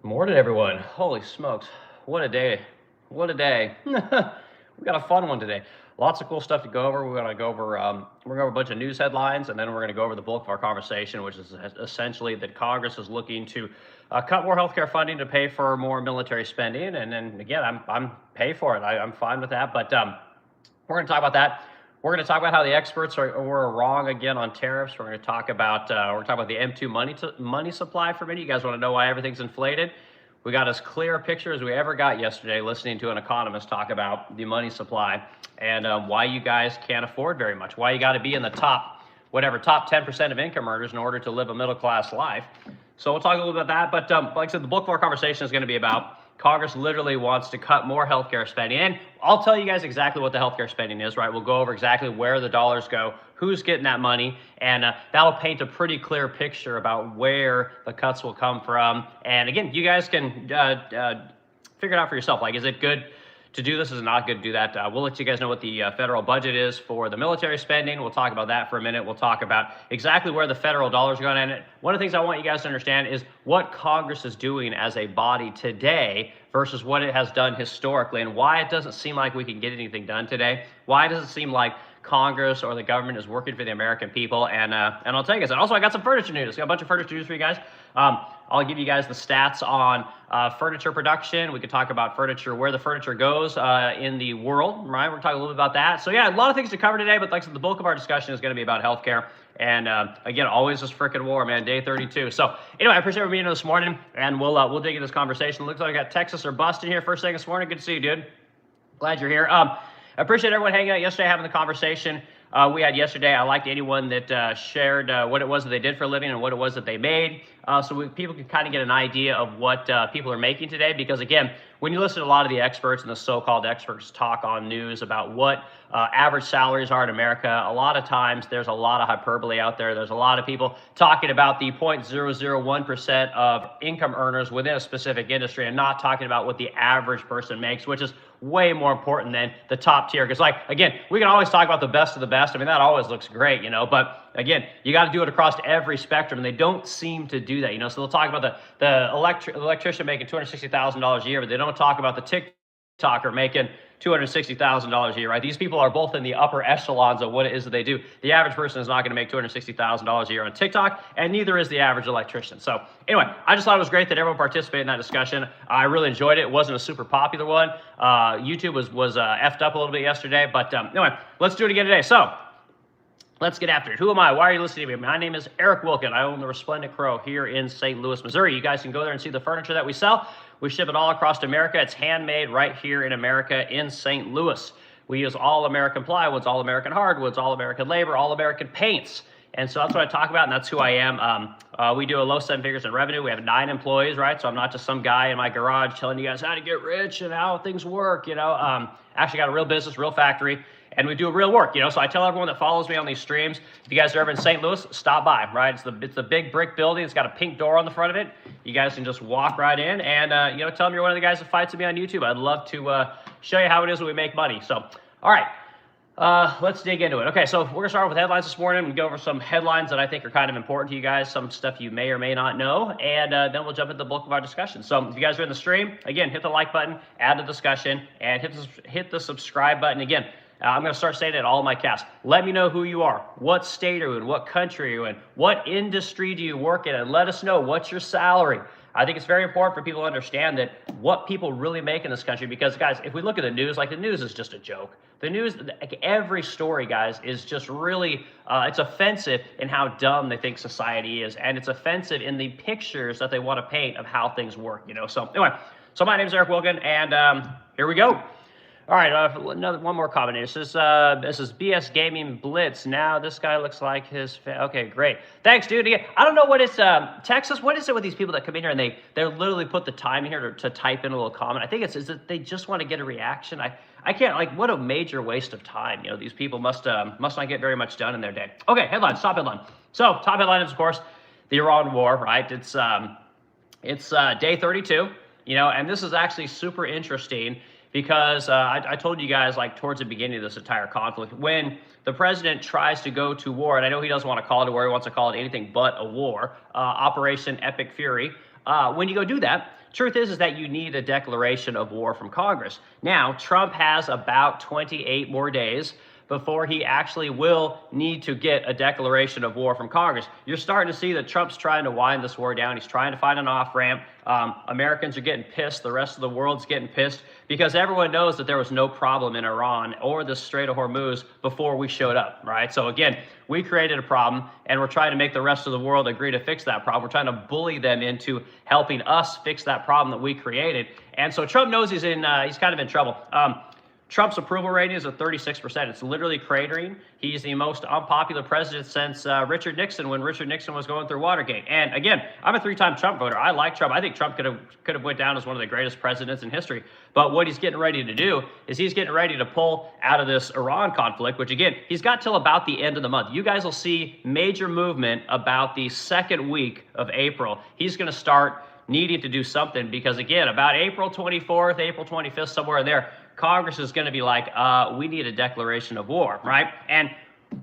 Morning, everyone. Holy smokes. What a day. What a day. We got a fun one today. Lots of cool stuff to go over. We're going to go over a bunch of news headlines, and then we're going to go over the bulk of our conversation, which is essentially that Congress is looking to cut more healthcare funding to pay for more military spending. And then again, I'm pay for it. I'm fine with that. But we're going to talk about that. We're going to talk about how the experts were wrong again on tariffs. We're going to talk about the M2 money supply for a minute. You guys want to know why everything's inflated? We got as clear a picture as we ever got yesterday listening to an economist talk about the money supply and why you guys can't afford very much, why you got to be in the top 10% of income earners in order to live a middle-class life. So we'll talk a little bit about that. But like I said, the bulk of our conversation is going to be about Congress literally wants to cut more healthcare spending. And I'll tell you guys exactly what the healthcare spending is, right? We'll go over exactly where the dollars go, who's getting that money, and that'll paint a pretty clear picture about where the cuts will come from. And again, you guys can figure it out for yourself. Like, is it good to do this? Is it not good to do that? We'll let you guys know what the federal budget is for the military spending. We'll talk about that for a minute. We'll talk about exactly where the federal dollars are going. And one of the things I want you guys to understand is what Congress is doing as a body today versus what it has done historically, and why it doesn't seem like we can get anything done today. Why does it seem like Congress or the government is working for the American people? And I'll tell you guys. And also, I got some furniture news. Got a bunch of furniture news for you guys. I'll give you guys the stats on furniture production. We could talk about furniture, where the furniture goes in the world, right? We're talking a little bit about that. So yeah, a lot of things to cover today, but like I said, the bulk of our discussion is going to be about healthcare. And again, always this frickin' war, man, day 32. So anyway, I appreciate everybody being here this morning, and we'll dig into this conversation. Looks like I got Texas or Bustin here first thing this morning. Good to see you, dude. Glad you're here. I appreciate everyone hanging out yesterday, having the conversation we had yesterday. I liked anyone that shared what it was that they did for a living and what it was that they made, so people can kind of get an idea of what people are making today. Because again, when you listen to a lot of the experts and the so-called experts talk on news about what average salaries are in America, a lot of times there's a lot of hyperbole out there. There's a lot of people talking about the 0.001% of income earners within a specific industry and not talking about what the average person makes, which is way more important than the top tier. Because, like, again, we can always talk about the best of the best. I mean, that always looks great, you know, but again, you got to do it across every spectrum, and they don't seem to do that, you know. So they'll talk about the electrician making $260,000 a year, but they don't talk about the TikToker making $260,000 a year, right? These people are both in the upper echelons of what it is that they do. The average person is not going to make $260,000 a year on TikTok, and neither is the average electrician. So anyway, I just thought it was great that everyone participated in that discussion. I really enjoyed it. It wasn't a super popular one. YouTube was effed up a little bit yesterday, but anyway, let's do it again today. So let's get after it. Who am I? Why are you listening to me? My name is Eric Wilkin. I own the Resplendent Crow here in St. Louis, Missouri. You guys can go there and see the furniture that we sell. We ship it all across America. It's handmade right here in America in St. Louis. We use all American plywoods, all American hardwoods, all American labor, all American paints. And so that's what I talk about, and that's who I am. We do a low 7 figures in revenue. We have 9 employees, right? So I'm not just some guy in my garage telling you guys how to get rich and how things work, you know. Actually got a real business, real factory, and we do real work, you know. So I tell everyone that follows me on these streams, if you guys are ever in St. Louis, stop by, right? It's the big brick building. It's got a pink door on the front of it. You guys can just walk right in and, you know, tell them you're one of the guys that fights with me on YouTube. I'd love to show you how it is when we make money. So, all right. Let's dig into it. Okay, so we're gonna start with headlines this morning and go over some headlines that I think are kind of important to you guys, some stuff you may or may not know, and then we'll jump into the bulk of our discussion. So if you guys are in the stream, again, hit the like button, add to the discussion, and hit the subscribe button. Again, I'm going to start saying it in all my casts. Let me know who you are. What state are you in? What country are you in? What industry do you work in? And let us know, what's your salary? I think it's very important for people to understand that what people really make in this country, because, guys, if we look at the news, like, the news is just a joke. The news, like, every story, guys, is just really, it's offensive in how dumb they think society is, and it's offensive in the pictures that they want to paint of how things work, you know. So anyway, so my name is Eric Wilkin, and here we go. All right, one more comment here. This is BS Gaming Blitz. Now this guy looks like his. Okay, great. Thanks, dude. Again, I don't know what it's Texas. What is it with these people that come in here and they literally put the time in here to type in a little comment? I think it's that they just want to get a reaction. I can't, like, what a major waste of time. You know, these people must not get very much done in their day. Okay, headlines. Top headline. So top headline is, of course, the Iran war. Right? It's day 32. You know, and this is actually super interesting. Because I told you guys, like, towards the beginning of this entire conflict, when the president tries to go to war, and I know he doesn't want to call it a war, he wants to call it anything but a war, Operation Epic Fury, when you go do that, truth is that you need a declaration of war from Congress. Now, Trump has about 28 more days before he actually will need to get a declaration of war from Congress. You're starting to see that Trump's trying to wind this war down. He's trying to find an off-ramp. Americans are getting pissed. The rest of the world's getting pissed because everyone knows that there was no problem in Iran or the Strait of Hormuz before we showed up, right? So again, we created a problem and we're trying to make the rest of the world agree to fix that problem. We're trying to bully them into helping us fix that problem that we created. And so Trump knows he's kind of in trouble. Trump's approval rating is at 36%. It's literally cratering. He's the most unpopular president since Richard Nixon, when Richard Nixon was going through Watergate. And again, I'm a 3-time Trump voter. I like Trump. I think Trump could have went down as one of the greatest presidents in history. But what he's getting ready to do is he's getting ready to pull out of this Iran conflict, which again, he's got till about the end of the month. You guys will see major movement about the second week of April. He's going to start needing to do something because again, about April 24th, April 25th, somewhere in there, Congress is going to be like, we need a declaration of war, right? And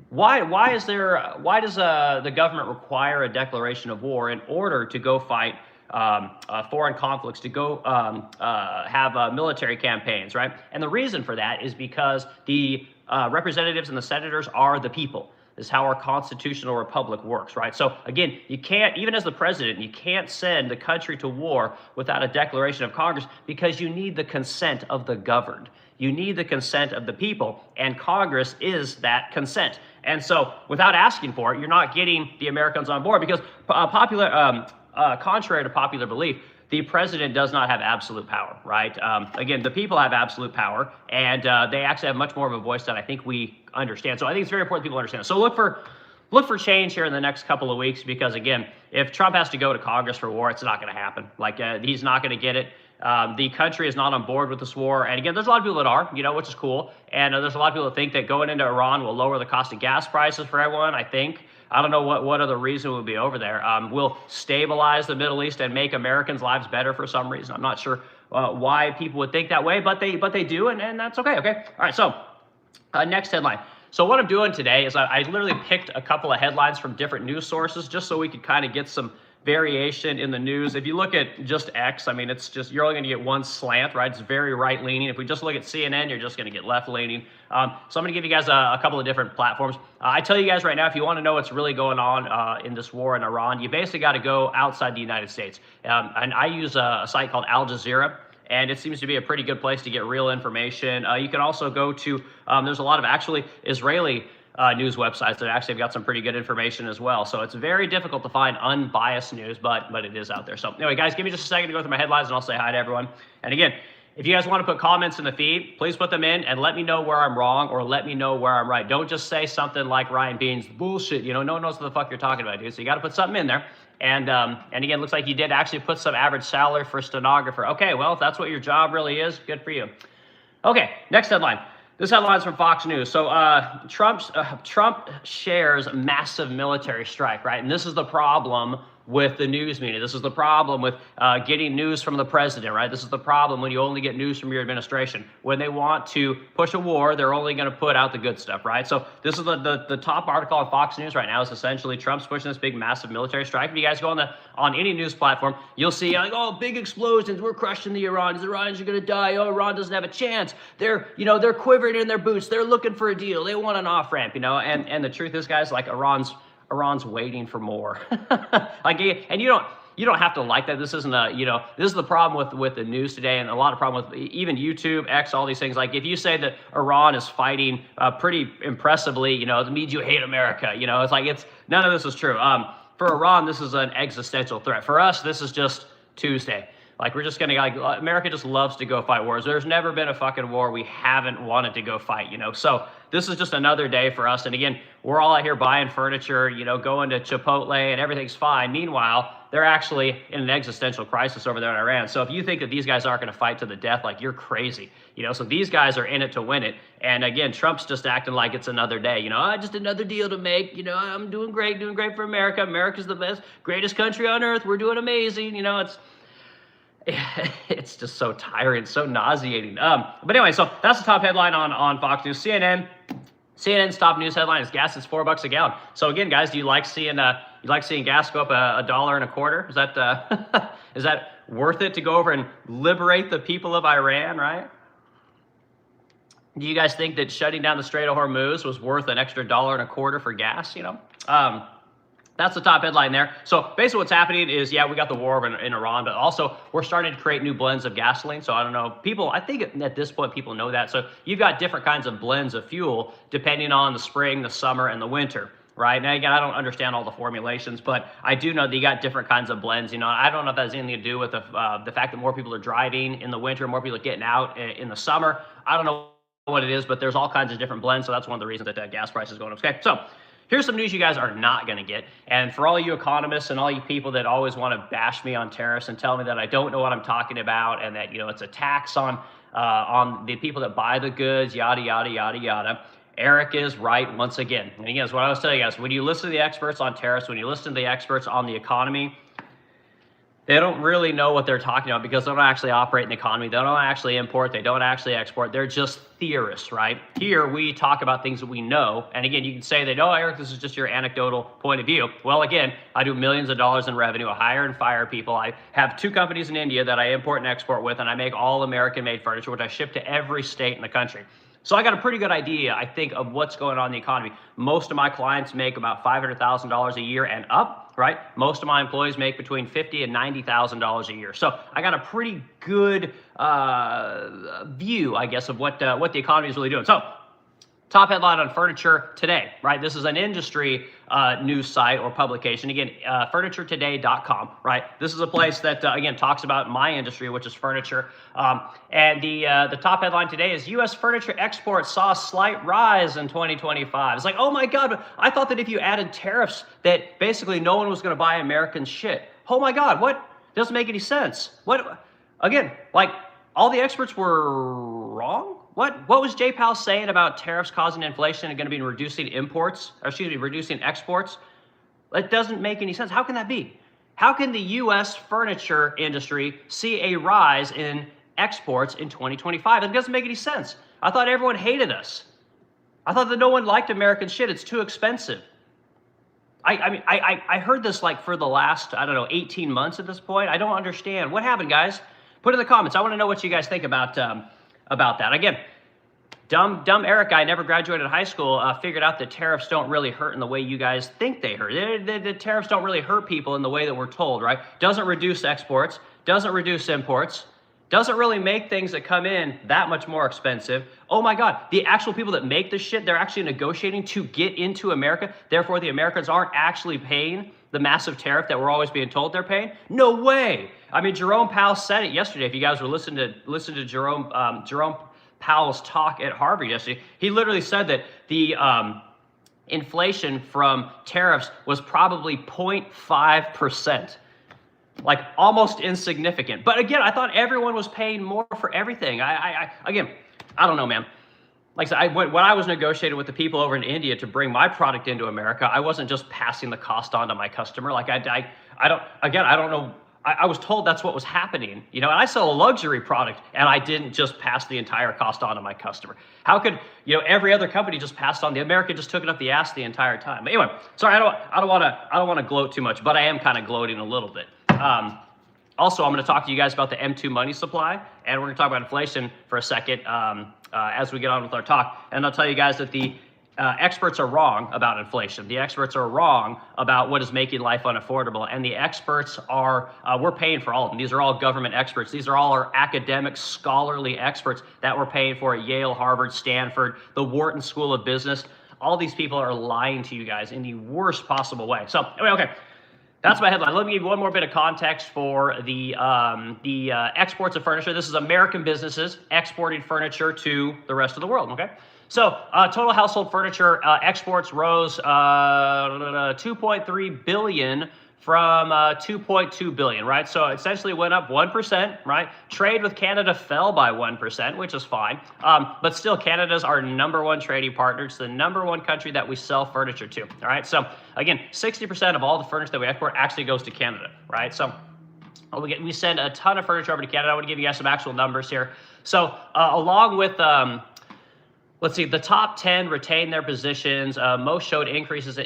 why does the government require a declaration of war in order to go fight foreign conflicts, to go have military campaigns, right? And the reason for that is because the representatives and the senators are the people. This is how our constitutional republic works, right? So again, you can't, even as the president, you can't send the country to war without a declaration of Congress because you need the consent of the governed. You need the consent of the people, and Congress is that consent. And so without asking for it, you're not getting the Americans on board because contrary to popular belief, the president does not have absolute power, right? Again, the people have absolute power, and they actually have much more of a voice than I think we understand. So I think it's very important people understand. So look for change here in the next couple of weeks because, again, if Trump has to go to Congress for war, it's not going to happen. Like, he's not going to get it. The country is not on board with this war. And again, there's a lot of people that are, which is cool. And there's a lot of people that think that going into Iran will lower the cost of gas prices for everyone, I think. I don't know what other reason would be over there. Will stabilize the Middle East and make Americans' lives better for some reason. I'm not sure why people would think that way, but they do, and that's okay. Okay. All right. So next headline. So what I'm doing today is I literally picked a couple of headlines from different news sources just so we could kind of get some variation in the news. If you look at just X, I mean, it's just, you're only going to get one slant, right? It's very right-leaning. If we just look at CNN, you're just going to get left-leaning. So I'm going to give you guys a couple of different platforms. I tell you guys right now, if you want to know what's really going on in this war in Iran, you basically got to go outside the United States. And I use a site called Al Jazeera, and it seems to be a pretty good place to get real information. You can also go to, there's a lot of actually Israeli news websites that actually have got some pretty good information as well. So it's very difficult to find unbiased news, but it is out there. So anyway, guys, give me just a second to go through my headlines and I'll say hi to everyone. And again, if you guys want to put comments in the feed, please put them in and let me know where I'm wrong or let me know where I'm right. Don't just say something like Ryan Bean's bullshit. No one knows what the fuck you're talking about, dude. So you got to put something in there. And again, looks like you did actually put some average salary for a stenographer. Okay, well, if that's what your job really is, good for you. Okay, next headline. This headline's from Fox News. So Trump shares massive military strike, right? And this is the problem with the news media. This is the problem with getting news from the president, right? This is the problem when you only get news from your administration. When they want to push a war, they're only going to put out the good stuff, right? So this is the top article on Fox News right now is essentially Trump's pushing this big, massive military strike. If you guys go on any news platform, you'll see like, oh, big explosions. We're crushing the Iranians. The Iranians are going to die. Oh, Iran doesn't have a chance. They're quivering in their boots. They're looking for a deal. They want an off-ramp, and the truth is, guys, like Iran's waiting for more. And you don't have to like that. This isn't this is the problem with the news today, and a lot of problem with even YouTube, X, all these things. Like if you say that Iran is fighting pretty impressively, it means you hate America. It's like none of this is true. For Iran, this is an existential threat. For us, this is just Tuesday. Like we're just America just loves to go fight wars. There's never been a fucking war we haven't wanted to go fight, So this is just another day for us. And again, we're all out here buying furniture, going to Chipotle and everything's fine. Meanwhile, they're actually in an existential crisis over there in Iran. So if you think that these guys aren't going to fight to the death, like you're crazy, So these guys are in it to win it. And again, Trump's just acting like it's another day, just another deal to make. I'm doing great for America. America's the best, greatest country on earth. We're doing amazing. It's just so tiring, so nauseating. But anyway, so that's the top headline on Fox News. CNN's top news headline is gas is $4 a gallon. So again, guys, do you like seeing gas go up $1.25? Is Is that worth it to go over and liberate the people of Iran, right? Do you guys think that shutting down the Strait of Hormuz was worth an extra $1.25 for gas, you know? That's the top headline there. So basically what's happening is, yeah, we got the war in Iran, but also we're starting to create new blends of gasoline. So I don't know, people, I think at this point people know that. So you've got different kinds of blends of fuel depending on the spring, the summer, and the winter. Right now, again, I don't understand all the formulations, but I do know that you got different kinds of blends. You know, I don't know if that has anything to do with the fact that more people are driving in the winter, more people are getting out in the summer. I don't know what it is, but there's all kinds of different blends. So that's one of the reasons that gas price is going up. Okay, so here's some news you guys are not going to get. And for all you economists and all you people that always want to bash me on tariffs and tell me that I don't know what I'm talking about and that, you know, it's a tax on the people that buy the goods, yada, yada, yada, yada. Eric is right once again. And again, that's what I was telling you guys. When you listen to the experts on tariffs, when you listen to the experts on the economy, they don't really know what they're talking about because they don't actually operate in the economy. They don't actually import. They don't actually export. They're just theorists, right? Here, we talk about things that we know. And again, you can say that, oh, Eric, this is just your anecdotal point of view. Well, again, I do millions of dollars in revenue. I hire and fire people. I have 2 companies in India that I import and export with, and I make all American-made furniture, which I ship to every state in the country. So I got a pretty good idea, I think, of what's going on in the economy. Most of my clients make about $500,000 a year and up, right? Most of my employees make between $50,000 and $90,000 a year. So I got a pretty good view, I guess, of what the economy is really doing. So top headline on furniture today, right? This is an industry news site or publication. Again, furnituretoday.com, right? This is a place that, again, talks about my industry, which is furniture. And the top headline today is U.S. furniture exports saw a slight rise in 2025. It's like, oh my God, I thought that if you added tariffs that basically no one was going to buy American shit. Oh my God, what? Doesn't make any sense. What? Again, like all the experts were wrong? What was Jay Powell saying about tariffs causing inflation and going to be reducing reducing exports? That doesn't make any sense. How can that be? How can the U.S. furniture industry see a rise in exports in 2025? It doesn't make any sense. I thought everyone hated us. I thought that no one liked American shit. It's too expensive. I heard this like for the last, I don't know, 18 months at this point. I don't understand. What happened, guys? Put in the comments. I want to know what you guys think about that. Again, dumb Eric guy, never graduated high school, figured out that tariffs don't really hurt in the way you guys think they hurt. The tariffs don't really hurt people in the way that we're told, right? Doesn't reduce exports, doesn't reduce imports, doesn't really make things that come in that much more expensive. Oh my God, the actual people that make this shit, they're actually negotiating to get into America. Therefore, the Americans aren't actually paying the massive tariff that we're always being told they're paying? No way. I mean, Jerome Powell said it yesterday. If you guys were listening to Jerome Powell's talk at Harvard yesterday, he literally said that the inflation from tariffs was probably 0.5%. Like almost insignificant. But again, I thought everyone was paying more for everything. Again, I don't know, man. Like I said, when I was negotiating with the people over in India to bring my product into America, I wasn't just passing the cost on to my customer. Like I don't know. I was told that's what was happening, you know, and I sell a luxury product and I didn't just pass the entire cost on to my customer. How could, you know, every other company just passed on? The American just took it up the ass the entire time. But anyway, sorry, I don't want to gloat too much, but I am kind of gloating a little bit. Also, I'm going to talk to you guys about the M2 money supply, and we're going to talk about inflation for a second as we get on with our talk. And I'll tell you guys that the experts are wrong about inflation. The experts are wrong about what is making life unaffordable. And the experts are, we're paying for all of them. These are all government experts. These are all our academic, scholarly experts that we're paying for at Yale, Harvard, Stanford, the Wharton School of Business. All these people are lying to you guys in the worst possible way. So, anyway, okay. That's my headline. Let me give you one more bit of context for the exports of furniture. This is American businesses exporting furniture to the rest of the world, okay? So total household furniture exports rose 2.3 billion from 2.2 billion, right? So essentially went up 1%, right? Trade with Canada fell by 1%, which is fine. But still, Canada's our #1 trading partner. It's the #1 country that we sell furniture to, all right? So again, 60% of all the furniture that we export actually goes to Canada, right? So we send a ton of furniture over to Canada. I want to give you guys some actual numbers here. So along with, let's see, the top 10 retained their positions. Most showed increases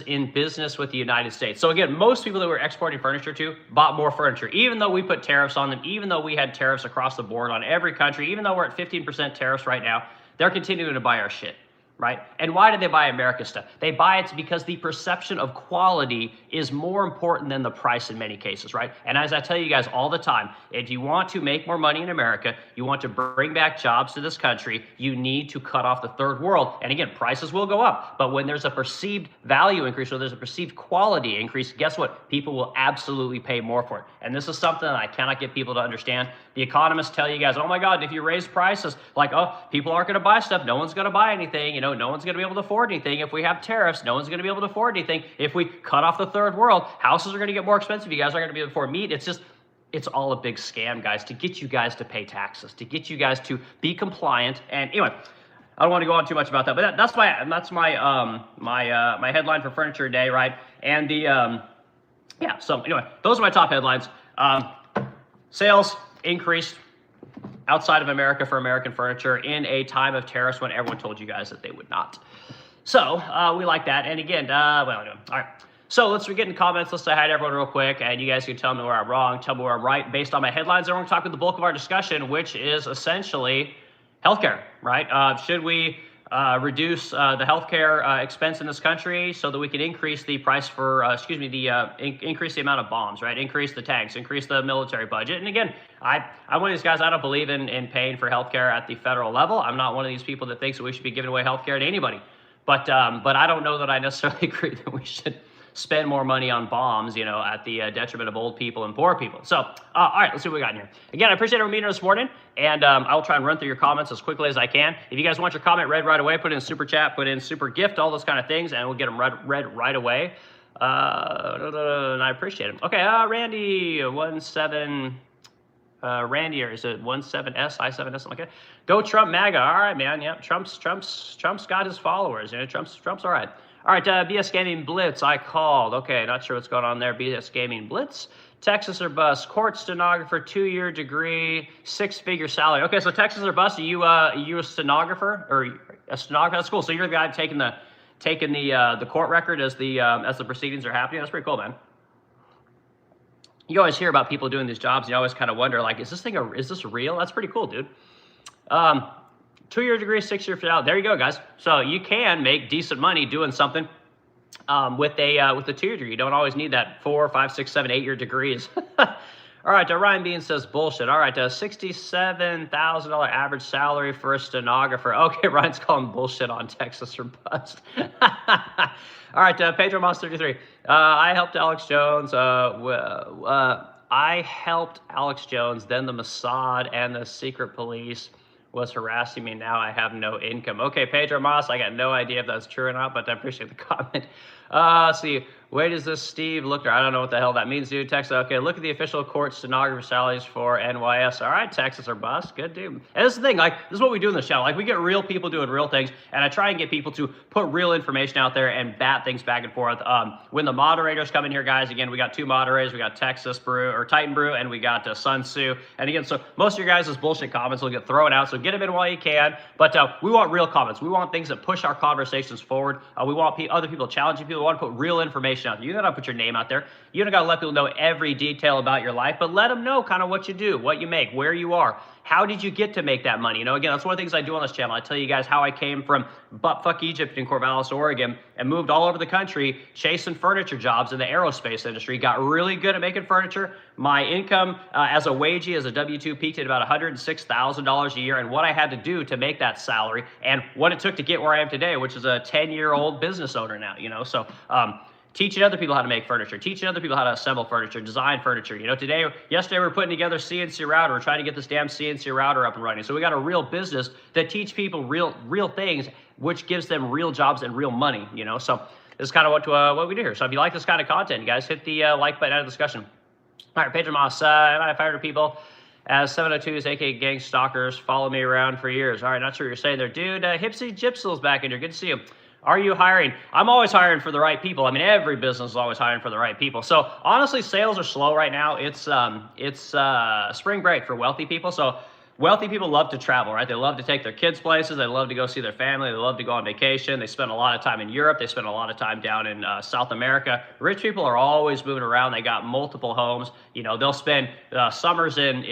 in business with the United States. So again, most people that we're exporting furniture to bought more furniture, even though we put tariffs on them, even though we had tariffs across the board on every country, even though we're at 15% tariffs right now, they're continuing to buy our shit. Right? And why do they buy America stuff? They buy it because the perception of quality is more important than the price in many cases, right? And as I tell you guys all the time, if you want to make more money in America, you want to bring back jobs to this country, you need to cut off the third world. And again, prices will go up, but when there's a perceived value increase or there's a perceived quality increase, guess what? People will absolutely pay more for it. And this is something that I cannot get people to understand. The economists tell you guys, oh my God, if you raise prices, like, oh, people aren't going to buy stuff, no one's going to buy anything, you know, no one's going to be able to afford anything. If we have tariffs, no one's going to be able to afford anything. If we cut off the third world, houses are going to get more expensive. You guys aren't going to be able to afford meat. It's all a big scam, guys, to get you guys to pay taxes, to get you guys to be compliant. And anyway, I don't want to go on too much about that, but that's my headline for furniture today, right? And the yeah. So anyway, those are my top headlines. Sales increased outside of America for American furniture in a time of tariffs when everyone told you guys that they would not. So we like that. And again, well, all right. So let's get in comments. Let's say hi to everyone real quick, and you guys can tell me where I'm wrong, tell me where I'm right based on my headlines. And we're going to talk about the bulk of our discussion, which is essentially healthcare, right? Should we reduce the healthcare expense in this country so that we can increase the price for, increase the amount of bombs, right? Increase the tanks, increase the military budget. And again, I'm one of these guys, I don't believe in paying for healthcare at the federal level. I'm not one of these people that thinks that we should be giving away healthcare to anybody. But I don't know that I necessarily agree that we should spend more money on bombs, you know, at the detriment of old people and poor people. So, all right, let's see what we got in here. Again, I appreciate our meeting this morning, and I will try and run through your comments as quickly as I can. If you guys want your comment read right away, put in super chat, put in super gift, all those kind of things, and we'll get them read right away. And I appreciate them. Okay, Randy, 17, Randy, or is it 17S, I7S, something like that? Go Trump MAGA. All right, man. Yeah, Trump's got his followers. You know, Trump's all right. All right, BS Gaming Blitz, I called. Okay, not sure what's going on there. BS Gaming Blitz, Texas or bust, court stenographer, 2-year degree, 6-figure salary. Okay, so Texas or bust, are you a stenographer or a stenographer? That's cool. So you're the guy taking the court record as the proceedings are happening. That's pretty cool, man. You always hear about people doing these jobs, and you always kind of wonder, like, is this real? That's pretty cool, dude. 2-year degree, 6-year salary. There you go, guys. So you can make decent money doing something with a 2-year degree. You don't always need that 4, 5, 6, 7, 8-year degrees. All right, Ryan Bean says bullshit. All right, $67,000 average salary for a stenographer. Okay, Ryan's calling bullshit on Texas or bust. All right, Pedro Moss 33. I helped Alex Jones. I helped Alex Jones. Then the Mossad and the secret police was harassing me. Now I have no income. Okay, Pedro Moss, I got no idea if that's true or not, but I appreciate the comment. See, wait, is this Steve Looker? I don't know what the hell that means, dude. Texas, okay, look at the official court stenographer salaries for NYS. All right, Texas or bust, good dude. And this is the thing, like, this is what we do in the show. Like, we get real people doing real things, and I try and get people to put real information out there and bat things back and forth. When the moderators come in here, guys, again, we got 2 moderators. We got Texas Brew, or Titan Brew, and we got Sun Tzu. And again, so most of your guys' bullshit comments will get thrown out, so get them in while you can. But we want real comments. We want things that push our conversations forward. We want other people challenging people. We want to put real information out there. You don't got to put your name out there. You don't got to let people know every detail about your life, but let them know kind of what you do, what you make, where you are. How did you get to make that money? You know, again, that's one of the things I do on this channel. I tell you guys how I came from buttfuck Egypt in Corvallis, Oregon, and moved all over the country chasing furniture jobs in the aerospace industry. Got really good at making furniture. My income as a wagee, as a W-2, peaked at about $106,000 a year, and what I had to do to make that salary, and what it took to get where I am today, which is a 10-year-old business owner now. You know, so teaching other people how to make furniture, teaching other people how to assemble furniture, design furniture. You know, yesterday we were putting together CNC router. We're trying to get this damn CNC router up and running. So we got a real business that teach people real things, which gives them real jobs and real money, you know. So this is kind of what we do here. So if you like this kind of content, guys, hit the like button out of the discussion. All right, Pedro Moss, and I have 500 people as 702s, aka gang stalkers, follow me around for years. All right, not sure what you're saying there. Dude, Hipsy Gypsil's back in here. Good to see you. Are you hiring? I'm always hiring for the right people. I mean, every business is always hiring for the right people. So honestly, sales are slow right now. It's spring break for wealthy people. So wealthy people love to travel, right? They love to take their kids places. They love to go see their family. They love to go on vacation. They spend a lot of time in Europe. They spend a lot of time down in South America. Rich people are always moving around. They got multiple homes. You know, they'll spend summers in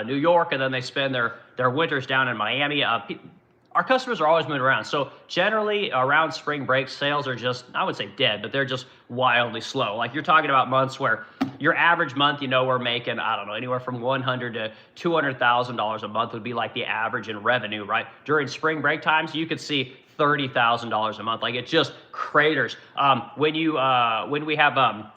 New York, and then they spend their winters down in Miami. Our customers are always moving around. So generally around spring break, sales are just, I would say dead, but they're just wildly slow. Like you're talking about months where your average month, you know, we're making, I don't know, anywhere from $100,000 to $200,000 a month would be like the average in revenue, right? During spring break times, you could see $30,000 a month. Like it just craters. When we have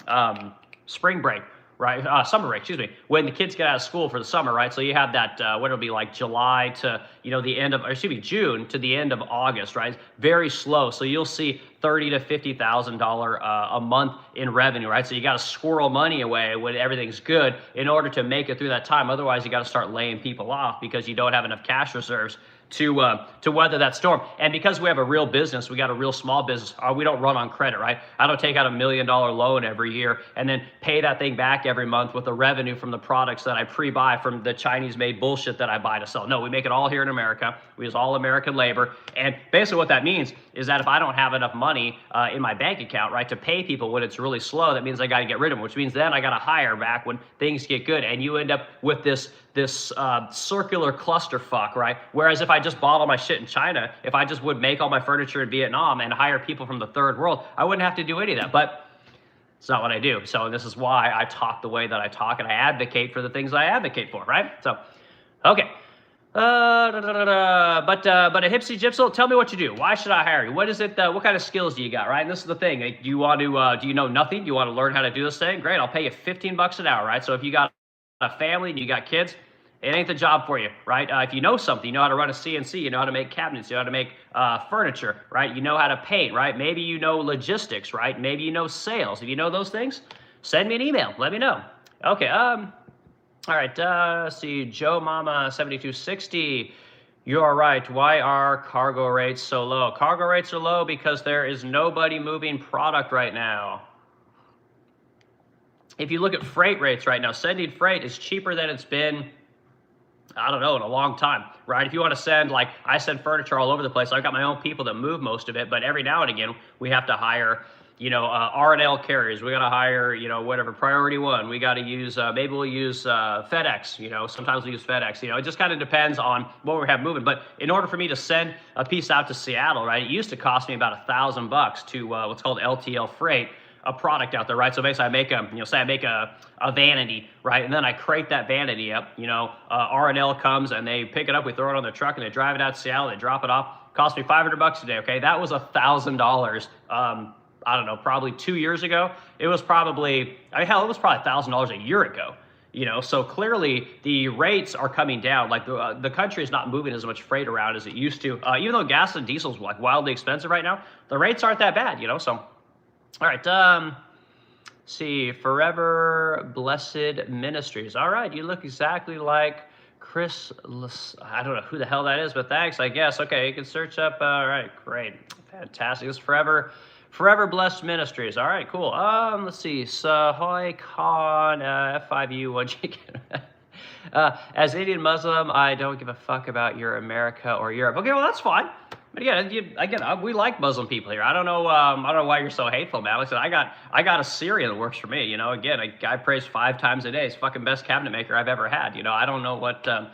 spring break, right? Summer break, excuse me, when the kids get out of school for the summer, right? So you have that, what it'll be like July to, you know, the end of, or excuse me, June to the end of August, right? Very slow. So you'll see $30,000 to $50,000 a month in revenue, right? So you got to squirrel money away when everything's good in order to make it through that time. Otherwise, you got to start laying people off because you don't have enough cash reserves to weather that storm. And because we have a real business, we got a real small business, we don't run on credit, right? I don't take out $1 million loan every year and then pay that thing back every month with the revenue from the products that I pre-buy from the Chinese-made bullshit that I buy to sell. No, we make it all here in America. We use all American labor. And basically what that means is that if I don't have enough money in my bank account, right, to pay people when it's really slow, that means I got to get rid of them, which means then I got to hire back when things get good. And you end up with this circular clusterfuck, right? Whereas if I just bought all my shit in China, if I just would make all my furniture in Vietnam and hire people from the third world, I wouldn't have to do any of that. But it's not what I do. So this is why I talk the way that I talk and I advocate for the things I advocate for, right? So, okay. But a Hipsy Gypsel, tell me what you do. Why should I hire you? What is it? What kind of skills do you got, right? And this is the thing. Do you want to? Do you know nothing? Do you want to learn how to do this thing? Great. I'll pay you $15 an hour, right? So if you got a family and you got kids, it ain't the job for you, right? If you know something, you know how to run a CNC, you know how to make cabinets, you know how to make furniture, right? You know how to paint, right? Maybe you know logistics, right? Maybe you know sales. If you know those things, send me an email. Let me know. Okay. All right. Let's see. Joe Mama 7260. You are right. Why are cargo rates so low? Cargo rates are low because there is nobody moving product right now. If you look at freight rates right now, sending freight is cheaper than it's been, I don't know, in a long time, right? If you want to send, like, I send furniture all over the place. I've got my own people that move most of it, but every now and again, we have to hire, you know, R&L carriers. We got to hire, you know, whatever, Priority One. We got to use, maybe we'll use FedEx, you know, sometimes we use FedEx. You know, it just kind of depends on what we have moving. But in order for me to send a piece out to Seattle, right, it used to cost me about $1,000 to what's called LTL freight, a product out there, right? So basically I make a, you know, say I make a vanity, right? And then I crate that vanity up, you know, R&L comes and they pick it up, we throw it on their truck and they drive it out to Seattle, they drop it off, cost me $500 a day, okay? That was $1,000, I don't know, probably 2 years ago. It was probably, I mean, hell, it was probably $1,000 a year ago, you know? So clearly the rates are coming down. Like the country is not moving as much freight around as it used to. Even though gas and diesel is like wildly expensive right now, the rates aren't that bad, you know? So, all right, see, Forever Blessed Ministries. All right, you look exactly like Chris, I don't know who the hell that is, but thanks, I guess. Okay, you can search up, all right, great, fantastic. It's Forever Blessed Ministries. All right, cool. Let's see, Sahoy Khan, F5U, what'd you get? As Indian Muslim, I don't give a fuck about your America or Europe. Okay, well, that's fine. But again, we like Muslim people here. I don't know why you're so hateful, man. Like I said, I got a Syrian that works for me. You know, again, a guy prays 5 times a day. He's fucking best cabinet maker I've ever had. You know, I don't know what, I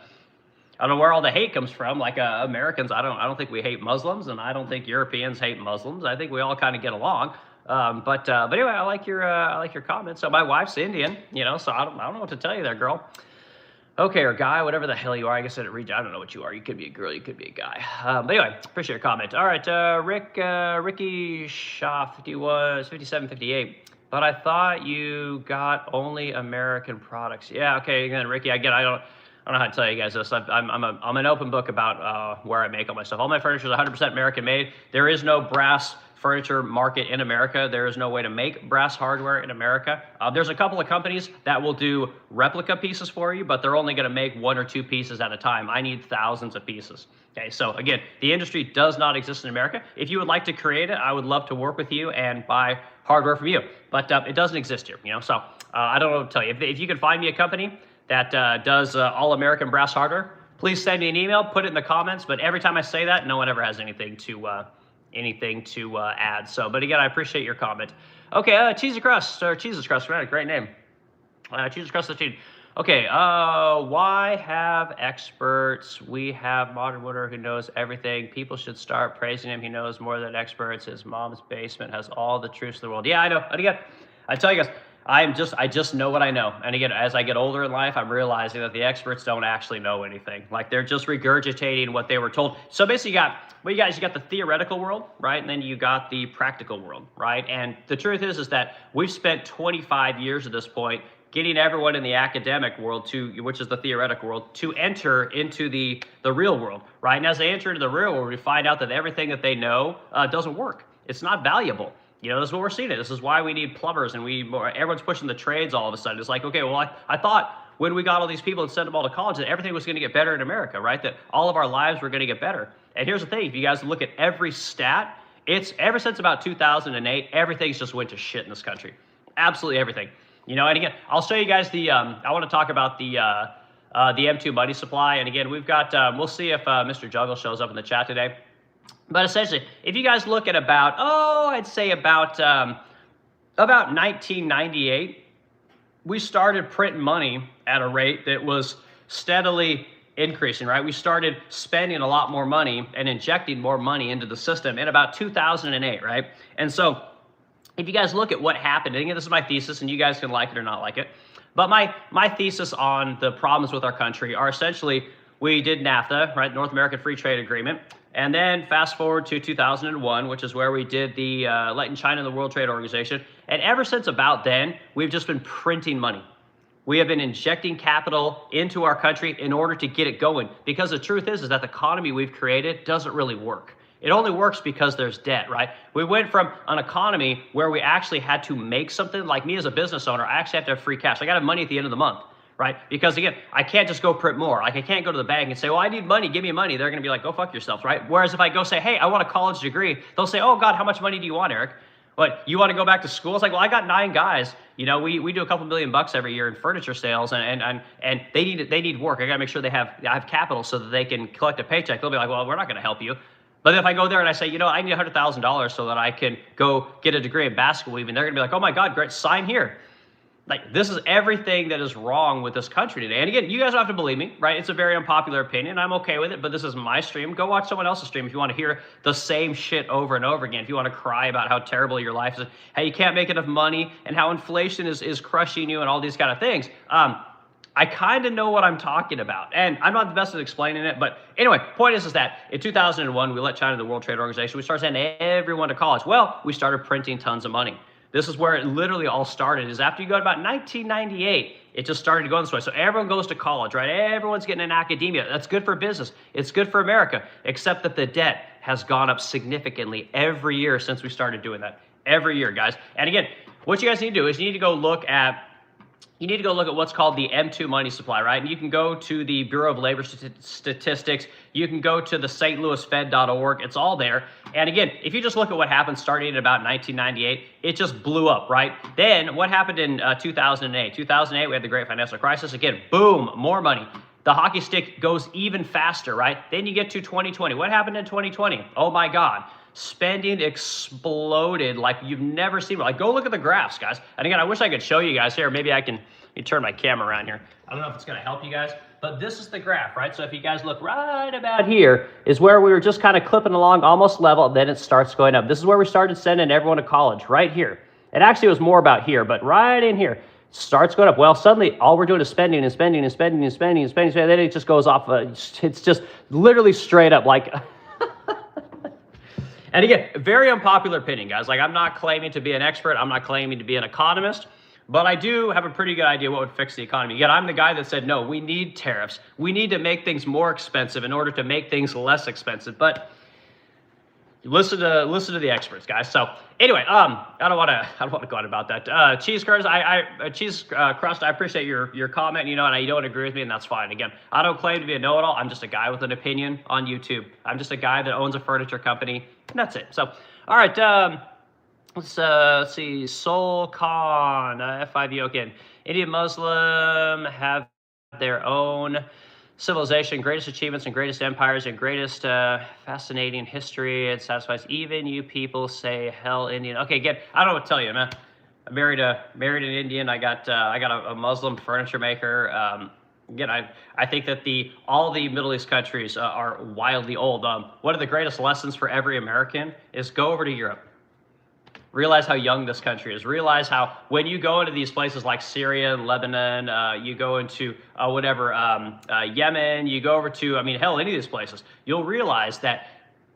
don't know where all the hate comes from. Like Americans, I don't think we hate Muslims, and I don't think Europeans hate Muslims. I think we all kind of get along. But anyway, I like your comments. So my wife's Indian, you know, so I don't know what to tell you there, girl. Okay, or guy, whatever the hell you are. I guess I didn't read you. I don't know what you are. You could be a girl. You could be a guy. But anyway, appreciate your comment. All right, Ricky Shaw 5758. But I thought you got only American products. Yeah, okay, again, Ricky, I don't know how to tell you guys this. I'm an open book about where I make all my stuff. All my furniture is 100% American made. There is no brass furniture market in America. There is no way to make brass hardware in America. There's a couple of companies that will do replica pieces for you, but they're only going to make 1 or 2 pieces at a time. I need thousands of pieces. Okay, so again, the industry does not exist in America. If you would like to create it, I would love to work with you and buy hardware from you, but it doesn't exist here, you know? So I don't know what to tell you. If you can find me a company that does all American brass hardware, please send me an email, put it in the comments. But every time I say that, no one ever has anything to add. So, but again, I appreciate your comment. Okay, Cheesy Crust, or Jesus Crust, right? Great name. Jesus Crust 15. Okay, why have experts? We have Modern Wooder who knows everything. People should start praising him. He knows more than experts. His mom's basement has all the truths of the world. Yeah, I know. And again, I tell you guys, I just know what I know. And again, as I get older in life, I'm realizing that the experts don't actually know anything. Like, they're just regurgitating what they were told. So basically, you got the theoretical world, right? And then you got the practical world, right? And the truth is that we've spent 25 years at this point getting everyone in the academic world which is the theoretical world, to enter into the real world, right? And as they enter into the real world, we find out that everything that they know doesn't work. It's not valuable. You know, this is what we're seeing. This is why we need plumbers, and everyone's pushing the trades all of a sudden. It's like, okay, well, I thought when we got all these people and sent them all to college that everything was going to get better in America, right? That all of our lives were going to get better. And here's the thing. If you guys look at every stat, it's ever since about 2008, everything's just went to shit in this country. Absolutely everything. You know, and again, I'll show you guys I want to talk about the M2 money supply. And again, we've got, we'll see if Mr. Juggle shows up in the chat today. But essentially, if you guys look at I'd say about 1998, we started printing money at a rate that was steadily increasing, right? We started spending a lot more money and injecting more money into the system in about 2008, right? And so, if you guys look at what happened, and again, this is my thesis, and you guys can like it or not like it, but my thesis on the problems with our country are essentially, we did NAFTA, right, North American Free Trade Agreement, and then fast forward to 2001, which is where we did the letting China in the World Trade Organization, and ever since about then, we've just been printing money. We have been injecting capital into our country in order to get it going, because the truth is that the economy we've created doesn't really work. It only works because there's debt, right? We went from an economy where we actually had to make something. Like me as a business owner, I actually have to have free cash. I got to have money at the end of the month, right? Because again, I can't just go print more. Like, I can't go to the bank and say, well, I need money, give me money. They're going to be like, go fuck yourself, right? Whereas if I go say, hey, I want a college degree, they'll say, oh God, how much money do you want, Eric? What, you want to go back to school? It's like, well, I got 9 guys. You know, we do a couple $1 million every year in furniture sales, and they need work. I got to make sure I have capital so that they can collect a paycheck. They'll be like, well, we're not going to help you. But if I go there and I say, you know, I need $100,000 so that I can go get a degree in basketball weaving, they're going to be like, oh my God, great, sign here. Like, this is everything that is wrong with this country today. And again, you guys don't have to believe me, right? It's a very unpopular opinion. I'm okay with it, but this is my stream. Go watch someone else's stream if you want to hear the same shit over and over again. If you want to cry about how terrible your life is, how you can't make enough money, and how inflation is crushing you and all these kind of things. I kind of know what I'm talking about, and I'm not the best at explaining it, but anyway, point is that in 2001, we let China in the World Trade Organization. We started sending everyone to college. Well, we started printing tons of money. This is where it literally all started, is after you go to about 1998, it just started to go this way. So everyone goes to college, right? Everyone's getting in academia. That's good for business. It's good for America, except that the debt has gone up significantly every year since we started doing that. Every year, guys. And again, what you guys need to do is you need to go look at what's called the M2 money supply, right? And you can go to the Bureau of Labor Statistics. You can go to the stlouisfed.org. It's all there. And again, if you just look at what happened starting in about 1998, it just blew up, right? Then what happened in 2008? 2008, we had the Great Financial Crisis. Again, boom, more money. The hockey stick goes even faster, right? Then you get to 2020. What happened in 2020? Oh my God. Spending exploded like you've never seen. Like, go look at the graphs, guys. And again, I wish I could show you guys here. Maybe I can turn my camera around here. I don't know if it's going to help you guys, but this is the graph, right? So if you guys look right about here is where we were just kind of clipping along almost level. Then it starts going up. This is where we started sending everyone to college, right here. It actually was more about here, but right in here starts going up. Well, suddenly all we're doing is spending and spending and spending and spending and spending. Then it just goes off. It's just literally straight up like... And again, very unpopular opinion, guys. Like, I'm not claiming to be an expert. I'm not claiming to be an economist. But I do have a pretty good idea what would fix the economy. Yet I'm the guy that said, no, we need tariffs. We need to make things more expensive in order to make things less expensive. But listen to the experts, guys. So anyway, I don't want to go on about that. Cheese Crust, Crust, I appreciate your comment. You know, and you don't agree with me, and that's fine. Again, I don't claim to be a know-it-all. I'm just a guy with an opinion on YouTube. I'm just a guy that owns a furniture company, and that's it. So, all right. Let's see. Soul Khan, F5 Yokin. Indian Muslim have their own civilization, greatest achievements and greatest empires and greatest fascinating history. It satisfies even you people say hell Indian. Okay, again, I don't know what to tell you, man. I married an Indian. I got a Muslim furniture maker. Again, I think that all the Middle East countries are wildly old. One of the greatest lessons for every American is go over to Europe. Realize how young this country is. Realize how when you go into these places like Syria, Lebanon, you go into Yemen, you go over to, I mean, hell, any of these places, you'll realize that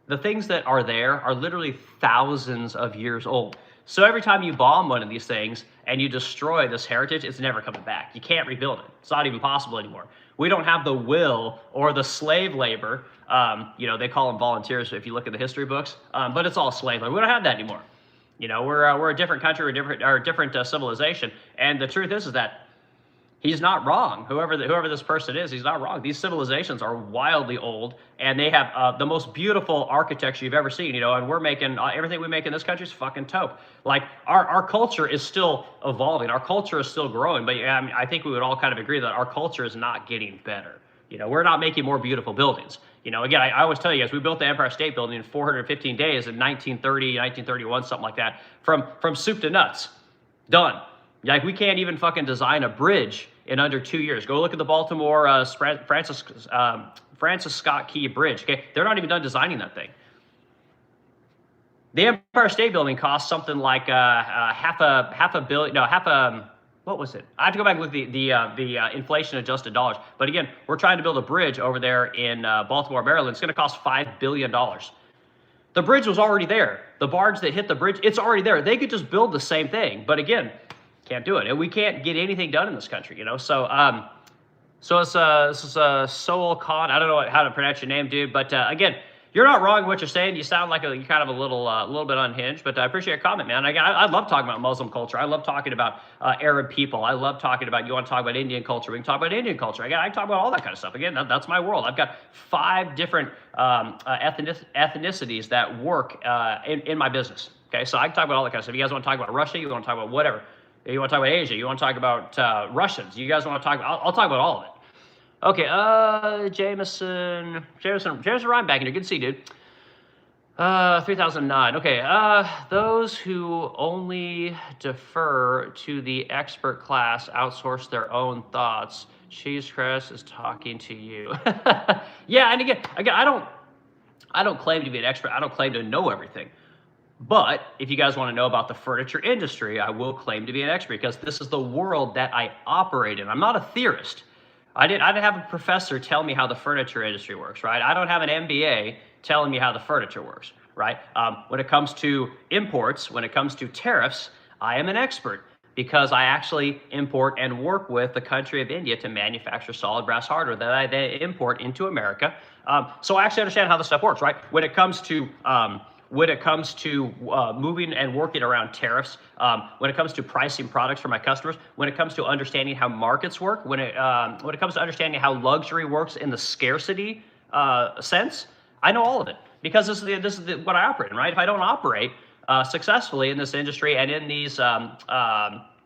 the things that are there are literally thousands of years old. So every time you bomb one of these things and you destroy this heritage, it's never coming back. You can't rebuild it. It's not even possible anymore. We don't have the will or the slave labor. They call them volunteers if you look at the history books, but it's all slave labor. We don't have that anymore. We're a different country, we're a different civilization, and the truth is that he's not wrong. Whoever this person is, he's not wrong. These civilizations are wildly old, and they have the most beautiful architecture you've ever seen. And we're making everything we make in this country is fucking taupe. Like our culture is still evolving, our culture is still growing, but I think we would all kind of agree that our culture is not getting better. We're not making more beautiful buildings. Again, I always tell you guys, we built the Empire State Building in 415 days in 1930, 1931, something like that, from soup to nuts. Done. Like, we can't even fucking design a bridge in under 2 years. Go look at the Baltimore Francis Scott Key Bridge. Okay, they're not even done designing that thing. The Empire State Building cost something like what was it? I have to go back and look at the inflation adjusted dollars. But again, we're trying to build a bridge over there in Baltimore, Maryland. It's going to cost $5 billion. The bridge was already there. The barge that hit the bridge, it's already there. They could just build the same thing. But again, can't do it. And we can't get anything done in this country, So this is Soul Khan. I don't know how to pronounce your name, dude. But again, you're not wrong in what you're saying. You sound like you're kind of a little bit unhinged, but I appreciate your comment, man. Again, I love talking about Muslim culture. I love talking about Arab people. I love talking about, you want to talk about Indian culture, we can talk about Indian culture. Again, I talk about all that kind of stuff. Again, that's my world. I've got 5 different ethnicities that work in my business. Okay, so I can talk about all that kind of stuff. You guys want to talk about Russia? You want to talk about whatever. You want to talk about Asia? You want to talk about Russians? You guys want to talk about, I'll talk about all of it. Okay, Jameson Ryan back in here. Good to see you, dude. 3009. Okay, those who only defer to the expert class outsource their own thoughts. Cheese Crest is talking to you. Yeah, and again, I don't claim to be an expert. I don't claim to know everything. But if you guys want to know about the furniture industry, I will claim to be an expert because this is the world that I operate in. I'm not a theorist. I didn't have a professor tell me how the furniture industry works, right? I don't have an MBA telling me how the furniture works, right? When it comes to imports, when it comes to tariffs, I am an expert because I actually import and work with the country of India to manufacture solid brass hardware that I then import into America. So I actually understand how this stuff works, right? When it comes to moving and working around tariffs, when it comes to pricing products for my customers, when it comes to understanding how markets work, when it comes to understanding how luxury works in the scarcity sense, I know all of it because this is what I operate in, right? If I don't operate successfully in this industry and in these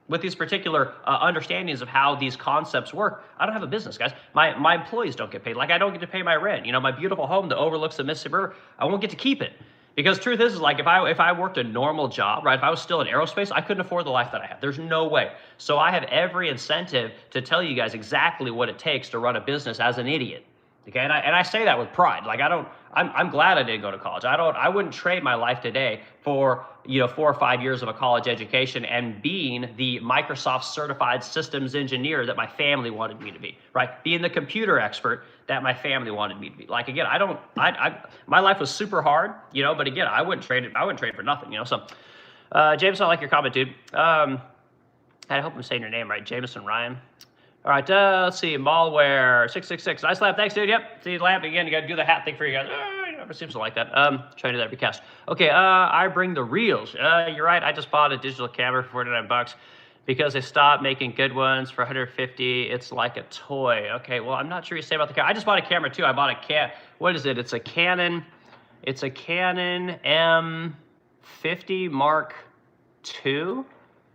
with these particular understandings of how these concepts work, I don't have a business, guys. My employees don't get paid. Like, I don't get to pay my rent. My beautiful home that overlooks the Mississippi River, I won't get to keep it. Because truth is like if I worked a normal job, right, if I was still in aerospace, I couldn't afford the life that I have. There's no way. So I have every incentive to tell you guys exactly what it takes to run a business as an idiot. Okay, and I say that with pride. Like, I'm glad I didn't go to college. I wouldn't trade my life today for 4 or 5 years of a college education and being the Microsoft certified systems engineer that my family wanted me to be, right? Being the computer expert that my family wanted me to be. Like, again, my life was super hard, but again, I wouldn't trade for nothing, So, James, I like your comment, dude. I hope I'm saying your name right, Jameson Ryan. All right, let's see, Malware 666. Nice lap, thanks, dude. Yep, see, lamp again. You got to do the hat thing for you guys. It never seems like that. Try to do that every cast. Okay, I bring the reels. You're right. I just bought a digital camera for $49 because they stopped making good ones for $150. It's like a toy. Okay, well, I'm not sure what you say about the camera. I just bought a camera too. I bought a what is it? It's a Canon M50 Mark II.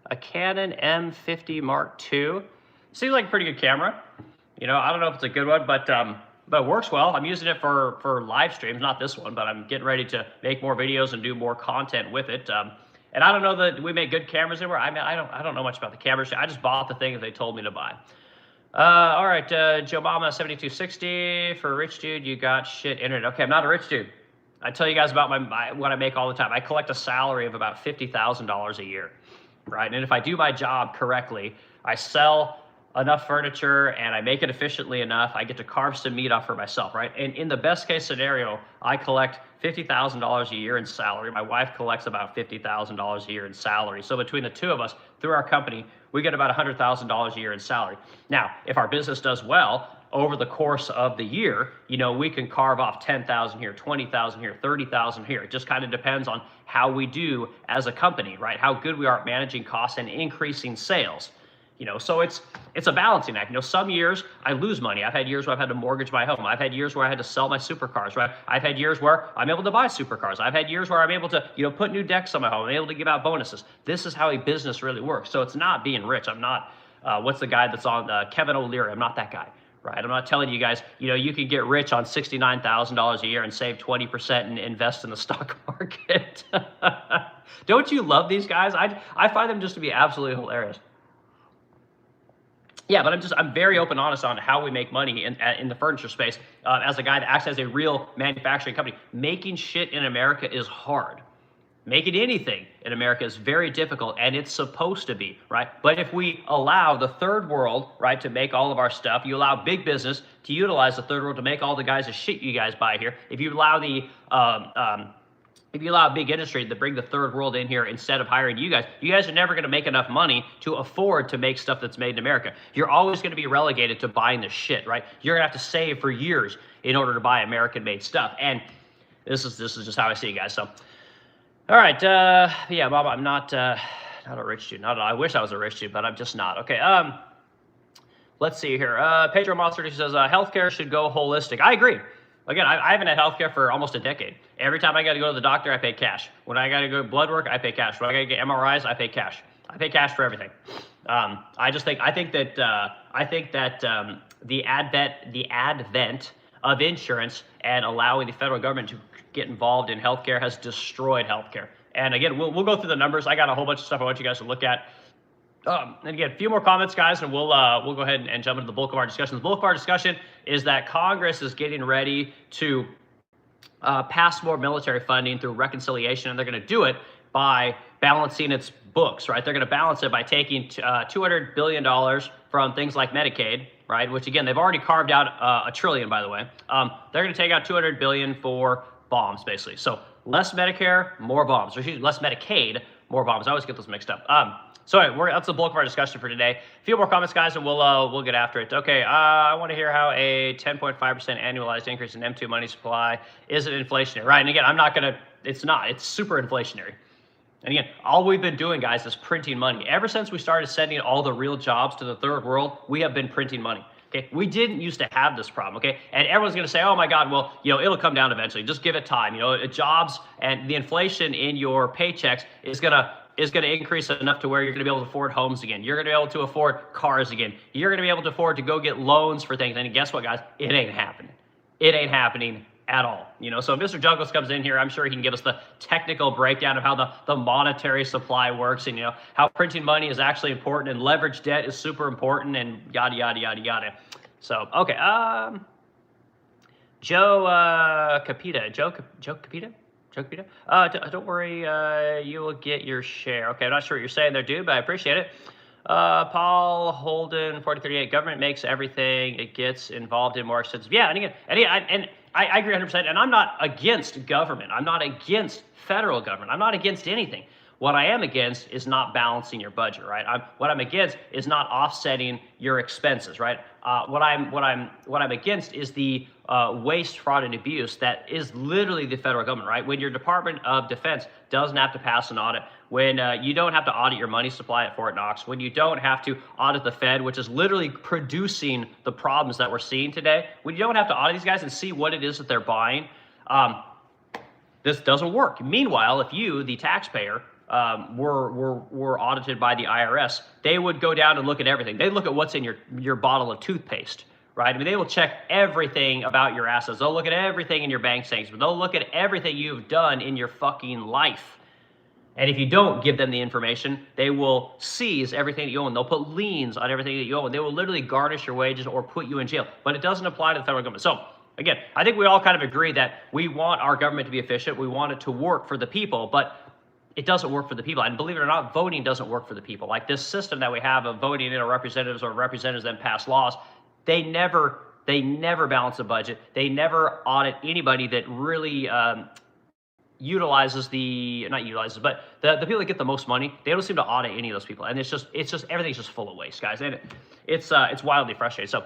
A Canon M50 Mark II. Seems like a pretty good camera. I don't know if it's a good one, but it works well. I'm using it for live streams, not this one, but I'm getting ready to make more videos and do more content with it. And I don't know that we make good cameras anymore. I mean, I don't know much about the cameras. I just bought the thing that they told me to buy. All right, Joe Mama 7260 for a rich dude. You got shit internet. Okay, I'm not a rich dude. I tell you guys about what I make all the time. I collect a salary of about $50,000 a year, right? And if I do my job correctly, I sell enough furniture and I make it efficiently enough, I get to carve some meat off for myself, right? And in the best case scenario, I collect $50,000 a year in salary. My wife collects about $50,000 a year in salary. So between the two of us, through our company, we get about $100,000 a year in salary. Now, if our business does well, over the course of the year, we can carve off 10,000 here, 20,000 here, 30,000 here. It just kind of depends on how we do as a company, right? How good we are at managing costs and increasing sales. So it's a balancing act. Some years I lose money. I've had years where I've had to mortgage my home. I've had years where I had to sell my supercars, right? I've had years where I'm able to buy supercars. I've had years where I'm able to, put new decks on my home. I'm able to give out bonuses. This is how a business really works. So it's not being rich. I'm not, what's the guy that's on, Kevin O'Leary. I'm not that guy, right? I'm not telling you guys, you can get rich on $69,000 a year and save 20% and invest in the stock market. Don't you love these guys? I find them just to be absolutely hilarious. Yeah, but I'm very open and honest on how we make money in the furniture space. As a guy that acts as a real manufacturing company, making shit in America is hard. Making anything in America is very difficult, and it's supposed to be, right? But if we allow the third world, right, to make all of our stuff, you allow big business to utilize the third world to make all the guys' shit you guys buy here. If you allow a big industry to bring the third world in here instead of hiring you guys are never going to make enough money to afford to make stuff that's made in America. You're always going to be relegated to buying the shit, right? You're going to have to save for years in order to buy American-made stuff. And this is just how I see it, guys. So, all right, yeah, Bob, I'm not a rich dude. I wish I was a rich dude, but I'm just not. Okay, let's see here. Pedro Monster says healthcare should go holistic. I agree. Again, I haven't had healthcare for almost a decade. Every time I got to go to the doctor, I pay cash. When I got to go blood work, I pay cash. When I got to get MRIs, I pay cash. I pay cash for everything. I think that the advent of insurance and allowing the federal government to get involved in healthcare has destroyed healthcare. And again, we'll go through the numbers. I got a whole bunch of stuff I want you guys to look at. And again, a few more comments, guys, and we'll go ahead and jump into the bulk of our discussion. The bulk of our discussion is that Congress is getting ready to pass more military funding through reconciliation, and they're going to do it by balancing its books, right? They're going to balance it by taking $200 billion from things like Medicaid, right? Which again, they've already carved out $1 trillion, by the way. They're going to take out $200 billion for bombs, basically. So less Medicare, more bombs, or excuse me, less Medicaid, more bombs. I always get those mixed up. So anyway, that's the bulk of our discussion for today. A few more comments, guys, and we'll get after it. Okay, I want to hear how a 10.5% annualized increase in M2 money supply isn't inflationary, right? And again, I'm not going to, it's not. It's super inflationary. And again, all we've been doing, guys, is printing money. Ever since we started sending all the real jobs to the third world, we have been printing money. Okay, we didn't used to have this problem, okay? And everyone's going to say, oh my God, well, it'll come down eventually. Just give it time. Jobs and the inflation in your paychecks is going to increase enough to where you're going to be able to afford homes again. You're going to be able to afford cars again. You're going to be able to afford to go get loans for things. And guess what, guys? It ain't happening. It ain't happening at all. So Mr. Douglas comes in here, I'm sure he can give us the technical breakdown of how the monetary supply works and, how printing money is actually important and leverage debt is super important and yada, yada, yada, yada. So, okay. Joe Capita. Joe Capita? Don't worry, you will get your share. Okay, I'm not sure what you're saying there, dude, but I appreciate it. Paul Holden, 4038, government makes everything it gets involved in more expensive. Yeah, and again, I agree 100%, and I'm not against government. I'm not against federal government. I'm not against anything. What I am against is not balancing your budget, right? What I'm against is not offsetting your expenses, right? What I'm against is the waste, fraud, and abuse that is literally the federal government, right? When your Department of Defense doesn't have to pass an audit, when you don't have to audit your money supply at Fort Knox, when you don't have to audit the Fed, which is literally producing the problems that we're seeing today, when you don't have to audit these guys and see what it is that they're buying, this doesn't work. Meanwhile, if you, the taxpayer, were audited by the IRS, they would go down and look at everything. They look at what's in your bottle of toothpaste, right? I mean, they will check everything about your assets. They'll look at everything in your bank statements. They'll look at everything you've done in your fucking life. And if you don't give them the information, they will seize everything that you own. They'll put liens on everything that you own. They will literally garnish your wages or put you in jail. But it doesn't apply to the federal government. So again, I think we all kind of agree that we want our government to be efficient. We want it to work for the people, but it doesn't work for the people. And believe it or not, voting doesn't work for the people. Like this system that we have of voting in our representatives or representatives then pass laws, they never balance the budget. They never audit anybody that really utilizes but the people that get the most money, they don't seem to audit any of those people. And it's just everything's just full of waste, guys. And it's wildly frustrating. So,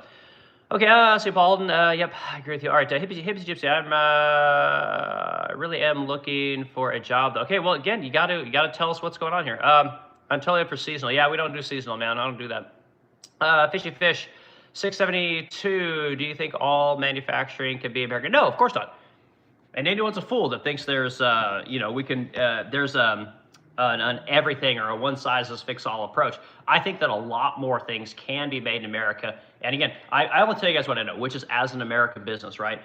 okay, St. Paulton, yep, I agree with you. All right, Hippie Gypsy, I really am looking for a job, though. Okay, well, again, you gotta tell us what's going on here. I'm totally up for seasonal. Yeah, we don't do seasonal, man. I don't do that. Fishy Fish, 672, do you think all manufacturing can be American? No, of course not. And anyone's a fool that thinks there's, there's an everything or a one-size-fits-all approach. I think that a lot more things can be made in America. And again, I will tell you guys what I know, which is as an American business, right?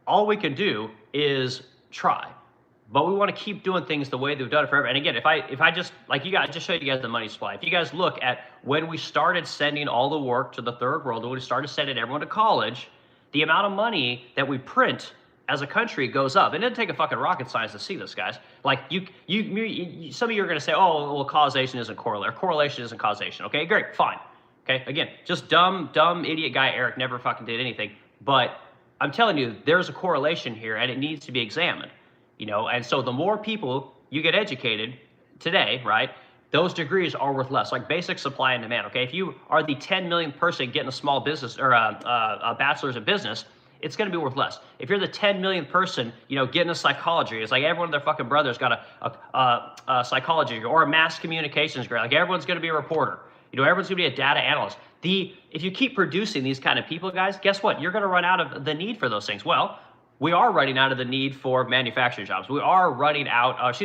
All we can do is try. But we want to keep doing things the way they've done it forever. And again, if I just, like I just showed you guys the money supply. If you guys look at when we started sending all the work to the third world, when we started sending everyone to college, the amount of money that we print as a country goes up. It doesn't take a fucking rocket science to see this, guys. Like some of you are going to say, oh, well, causation isn't correlation. Correlation isn't causation. Okay, great, fine. Okay, again, just dumb idiot guy Eric never fucking did anything. But I'm telling you, there's a correlation here, and it needs to be examined. And so the more people you get educated today, right, those degrees are worth less. Like basic supply and demand. Okay, if you are the 10 millionth person getting a small business or a bachelor's in business, it's going to be worth less. If you're the 10 millionth person, getting a psychology, it's like everyone of their fucking brothers got a psychology degree or a mass communications degree. Like everyone's going to be a reporter. Everyone's going to be a data analyst. If you keep producing these kind of people, guys, guess what? You're going to run out of the need for those things. Well, we are running out of the need for manufacturing jobs. We are running out.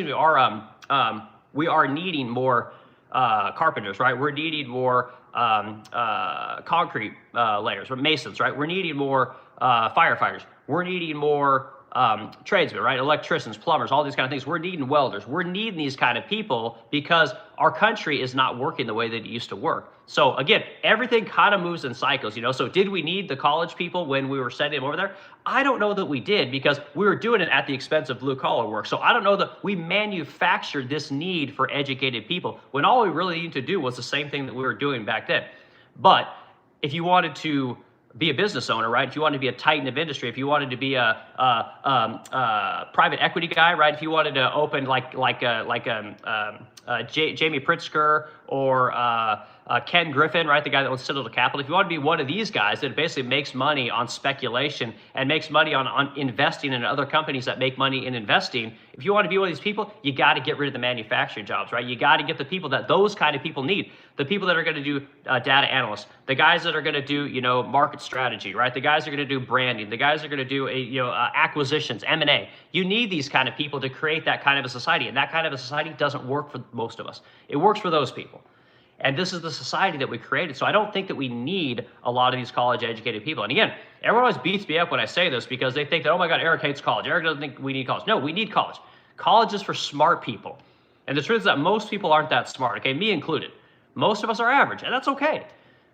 We are needing more carpenters, right? We're needing more concrete layers, or masons, right? We're needing more firefighters. We're needing more tradesmen, right? Electricians, plumbers, all these kind of things. We're needing welders. We're needing these kind of people because our country is not working the way that it used to work. So again, everything kind of moves in cycles, So did we need the college people when we were sending them over there? I don't know that we did because we were doing it at the expense of blue collar work. So I don't know that we manufactured this need for educated people when all we really needed to do was the same thing that we were doing back then. But if you wanted to be a business owner, right? If you wanted to be a titan of industry, if you wanted to be a private equity guy, right? If you wanted to open Jamie Pritzker or Ken Griffin, right? The guy that owns Citadel Capital. If you want to be one of these guys that basically makes money on speculation and makes money on investing in other companies that make money in investing, if you want to be one of these people, you got to get rid of the manufacturing jobs, right? You got to get the people that those kind of people need. The people that are going to do data analysts, the guys that are going to do, market strategy, right? The guys that are going to do branding, the guys that are going to do, acquisitions, M&A. You need these kind of people to create that kind of a society. And that kind of a society doesn't work for most of us. It works for those people. And this is the society that we created. So I don't think that we need a lot of these college-educated people. And again, everyone always beats me up when I say this because they think that, oh my God, Eric hates college. Eric doesn't think we need college. No, we need college. College is for smart people. And the truth is that most people aren't that smart, okay, me included. Most of us are average, and that's okay.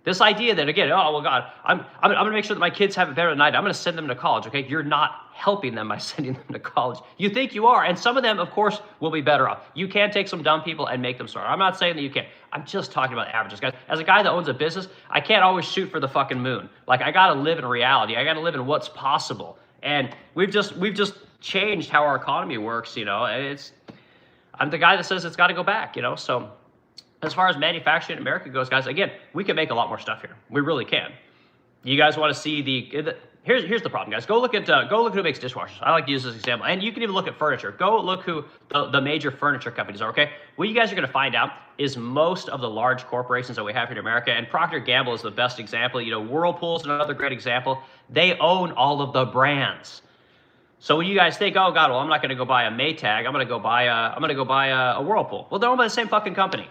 This idea that, again, oh, well, God, I'm going to make sure that my kids have it better than I do. I'm going to send them to college, okay? You're not helping them by sending them to college. You think you are, and some of them, of course, will be better off. You can take some dumb people and make them smart. I'm not saying that you can't. I'm just talking about averages, guys. As a guy that owns a business, I can't always shoot for the fucking moon. Like, I got to live in reality. I got to live in what's possible. And we've just changed how our economy works, I'm the guy that says it's got to go back, so... As far as manufacturing in America goes, guys, again, we can make a lot more stuff here. We really can. You guys want to see here's the problem, guys. Go look who makes dishwashers. I like to use this example. And you can even look at furniture. Go look who the major furniture companies are, okay? What you guys are going to find out is most of the large corporations that we have here in America, and Procter & Gamble is the best example. Whirlpool's another great example. They own all of the brands. So when you guys think, oh God, well, I'm not going to go buy a Maytag. I'm going to go buy a Whirlpool. Well, they're owned by the same fucking company.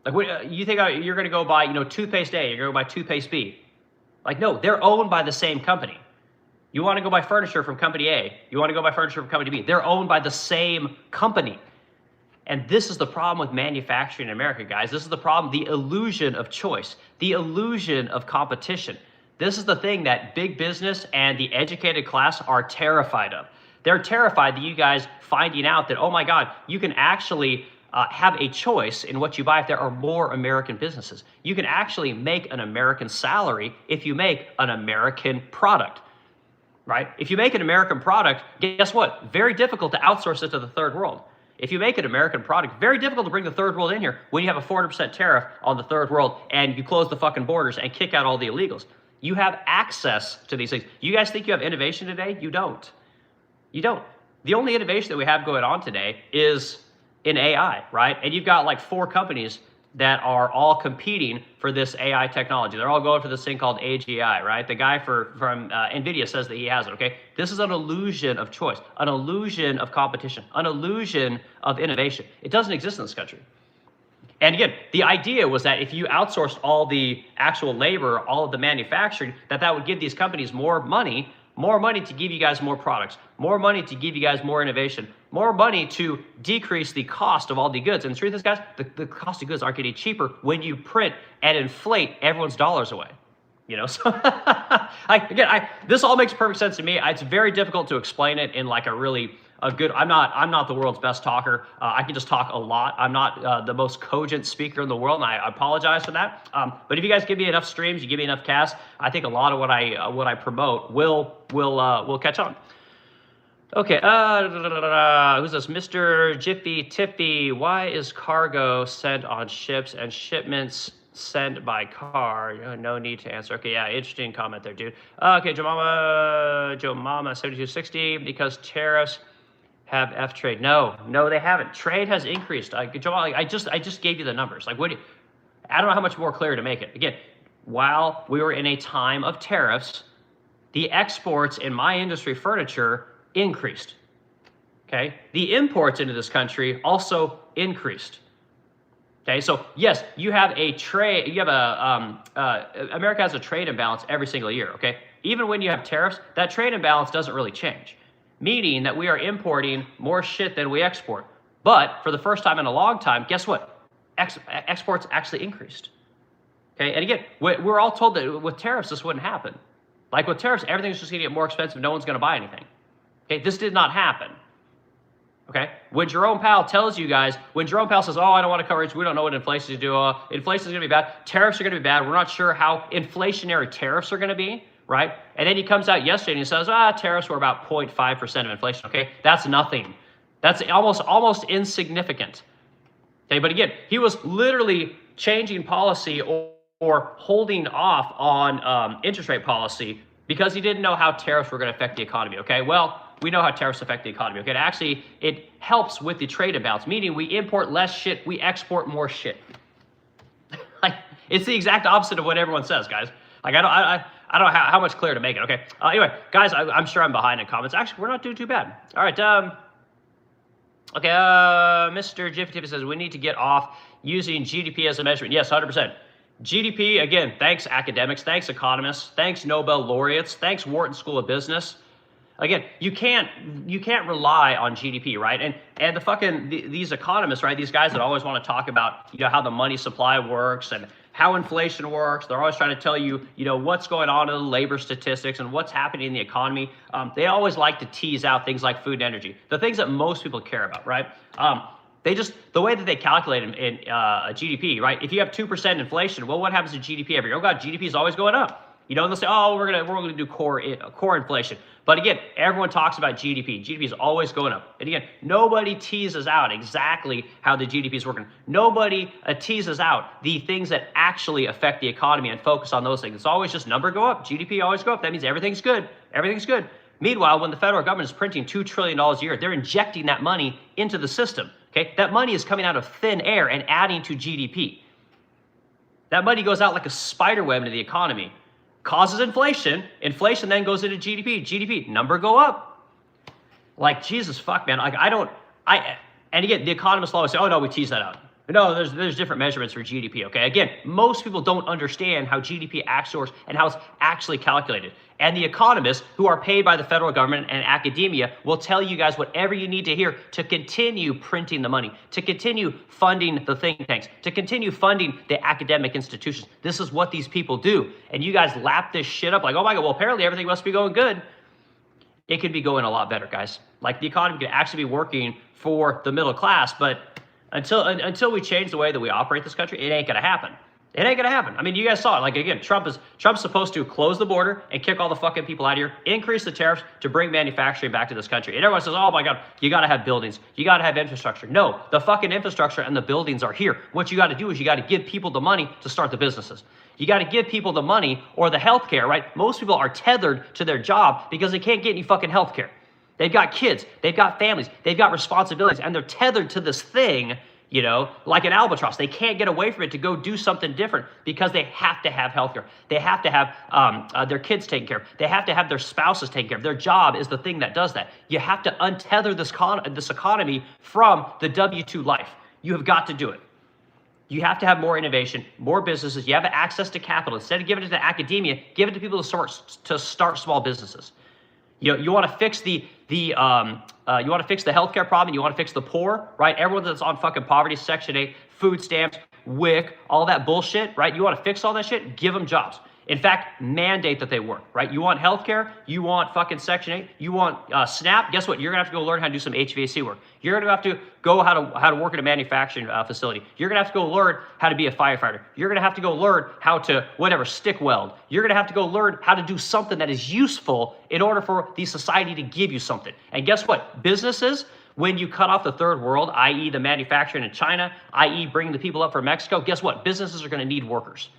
Like, you think you're going to go buy, toothpaste A, you're going to go buy toothpaste B. Like, no, they're owned by the same company. You want to go buy furniture from company A. You want to go buy furniture from company B. They're owned by the same company. And this is the problem with manufacturing in America, guys. This is the problem, the illusion of choice, the illusion of competition. This is the thing that big business and the educated class are terrified of. They're terrified that you guys finding out that, oh my God, you can actually have a choice in what you buy if there are more American businesses. You can actually make an American salary if you make an American product, right? If you make an American product, guess what? Very difficult to outsource it to the third world. If you make an American product, very difficult to bring the third world in here when you have a 400% tariff on the third world and you close the fucking borders and kick out all the illegals. You have access to these things. You guys think you have innovation today? You don't. You don't. The only innovation that we have going on today is in AI, right? And you've got like 4 companies that are all competing for this AI technology. They're all going for this thing called AGI, right? The guy from NVIDIA says that he has it, okay? This is an illusion of choice, an illusion of competition, an illusion of innovation. It doesn't exist in this country. And again, the idea was that if you outsourced all the actual labor, all of the manufacturing, that would give these companies more money to give you guys more products, more money to give you guys more innovation, more money to decrease the cost of all the goods. And the truth is, guys, the cost of goods aren't getting cheaper when you print and inflate everyone's dollars away. You know, so this all makes perfect sense to me. It's very difficult to explain it in like I'm not the world's best talker. I can just talk a lot. I'm not the most cogent speaker in the world, and I apologize for that. But if you guys give me enough streams, you give me enough casts, I think a lot of what I promote will catch on. Okay, who's this? Mr. Jiffy Tiffy. Why is cargo sent on ships and shipments sent by car? No need to answer. Okay, yeah, interesting comment there, dude. Okay, Joe Mama 7260, because tariffs have F trade. No, they haven't. Trade has increased. Jamal, I just gave you the numbers. Like, I don't know how much more clear to make it. Again, while we were in a time of tariffs, the exports in my industry, furniture, increased. Okay, the imports into this country also increased. Okay, so yes, you have a trade. You have America has a trade imbalance every single year. Okay, even when you have tariffs, that trade imbalance doesn't really change, meaning that we are importing more shit than we export. But for the first time in a long time, guess what? Exports actually increased. Okay, and again, we're all told that with tariffs this wouldn't happen. Like with tariffs, everything's just going to get more expensive. No one's going to buy anything. Okay, this did not happen. Okay, when Jerome Powell tells you guys, when Jerome Powell says, oh, I don't want to cover it, we don't know what inflation is doing, inflation is going to be bad, tariffs are going to be bad, we're not sure how inflationary tariffs are going to be, right? And then he comes out yesterday and he says, tariffs were about 0.5% of inflation, okay? That's nothing. That's almost insignificant. Okay, but again, he was literally changing policy or holding off on interest rate policy because he didn't know how tariffs were going to affect the economy, okay? Well, we know how tariffs affect the economy, okay? Actually, it helps with the trade imbalance, meaning we import less shit, we export more shit. Like, it's the exact opposite of what everyone says, guys. Like, I don't know how much clearer to make it, okay? Anyway, guys, I'm sure I'm behind in comments. Actually, we're not doing too bad. All right, okay, Mr. Jiffy says, we need to get off using GDP as a measurement. Yes, 100%. GDP, again, thanks academics, thanks economists, thanks Nobel laureates, thanks Wharton School of Business. Again, you can't rely on GDP, right? And these economists, right? These guys that always want to talk about, how the money supply works and how inflation works. They're always trying to tell you, what's going on in the labor statistics and what's happening in the economy. They always like to tease out things like food and energy, the things that most people care about, right? The way that they calculate in GDP, right? If you have 2% inflation, well, what happens to GDP every year? Oh God, GDP is always going up. They'll say, oh, we're gonna do core inflation. But again, everyone talks about GDP. GDP is always going up. And again, nobody teases out exactly how the GDP is working. Nobody teases out the things that actually affect the economy and focus on those things. It's always just number go up, GDP always go up. That means everything's good. Everything's good. Meanwhile, when the federal government is printing $2 trillion a year, they're injecting that money into the system. Okay, that money is coming out of thin air and adding to GDP. That money goes out like a spider web into the economy. Causes inflation. Inflation then goes into GDP. GDP, number go up. Like, Jesus fuck, man. Like, and again, the economists always say, oh no, we tease that out. No, there's different measurements for GDP, okay? Again, most people don't understand how GDP actually works and how it's actually calculated. And the economists who are paid by the federal government and academia will tell you guys whatever you need to hear to continue printing the money, to continue funding the think tanks, to continue funding the academic institutions. This is what these people do. And you guys lap this shit up like, oh my God, well, apparently everything must be going good. It could be going a lot better, guys. Like the economy could actually be working for the middle class, but until we change the way that we operate this country, it ain't gonna happen. It ain't gonna happen. I mean, you guys saw it. Like again, Trump's supposed to close the border and kick all the fucking people out of here, increase the tariffs to bring manufacturing back to this country. And everyone says, oh my God, you gotta have buildings, you gotta have infrastructure. No, the fucking infrastructure and the buildings are here. What you gotta do is you gotta give people the money to start the businesses. You got to give people the money or the health care, right? Most people are tethered to their job because they can't get any fucking health care. They've got kids, they've got families, they've got responsibilities, and they're tethered to this thing, you know, like an albatross. They can't get away from it to go do something different because they have to have health care. They have to have their kids taken care of. They have to have their spouses taken care of. Their job is the thing that does that. You have to untether this economy from the W-2 life. You have got to do it. You have to have more innovation, more businesses. You have access to capital. Instead of giving it to academia, give it to people to start small businesses. You want to fix the healthcare problem. You want to fix the poor, right? Everyone that's on fucking poverty, Section 8, food stamps, WIC, all that bullshit, right? You want to fix all that shit? Give them jobs. In fact, mandate that they work, right? You want healthcare, you want fucking Section 8, you want SNAP. Guess what? You're gonna have to go learn how to do some HVAC work. You're gonna have to go how to work in a manufacturing facility. You're gonna have to go learn how to be a firefighter. You're gonna have to go learn how to stick weld. You're gonna have to go learn how to do something that is useful in order for the society to give you something. And guess what? Businesses, when you cut off the third world, i.e. the manufacturing in China, i.e. bringing the people up from Mexico, guess what? Businesses are gonna need workers.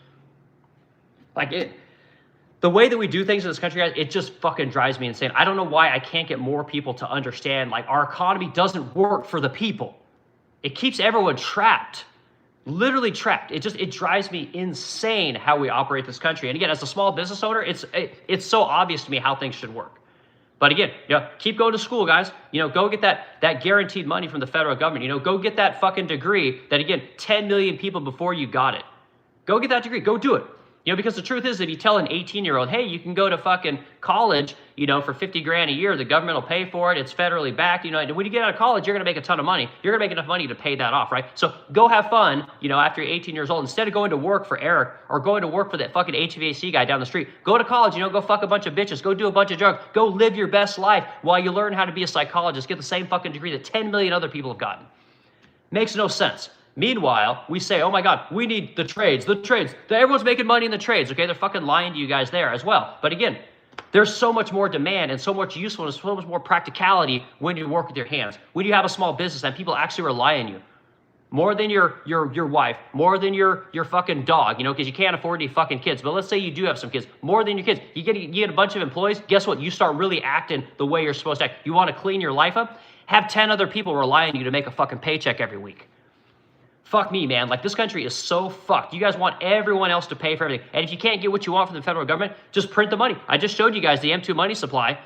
The way that we do things in this country, guys, it just fucking drives me insane. I don't know why I can't get more people to understand, like, our economy doesn't work for the people. It keeps everyone trapped, literally trapped. It drives me insane how we operate this country. And again, as a small business owner, it's so obvious to me how things should work. But again, keep going to school, guys. Go get that guaranteed money from the federal government. Go get that fucking degree that, again, 10 million people before you got it. Go get that degree. Go do it. Because the truth is, if you tell an 18-year-old, hey, you can go to fucking college, for 50 grand a year, the government will pay for it, it's federally backed, and when you get out of college, you're gonna make a ton of money. You're gonna make enough money to pay that off, right? So go have fun, after you're 18 years old. Instead of going to work for Eric or going to work for that fucking HVAC guy down the street, go to college, go fuck a bunch of bitches, go do a bunch of drugs, go live your best life while you learn how to be a psychologist, get the same fucking degree that 10 million other people have gotten. Makes no sense. Meanwhile, we say, oh my God, we need the trades. Everyone's making money in the trades, okay? They're fucking lying to you guys there as well. But again, there's so much more demand and so much usefulness, so much more practicality when you work with your hands. When you have a small business and people actually rely on you. More than your wife, more than your fucking dog, because you can't afford any fucking kids. But let's say you do have some kids, more than your kids. You get a bunch of employees, guess what? You start really acting the way you're supposed to act. You want to clean your life up? Have 10 other people rely on you to make a fucking paycheck every week. Fuck me, man. This country is so fucked. You guys want everyone else to pay for everything. And if you can't get what you want from the federal government, just print the money. I just showed you guys the M2 money supply.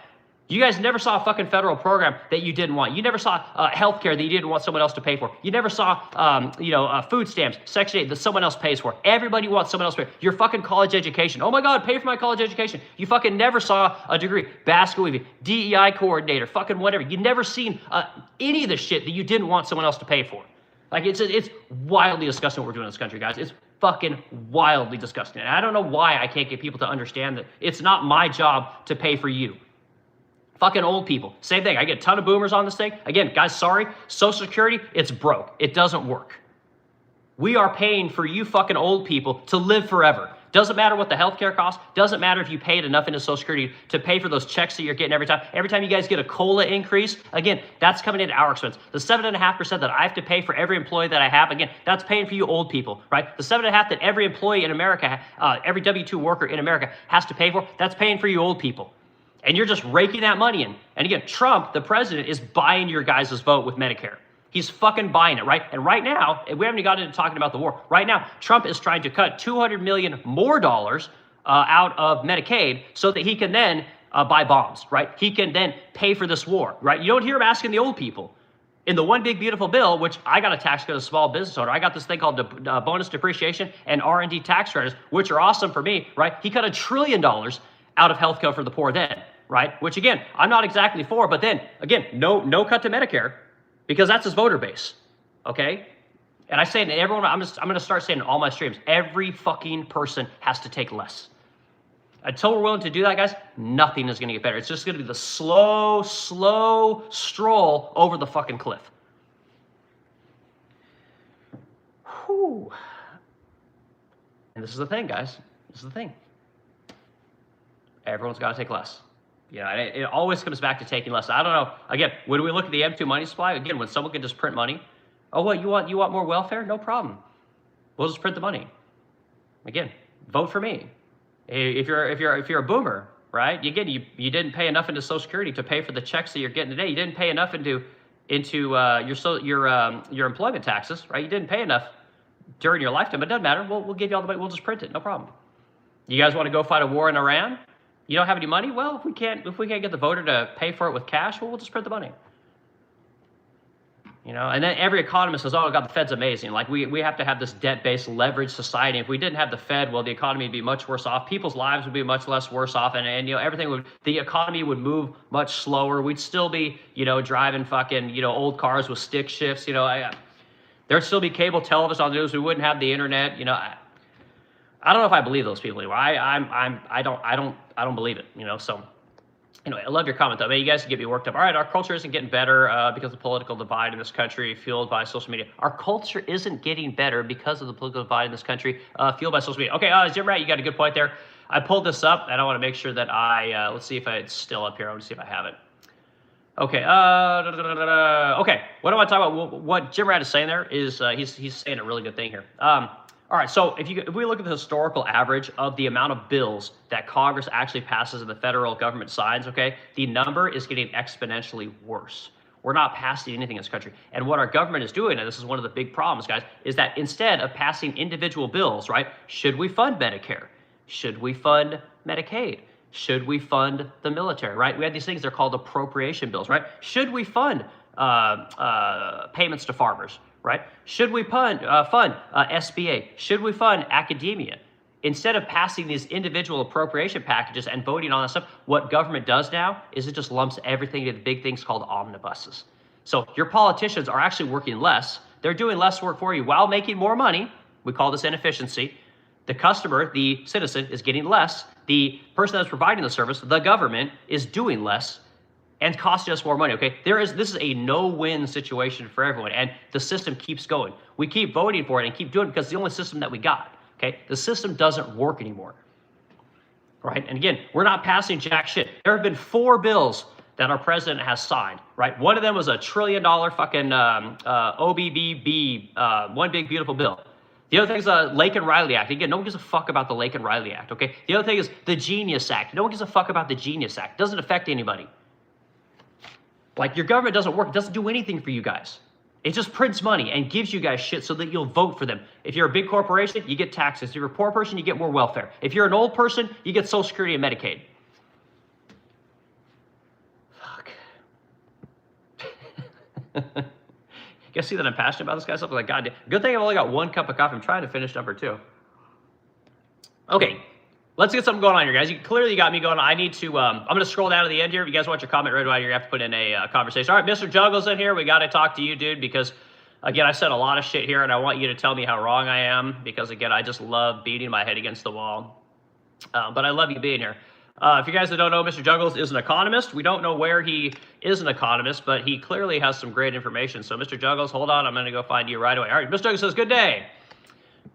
You guys never saw a fucking federal program that you didn't want. You never saw healthcare that you didn't want someone else to pay for. You never saw, food stamps, Section 8 that someone else pays for. Everybody wants someone else to pay. Your fucking college education. Oh my God, pay for my college education. You fucking never saw a degree. Basket weaving, DEI coordinator, fucking whatever. You never seen any of the shit that you didn't want someone else to pay for. It's wildly disgusting what we're doing in this country, guys. It's fucking wildly disgusting. And I don't know why I can't get people to understand that it's not my job to pay for you. Fucking old people. Same thing. I get a ton of boomers on this thing. Again, guys, sorry. Social Security, it's broke. It doesn't work. We are paying for you fucking old people to live forever. Doesn't matter what the healthcare costs. Doesn't matter if you paid enough into Social Security to pay for those checks that you're getting every time. Every time you guys get a COLA increase, again, that's coming into our expense. The 7.5% that I have to pay for every employee that I have, again, that's paying for you old people, right? The 7.5% that every employee in America, every W-2 worker in America has to pay for, that's paying for you old people. And you're just raking that money in. And again, Trump, the president, is buying your guys' vote with Medicare. He's fucking buying it, right? And right now, we haven't even gotten into talking about the war. Right now, Trump is trying to cut $200 million more out of Medicaid so that he can then buy bombs, right? He can then pay for this war, right? You don't hear him asking the old people. In the one big beautiful bill, which I got a tax credit as a small business owner, I got this thing called bonus depreciation and R&D tax credits, which are awesome for me, right? He cut $1 trillion out of healthcare for the poor then, right? Which again, I'm not exactly for, but then again, no cut to Medicare because that's his voter base, okay? And I say to everyone, I'm going to start saying in all my streams, every fucking person has to take less. Until we're willing to do that, guys, nothing is going to get better. It's just going to be the slow stroll over the fucking cliff. Whew. And this is the thing, guys. This is the thing. Everyone's got to take less. Yeah, it always comes back to taking less. I don't know. Again, when we look at the M2 money supply, again, when someone can just print money, oh, what, you want more welfare? No problem. We'll just print the money. Again, vote for me. If you're a boomer, right? Again, you didn't pay enough into Social Security to pay for the checks that you're getting today. You didn't pay enough into your employment taxes, right? You didn't pay enough during your lifetime. It doesn't matter. We'll give you all the money. We'll just print it. No problem. You guys want to go fight a war in Iran? You don't have any money? Well, if we can't get the voter to pay for it with cash, well, we'll just print the money. You know, and then every economist says, oh, God, the Fed's amazing. Like, we have to have this debt-based leveraged society. If we didn't have the Fed, well, the economy would be much worse off. People's lives would be much less worse off. And you know, the economy would move much slower. We'd still be, you know, driving fucking, you know, old cars with stick shifts. You know, there'd still be cable television on the news. We wouldn't have the internet. You know, I don't know if I believe those people anymore. I don't believe it, you know, so. Anyway, I love your comment, though. Man, you guys can get me worked up. All right, our culture isn't getting better because of the political divide in this country fueled by social media. Our culture isn't getting better because of the political divide in this country fueled by social media. Okay, Jim Rat, you got a good point there. I pulled this up, and I want to make sure that let's see if it's still up here. I want to see if I have it. Okay, okay, what I want to talk about, what Jim Rat is saying there is he's saying a really good thing here. All right, so if we look at the historical average of the amount of bills that Congress actually passes and the federal government signs, okay, the number is getting exponentially worse. We're not passing anything in this country. And what our government is doing, and this is one of the big problems, guys, is that instead of passing individual bills, right, should we fund Medicare? Should we fund Medicaid? Should we fund the military, right? We have these things, they're called appropriation bills, right? Should we fund payments to farmers? Right? Should we fund SBA? Should we fund academia? Instead of passing these individual appropriation packages and voting on that stuff, what government does now is it just lumps everything into the big things called omnibuses. So your politicians are actually working less. They're doing less work for you while making more money. We call this inefficiency. The customer, the citizen, is getting less. The person that's providing the service, the government, is doing less and costing us more money, okay? This is a no-win situation for everyone, and the system keeps going. We keep voting for it and keep doing it because it's the only system that we got, okay? The system doesn't work anymore, right? And again, we're not passing jack shit. There have been 4 bills that our president has signed, right? One of them was $1 trillion fucking OBBB, one big beautiful bill. The other thing is the Lake and Riley Act. Again, no one gives a fuck about the Lake and Riley Act, okay? The other thing is the Genius Act. No one gives a fuck about the Genius Act. It doesn't affect anybody. Like, your government doesn't work. It doesn't do anything for you guys. It just prints money and gives you guys shit so that you'll vote for them. If you're a big corporation, you get taxes. If you're a poor person, you get more welfare. If you're an old person, you get Social Security and Medicaid. Fuck. You guys see that I'm passionate about this kind of stuff? Like, God, good thing I've only got 1 cup of coffee. I'm trying to finish number 2. Okay. Let's get something going on here, guys. You clearly got me going. I need to, I'm going to scroll down to the end here. If you guys want your comment right away, you're going to have to put in a conversation. All right, Mr. Juggles in here. We got to talk to you, dude, because, again, I said a lot of shit here, and I want you to tell me how wrong I am because, again, I just love beating my head against the wall. But I love you being here. If you guys that don't know, Mr. Juggles is an economist. We don't know where he is an economist, but he clearly has some great information. So, Mr. Juggles, hold on. I'm going to go find you right away. All right, Mr. Juggles says, good day.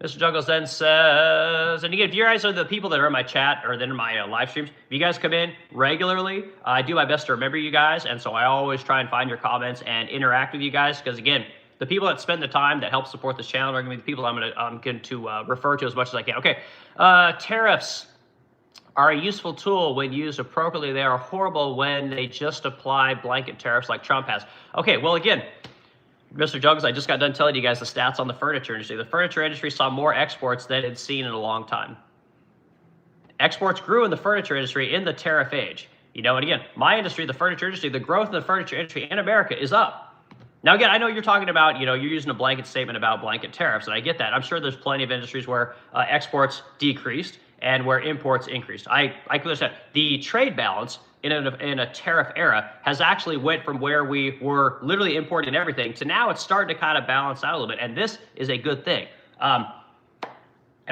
Mr. Juggles then says, and again, if you guys are the people that are in my chat or then in my live streams, if you guys come in regularly, I do my best to remember you guys, and so I always try and find your comments and interact with you guys, because again, the people that spend the time that help support this channel are going to be the people I'm going to refer to as much as I can. Okay, tariffs are a useful tool when used appropriately. They are horrible when they just apply blanket tariffs like Trump has. Okay, well, again, Mr. Juggles, I just got done telling you guys the stats on the furniture industry. The furniture industry saw more exports than it's seen in a long time. Exports grew in the furniture industry in the tariff age. You know, and again, my industry, the furniture industry, the growth of the furniture industry in America is up. Now, again, I know you're talking about, you're using a blanket statement about blanket tariffs, and I get that. I'm sure there's plenty of industries where exports decreased and where imports increased. I can understand. The trade balance in a tariff era has actually went from where we were literally importing everything to now it's starting to kind of balance out a little bit, and this is a good thing. And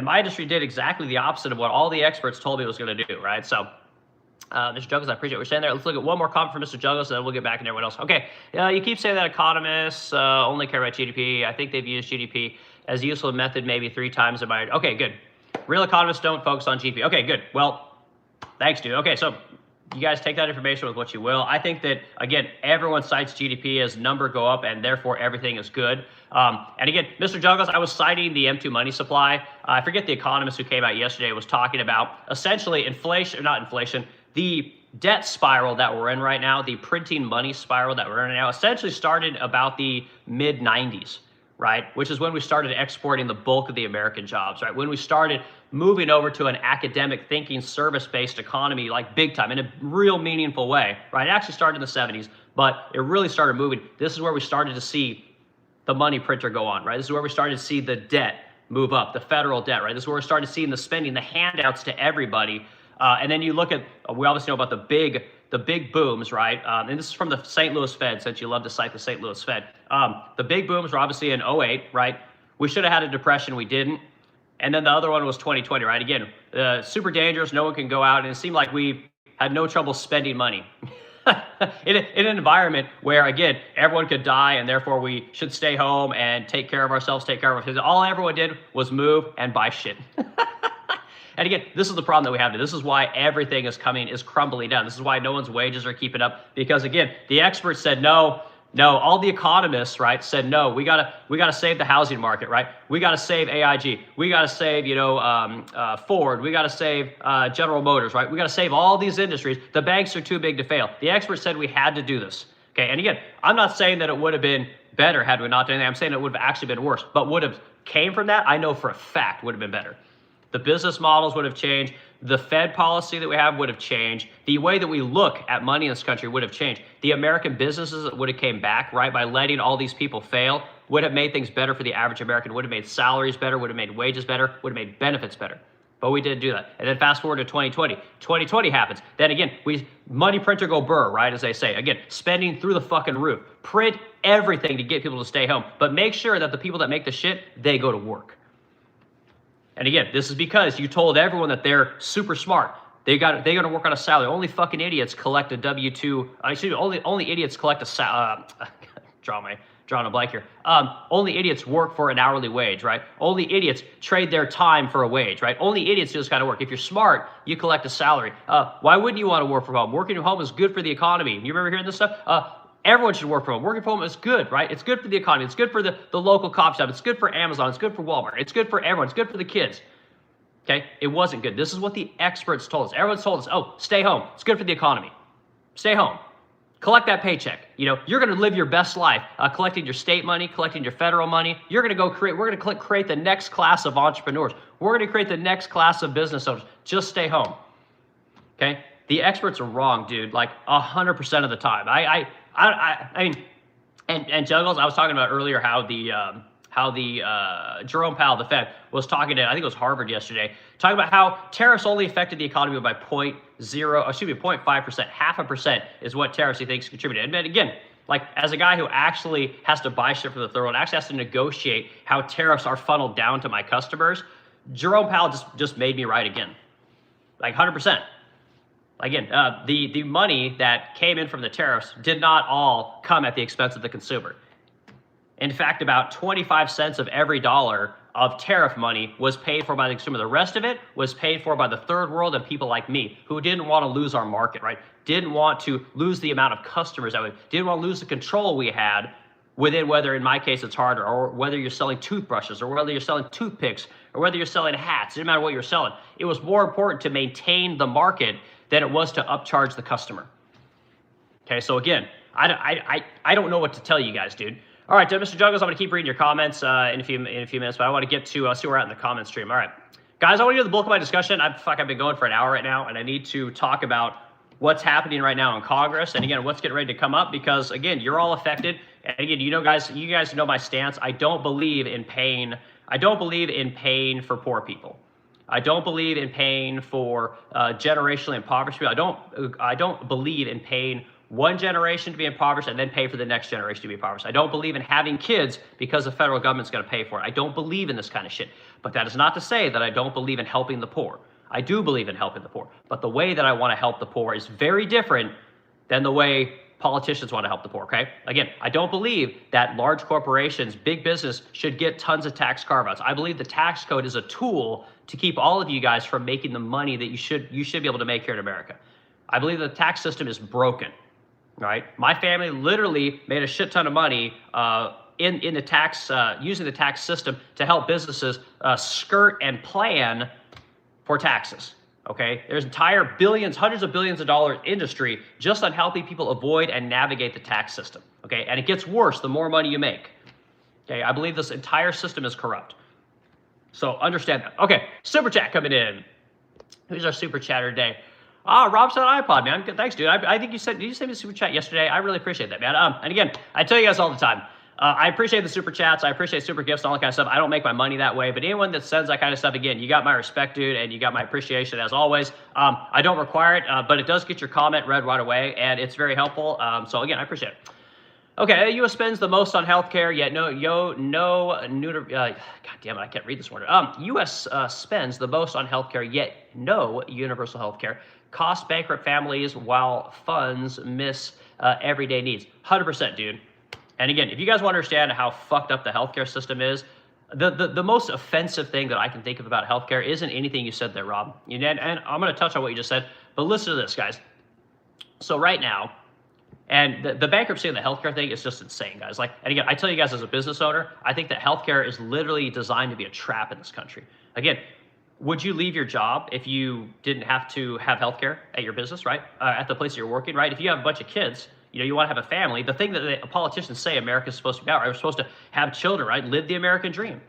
my industry did exactly the opposite of what all the experts told me it was going to do, right? So, Mr. Juggles, I appreciate what you're saying there. Let's look at one more comment from Mr. Juggles, and then we'll get back into everyone else. Okay, you keep saying that economists only care about GDP. I think they've used GDP as a useful method maybe 3 times in my... Okay, good. Real economists don't focus on GDP. Okay, good. Well, thanks, dude. Okay, so you guys take that information with what you will. I think that, again, everyone cites GDP as number go up, and therefore everything is good. And again, Mr. Juggles, I was citing the M2 money supply. I forget the economist who came out yesterday was talking about essentially the debt spiral that we're in right now, the printing money spiral that we're in right now, essentially started about the mid-90s, right? Which is when we started exporting the bulk of the American jobs, right? When we started moving over to an academic thinking, service-based economy, like big time, in a real meaningful way, right? It actually started in the 70s, but it really started moving. This is where we started to see the money printer go on, right? This is where we started to see the debt move up, the federal debt, right? This is where we started seeing the spending, the handouts to everybody. And then you look at, we obviously know about the big booms, right? And this is from the St. Louis Fed, since you love to cite the St. Louis Fed. The big booms were obviously in 08, right? We should have had a depression, we didn't. And then the other one was 2020, right? Again, super dangerous, no one can go out, and it seemed like we had no trouble spending money. in an environment where, again, everyone could die, and therefore we should stay home and take care of ourselves, take care of our... All everyone did was move and buy shit. And again, this is the problem that we have today. This is why everything is crumbling down. This is why no one's wages are keeping up. Because again, the experts said no. All the economists, right, said no. We gotta save the housing market, right? We gotta save AIG. We gotta save, Ford. We gotta save General Motors, right? We gotta save all these industries. The banks are too big to fail. The experts said we had to do this. Okay, and again, I'm not saying that it would have been better had we not done anything. I'm saying it would have actually been worse. But would have came from that, I know for a fact would have been better. The business models would have changed. The Fed policy that we have would have changed. The way that we look at money in this country would have changed. The American businesses that would have came back, right, by letting all these people fail, would have made things better for the average American, would have made salaries better, would have made wages better, would have made benefits better. But we didn't do that. And then fast forward to 2020. 2020 happens. Then again, money printer go burr, right, as they say. Again, spending through the fucking roof. Print everything to get people to stay home. But make sure that the people that make the shit, they go to work. And again, this is because you told everyone that they're super smart. They're gonna work on a salary. Only fucking idiots collect a W-2. Only idiots collect a drawing a blank here. Only idiots work for an hourly wage, right? Only idiots trade their time for a wage, right? Only idiots do this kind of work. If you're smart, you collect a salary. Why wouldn't you want to work from home? Working from home is good for the economy. You remember hearing this stuff? Everyone should work from home. Working from home is good, right? It's good for the economy. It's good for the local coffee shop. It's good for Amazon. It's good for Walmart. It's good for everyone. It's good for the kids. Okay? It wasn't good. This is what the experts told us. Everyone's told us, oh, stay home. It's good for the economy. Stay home. Collect that paycheck. You're going to live your best life collecting your state money, collecting your federal money. We're going to create the next class of entrepreneurs. We're going to create the next class of business owners. Just stay home. Okay? The experts are wrong, dude, like 100% of the time. I mean, and Juggles, I was talking about earlier how the Jerome Powell, the Fed, was talking to, I think it was Harvard yesterday, talking about how tariffs only affected the economy by 0.5%. 0.5% is what tariffs he thinks contributed. And again, like as a guy who actually has to buy shit from the third world, actually has to negotiate how tariffs are funneled down to my customers, Jerome Powell just made me right again, like 100%. Again, the money that came in from the tariffs did not all come at the expense of the consumer. In fact, about 25 cents of every dollar of tariff money was paid for by the consumer. The rest of it was paid for by the third world and people like me who didn't want to lose our market, right? Didn't want to lose the amount of customers that we didn't want to lose the control we had within, whether in my case it's harder, or whether you're selling toothbrushes, or whether you're selling toothpicks, or whether you're selling hats. It didn't matter what you're selling. It was more important to maintain the market than it was to upcharge the customer. Okay, so again, I don't know what to tell you guys, dude. All right, Mr. Juggles, I'm going to keep reading your comments in a few minutes, but I want to get to see where we're at in the comment stream. All right, guys, I want to do the bulk of my discussion. I've been going for an hour right now, and I need to talk about what's happening right now in Congress, and again, what's getting ready to come up, because again, you're all affected. And again, you guys know my stance. I don't believe in paying for poor people. I don't believe in paying for generationally impoverished people. I don't believe in paying one generation to be impoverished and then pay for the next generation to be impoverished. I don't believe in having kids because the federal government's going to pay for it. I don't believe in this kind of shit. But that is not to say that I don't believe in helping the poor. I do believe in helping the poor. But the way that I want to help the poor is very different than the way politicians want to help the poor, okay? Again, I don't believe that large corporations, big business, should get tons of tax carve-outs. I believe the tax code is a tool to keep all of you guys from making the money that you should be able to make here in America. I believe the tax system is broken, right? My family literally made a shit ton of money in the tax, using the tax system to help businesses skirt and plan for taxes. Okay, there's entire billions, hundreds of billions of dollars industry just on helping people avoid and navigate the tax system. Okay, and it gets worse the more money you make. Okay, I believe this entire system is corrupt. So understand that. Okay, super chat coming in. Who's our super chatter today? Rob said iPod, man. Good, thanks, dude. I think did you send me a super chat yesterday? I really appreciate that, man. And again, I tell you guys all the time, I appreciate the super chats. I appreciate super gifts and all that kind of stuff. I don't make my money that way, but anyone that sends that kind of stuff, again, you got my respect, dude, and you got my appreciation as always. I don't require it, but it does get your comment read right away, and it's very helpful. So again, I appreciate it. Okay, U.S. spends the most on healthcare, yet God damn it, I can't read this word. U.S. Spends the most on healthcare, yet no universal healthcare. Cost bankrupt families while funds miss everyday needs. 100%, dude. And again, if you guys want to understand how fucked up the healthcare system is, the most offensive thing that I can think of about healthcare isn't anything you said there, Rob. And I'm going to touch on what you just said, but listen to this, guys. So right now, and the bankruptcy and the healthcare thing is just insane, guys. Like, and again, I tell you guys as a business owner, I think that healthcare is literally designed to be a trap in this country. Again, would you leave your job if you didn't have to have healthcare at your business, right? At the place you're working, right? If you have a bunch of kids, you want to have a family. The thing that the politicians say America's supposed to be about, right? We're supposed to have children, right? Live the American dream.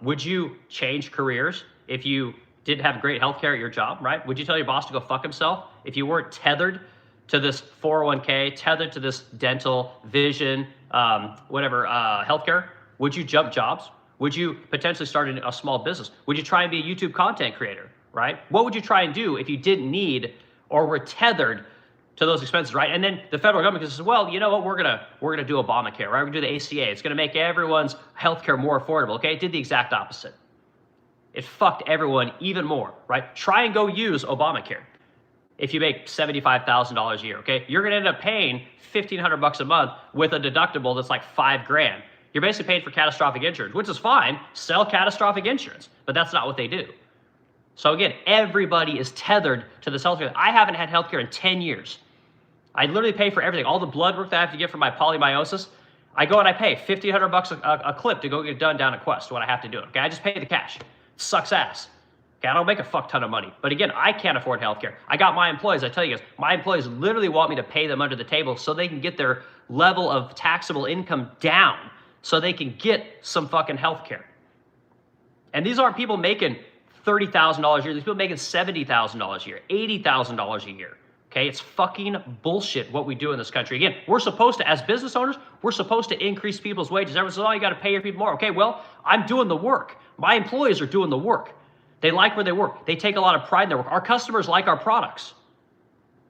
Would you change careers if you didn't have great healthcare at your job, right? Would you tell your boss to go fuck himself if you weren't tethered to this 401k, tethered to this dental, vision, healthcare? Would you jump jobs? Would you potentially start a small business? Would you try and be a YouTube content creator, right? What would you try and do if you didn't need or were tethered to those expenses, right? And then the federal government says, well, you know what, we're gonna do Obamacare, right? We're gonna do the ACA. It's gonna make everyone's healthcare more affordable. Okay, it did the exact opposite. It fucked everyone even more, right? Try and go use Obamacare. If you make $75,000 a year, okay, you're gonna end up paying $1,500 a month with a deductible that's like $5,000. You're basically paying for catastrophic insurance, which is fine. Sell catastrophic insurance, but that's not what they do. So again, everybody is tethered to this healthcare. I haven't had healthcare in 10 years. I literally pay for everything. All the blood work that I have to get for my polymyositis, I go and I pay $1,500 a clip to go get done down at Quest, what I have to do. Okay, I just pay the cash. It sucks ass. Okay, I don't make a fuck ton of money. But again, I can't afford healthcare. I got my employees. I tell you guys, my employees literally want me to pay them under the table so they can get their level of taxable income down so they can get some fucking healthcare. And these aren't people making $30,000 a year. These people making $70,000 a year, $80,000 a year. Okay, it's fucking bullshit what we do in this country. Again, we're supposed to, as business owners, we're supposed to increase people's wages. Everyone says, oh, you got to pay your people more. Okay, well, I'm doing the work. My employees are doing the work. They like where they work. They take a lot of pride in their work. Our customers like our products.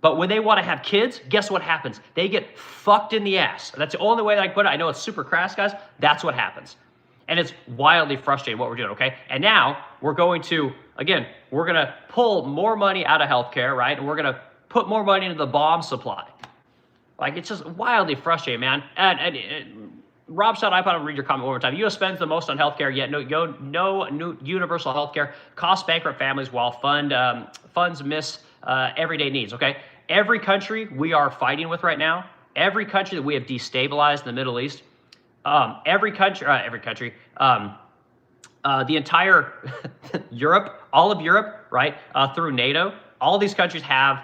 But when they want to have kids, guess what happens? They get fucked in the ass. That's the only way that I can put it. I know it's super crass, guys. That's what happens. And it's wildly frustrating what we're doing, okay? And now we're going to, again, we're going to pull more money out of healthcare, right? And we're going to put more money into the bomb supply. Like, it's just wildly frustrating, man. And Rob shot iPod, I'll read your comment one more time. U.S. spends the most on healthcare, yet no new universal healthcare. Cost bankrupt families while funds miss everyday needs, okay? Every country we are fighting with right now, every country that we have destabilized in the Middle East, the entire Europe, all of Europe, right, through NATO, all these countries have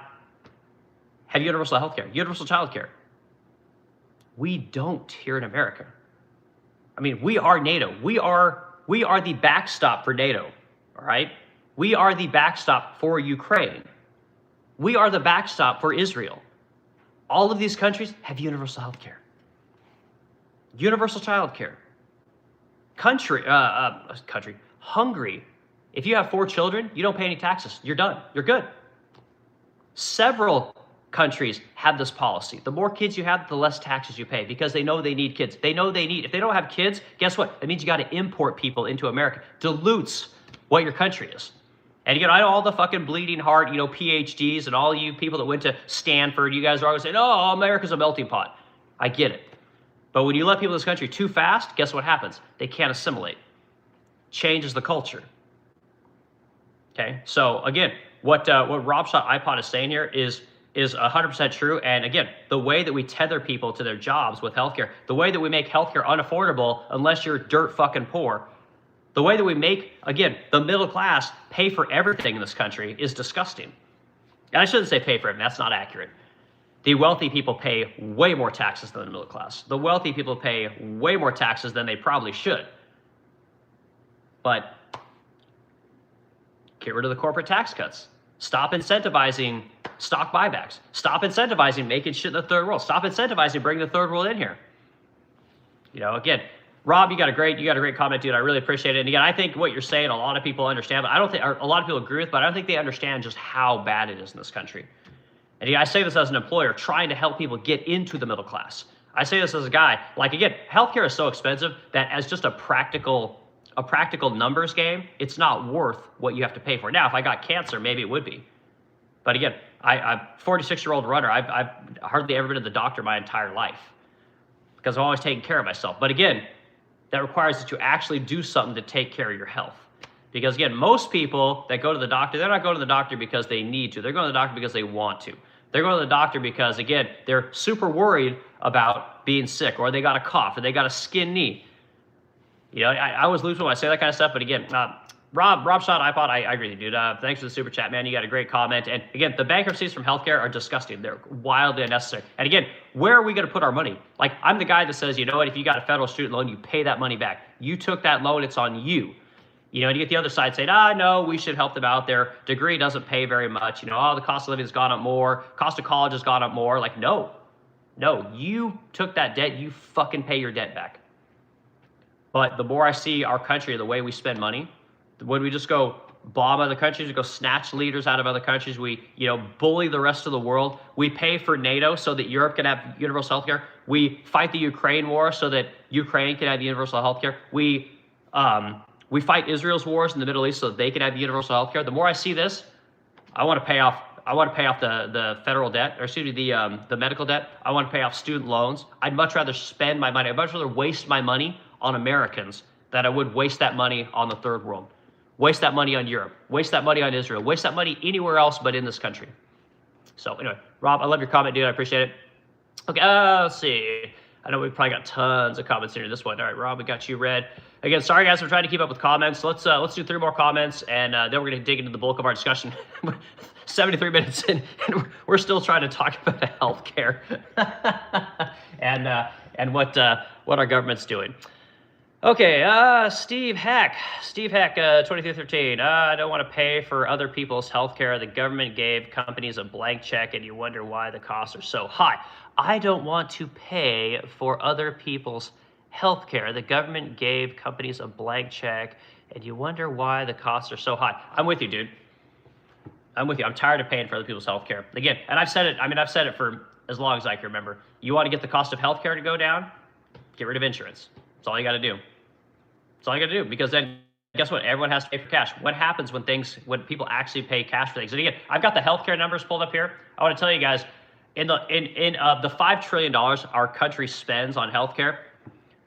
universal health care, universal child care. We don't here in America. I mean, we are NATO. We are the backstop for NATO, all right? We are the backstop for Ukraine. We are the backstop for Israel. All of these countries have universal health care. Universal child care. Hungary. If you have 4 children, you don't pay any taxes. You're done. You're good. Several countries have this policy. The more kids you have, the less taxes you pay because they know they need kids. They know they need, if they don't have kids, guess what? That means you got to import people into America. Dilutes what your country is. And again, I know all the fucking bleeding heart, PhDs and all you people that went to Stanford, you guys are always saying, oh, America's a melting pot. I get it. But when you let people in this country too fast, guess what happens? They can't assimilate. Changes the culture. Okay, so again, what Rob Shot iPod is saying here is 100% true. And again, the way that we tether people to their jobs with healthcare, the way that we make healthcare unaffordable unless you're dirt fucking poor, the way that we make, again, the middle class pay for everything in this country is disgusting. And I shouldn't say pay for it, that's not accurate. The wealthy people pay way more taxes than the middle class. The wealthy people pay way more taxes than they probably should. But get rid of the corporate tax cuts. Stop incentivizing stock buybacks. Stop incentivizing making shit in the third world. Stop incentivizing bringing the third world in here. Again, Rob, you got a great comment, dude. I really appreciate it. And again, I think what you're saying, a lot of people understand, but I don't think, or a lot of people agree with, but I don't think they understand just how bad it is in this country. And I say this as an employer trying to help people get into the middle class. I say this as a guy, like again, healthcare is so expensive that as just a practical numbers game, it's not worth what you have to pay for. Now, if I got cancer, maybe it would be. But again, I'm a 46-year-old runner. I've hardly ever been to the doctor my entire life because I'm always taking care of myself. But again, that requires that you actually do something to take care of your health. Because again, most people that go to the doctor, they're not going to the doctor because they need to. They're going to the doctor because they want to. They're going to the doctor because, again, they're super worried about being sick, or they got a cough, or they got a skin knee. I always lose when I say that kind of stuff, but again, Rob Shot iPod, I agree with you, dude. Thanks for the super chat, man. You got a great comment. And again, the bankruptcies from healthcare are disgusting. They're wildly unnecessary. And again, where are we going to put our money? Like, I'm the guy that says, you know what, if you got a federal student loan, you pay that money back. You took that loan, it's on you. And you get the other side saying, no, we should help them out. Their degree doesn't pay very much. The cost of living has gone up more. Cost of college has gone up more. Like, no, you took that debt. You fucking pay your debt back. But the more I see our country, the way we spend money, when we just go bomb other countries, we go snatch leaders out of other countries, we, bully the rest of the world. We pay for NATO so that Europe can have universal health care. We fight the Ukraine war so that Ukraine can have universal health care. We fight Israel's wars in the Middle East so that they can have universal health care. The more I see this, I want to pay off the federal debt, or excuse me, the medical debt. I want to pay off student loans. I'd much rather spend my money. I'd much rather waste my money on Americans than I would waste that money on the third world. Waste that money on Europe. Waste that money on Israel. Waste that money anywhere else but in this country. So anyway, Rob, I love your comment, dude. I appreciate it. Okay, let's see. I know we've probably got tons of comments into this one. All right, Rob, we got you read. Again, sorry guys, we're trying to keep up with comments. Let's do 3 more comments, and then we're going to dig into the bulk of our discussion. 73 minutes in, and we're still trying to talk about healthcare and what our government's doing. Okay, Steve Heck, 2313. I don't want to pay for other people's healthcare. The government gave companies a blank check, and you wonder why the costs are so high. I don't want to pay for other people's healthcare. The government gave companies a blank check, and you wonder why the costs are so high. I'm with you, dude. I'm with you. I'm tired of paying for other people's healthcare. Again, and I've said it for as long as I can remember. You want to get the cost of healthcare to go down? Get rid of insurance. That's all you got to do. That's all you got to do, because then guess what? Everyone has to pay for cash. What happens when people actually pay cash for things? And again, I've got the healthcare numbers pulled up here. I want to tell you guys, in the $5 trillion our country spends on healthcare,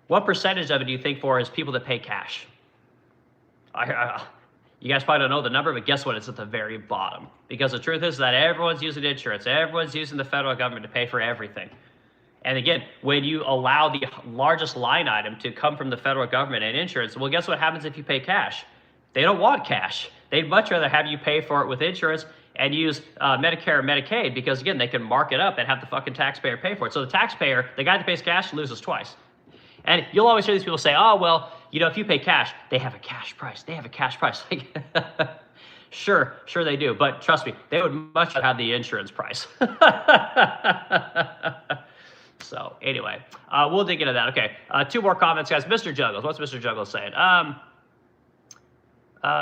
what percentage of it do you think for is people that pay cash? You guys probably don't know the number, but guess what? It's at the very bottom. Because the truth is that everyone's using insurance. Everyone's using the federal government to pay for everything. And again, when you allow the largest line item to come from the federal government and insurance, well, guess what happens if you pay cash? They don't want cash. They'd much rather have you pay for it with insurance and use Medicare and Medicaid, because again, they can mark it up and have the fucking taxpayer pay for it. So the taxpayer, the guy that pays cash, loses twice. And you'll always hear these people say, oh, well, if you pay cash, they have a cash price. They have a cash price. Sure, they do. But trust me, they would much rather have the insurance price. So anyway, we'll dig into that. Okay, two more comments, guys. Mr. Juggles, what's Mr. Juggles saying?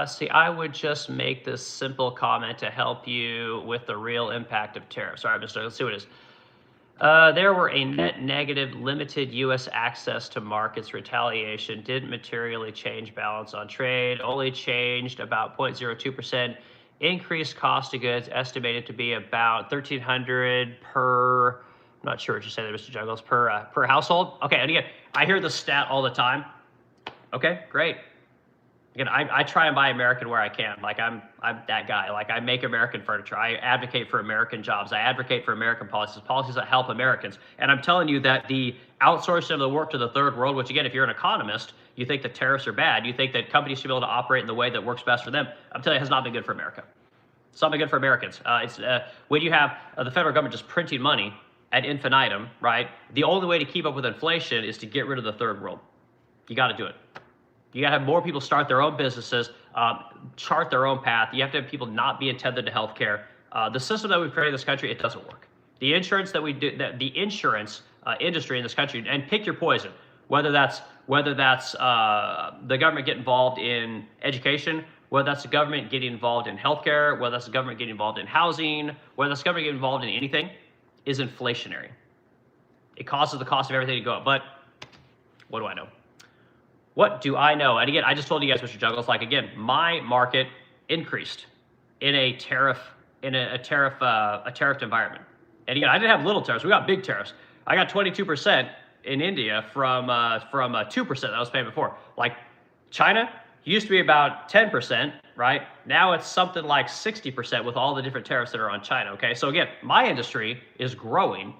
See, I would just make this simple comment to help you with the real impact of tariffs. All right, Mr. Let's see what it is. There were a net negative, limited U.S. access to markets. Retaliation didn't materially change balance on trade, only changed about 0.02%. Increased cost of goods estimated to be about $1,300 per, I'm not sure what you say there, Mr. Juggles, per household. Okay, and again, I hear the stat all the time. Okay, great. Again, I try and buy American where I can. Like I'm that guy. Like I make American furniture. I advocate for American jobs. I advocate for American policies that help Americans. And I'm telling you that the outsourcing of the work to the third world, which again, if you're an economist, you think that tariffs are bad. You think that companies should be able to operate in the way that works best for them. I'm telling you, it has not been good for America. It's not been good for Americans. When you have the federal government just printing money ad infinitum, right? The only way to keep up with inflation is to get rid of the third world. You got to do it. You got to have more people start their own businesses, chart their own path. You have to have people not be tethered to healthcare. The system that we've created in this country, it doesn't work. The insurance that we do, the insurance industry in this country, and pick your poison. Whether that's the government getting involved in education, whether that's the government getting involved in healthcare, whether that's the government getting involved in housing, whether that's the government getting involved in anything, is inflationary. It causes the cost of everything to go up. But what do I know? What do I know? And again, I just told you guys, Mr. Juggles, like again, my market increased in a tariff environment. And again, I didn't have little tariffs. We got big tariffs. I got 22% in India from 2% that I was paying before. Like China used to be about 10%, right? Now it's something like 60% with all the different tariffs that are on China. Okay, so again, my industry is growing.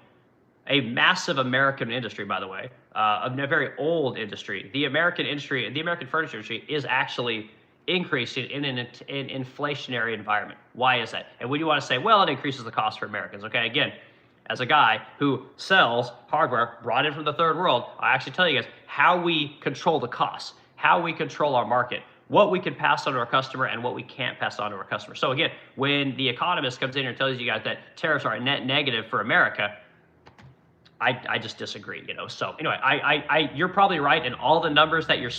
A massive American industry, by the way, a very old industry. The American industry, the American furniture industry is actually increasing in an inflationary environment. Why is that? And when you want to say, well, it increases the cost for Americans. Okay, again, as a guy who sells hardware brought in from the third world, I actually tell you guys how we control the costs, how we control our market, what we can pass on to our customer and what we can't pass on to our customer. So again, when the economist comes in and tells you guys that tariffs are a net negative for America, I just disagree, you know. So anyway, you're probably right in all the numbers that you're